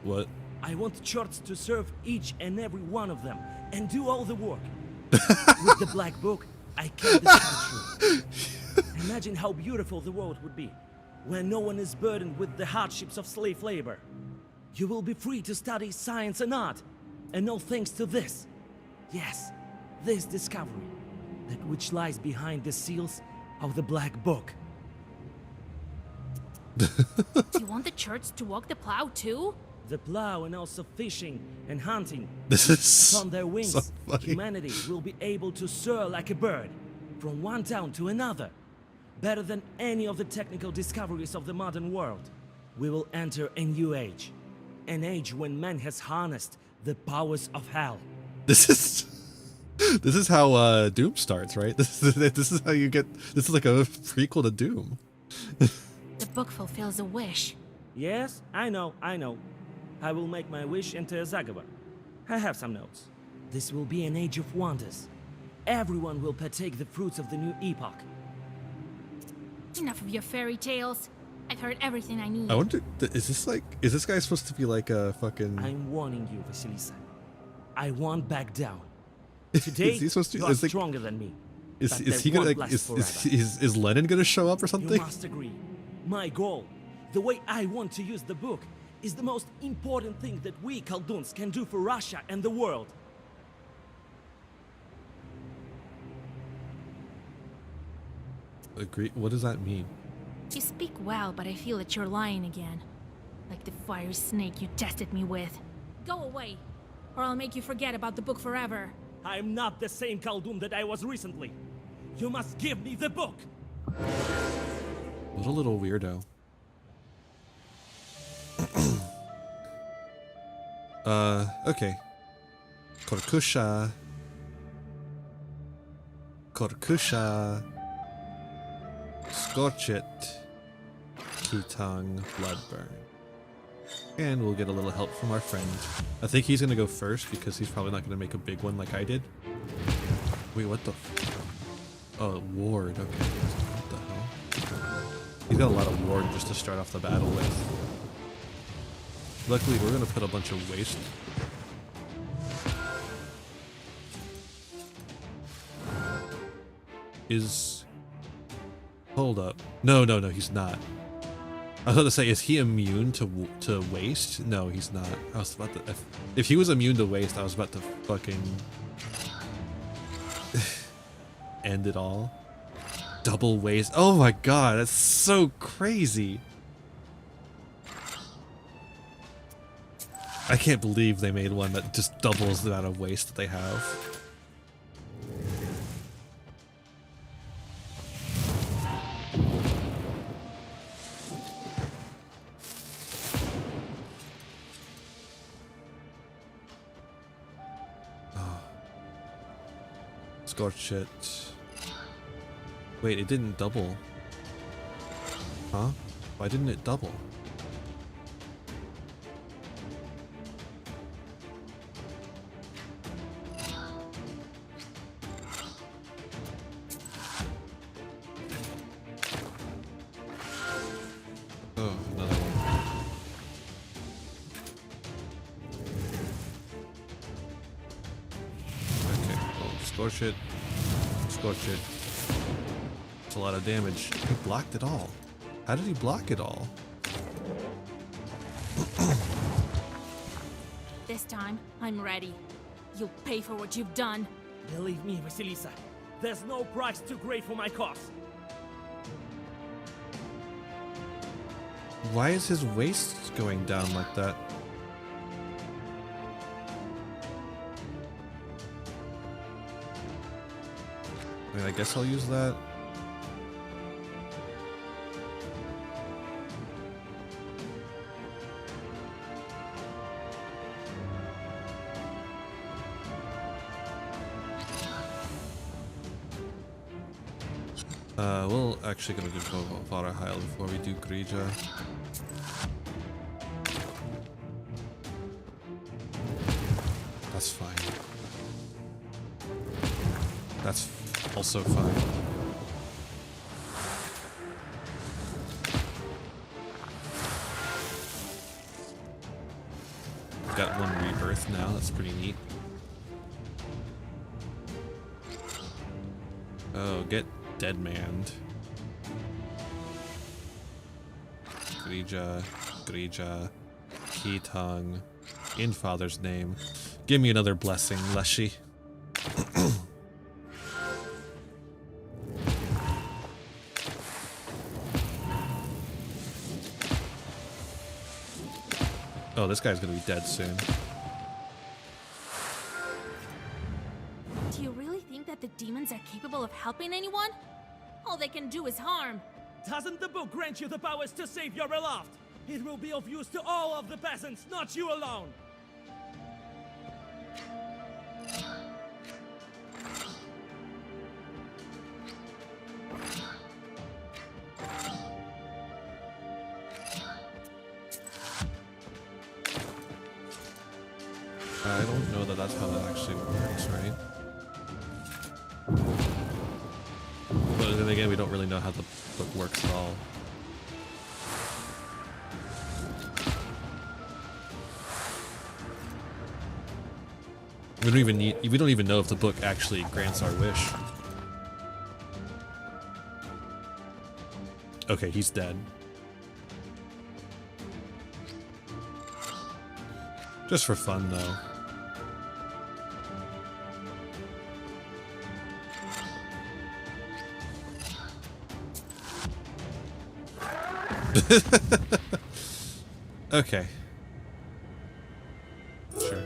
What? I want church to serve each and every one of them and do all the work. With the Black Book, I can't deny the truth. Imagine how beautiful the world would be when no one is burdened with the hardships of slave labor. You will be free to study science and art, and all thanks to this. Yes, this discovery, that which lies behind the seals of the Black Book. Do you want the church to walk the plow too? The plow and also fishing and hunting. This is Upon their wings, so funny. humanity will be able to soar like a bird, from one town to another. Better than any of the technical discoveries of the modern world. We will enter a new age. An age when man has harnessed the powers of hell. This is how Doom starts, right? This is how you get. This is like a prequel to Doom. The book fulfills a wish. Yes, I know. I will make my wish into a Zagaba. I have some notes. This will be an age of wonders. Everyone will partake the fruits of the new epoch. Enough of your fairy tales. I've heard everything I need. I wonder, is this guy supposed to be like a fucking? I'm warning you, Vasilisa. I won't back down. Today, is he supposed to? you are Is stronger than me. Is he gonna like? Is Lenin gonna show up or something? You must agree. My goal, the way I want to use the book, is the most important thing that we Khalduns can do for Russia and the world. Agree. What does that mean? You speak well, but I feel that you're lying again. Like the fire snake you tested me with. Go away, or I'll make you forget about the book forever. I'm not the same Khaldun that I was recently. You must give me the book! What a little weirdo. Okay. Korkusha. Scorch it. Kitang Bloodburn. And we'll get a little help from our friend. I think he's gonna go first because he's probably not gonna make a big one like I did. Wait, what the oh, ward, okay. What the hell? He's got a lot of ward just to start off the battle with. Luckily, we're gonna put a bunch of waste. Hold up. No, he's not. I was about to say, is he immune to waste? No, he's not. I was about to. If he was immune to waste, I was about to fucking end it all. Double waste. Oh my god, that's so crazy. I can't believe they made one that just doubles the amount of waste that they have. Scorch it. Wait, it didn't double. Huh? Why didn't it double? Oh, another one. Okay, well, scorch it. Scorch it. It's a lot of damage. He blocked it all. How did he block it all? This time, I'm ready. You'll pay for what you've done. Believe me, Vasilisa, there's no price too great for my cause. Why is his waist going down like that? I mean, I guess I'll use that. We'll actually gonna do Vara Heil before we do Grija. That's fine. That's also fine. Got one rebirth now, that's pretty neat. Oh, get dead manned. Grija, Key Tongue, in Father's name. Give me another blessing, Leshy. Oh, this guy's gonna be dead soon. Do you really think that the demons are capable of helping anyone? All they can do is harm. Doesn't the book grant you the powers to save your beloved? It will be of use to all of the peasants, not you alone. I don't know that that's how that actually works, right? But then again, we don't really know how the book works at all. We don't even know if the book actually grants our wish. Okay, he's dead. Just for fun, though. Okay. Sure.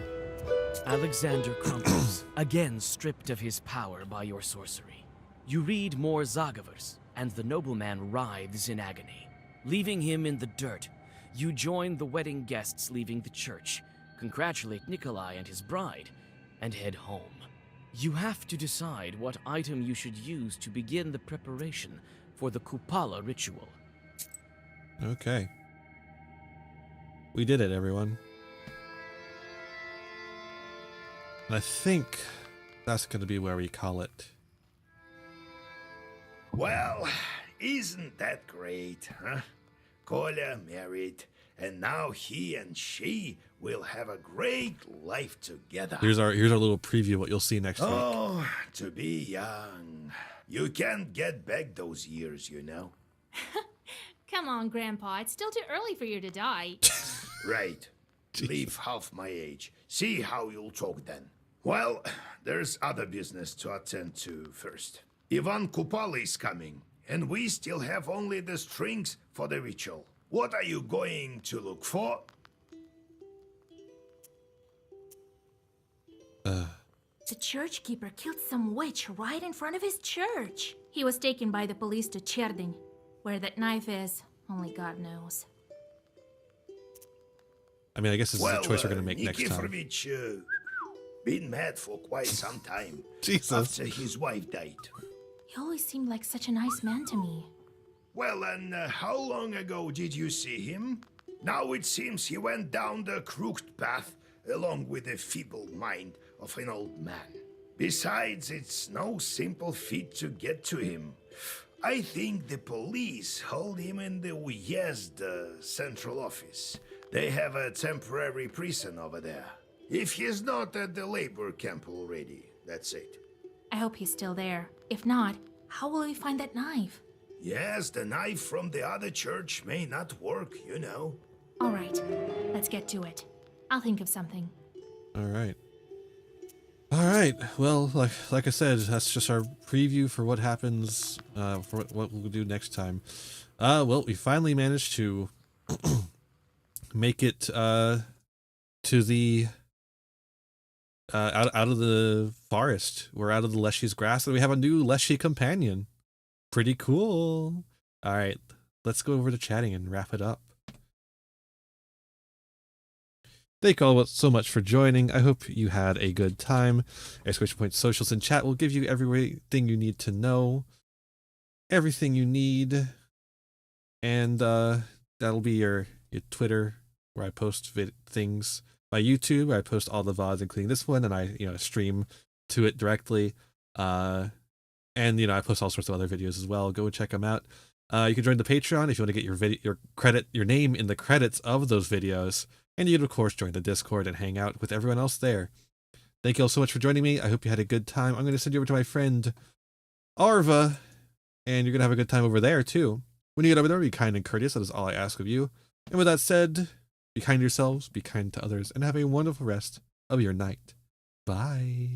Alexander crumbles, again stripped of his power by your sorcery. You read more Zagavers, and the nobleman writhes in agony. Leaving him in the dirt, you join the wedding guests leaving the church, congratulate Nikolai and his bride, and head home. You have to decide what item you should use to begin the preparation for the Kupala ritual. Okay. We did it, everyone. And I think that's going to be where we call it. Well, isn't that great, huh? Kolya married, and now he and she will have a great life together. Here's our little preview of what you'll see next week. Oh, to be young. You can't get back those years, you know. Come on, Grandpa. It's still too early for you to die. Right. Leave half my age. See how you'll talk then. Well, there's other business to attend to first. Ivan Kupala is coming, and we still have only the strings for the ritual. What are you going to look for? The church keeper killed some witch right in front of his church. He was taken by the police to Cherding. Where that knife is, only God knows. I mean, I guess this is a choice we're going to make next time. Nikiforovich, been mad for quite some time. Jesus. After his wife died. He always seemed like such a nice man to me. Well, and how long ago did you see him? Now it seems he went down the crooked path along with the feeble mind of an old man. Besides, it's no simple feat to get to him. I think the police hold him in the Uyezd central office. They have a temporary prison over there. If he's not at the labor camp already, that's it. I hope he's still there. If not, how will we find that knife? Yes, the knife from the other church may not work, you know. All right, let's get to it. I'll think of something. All right. All right. Well, like I said, that's just our preview for what happens, for what we'll do next time. Well, we finally managed to make it to the out of the forest. We're out of the Leshy's grass, and we have a new Leshy companion. Pretty cool. All right, let's go over to chatting and wrap it up. Thank you all so much for joining. I hope you had a good time. Exclamation point socials and chat will give you everything you need to know, everything you need, and that'll be your Twitter where I post things, my YouTube where I post all the VODs including this one, and I stream to it directly, and I post all sorts of other videos as well. Go check them out. You can join the Patreon if you want to get your name in the credits of those videos. And you can, of course, join the Discord and hang out with everyone else there. Thank you all so much for joining me. I hope you had a good time. I'm going to send you over to my friend Arva, and you're going to have a good time over there, too. When you get over there, be kind and courteous. That is all I ask of you. And with that said, be kind to yourselves, be kind to others, and have a wonderful rest of your night. Bye.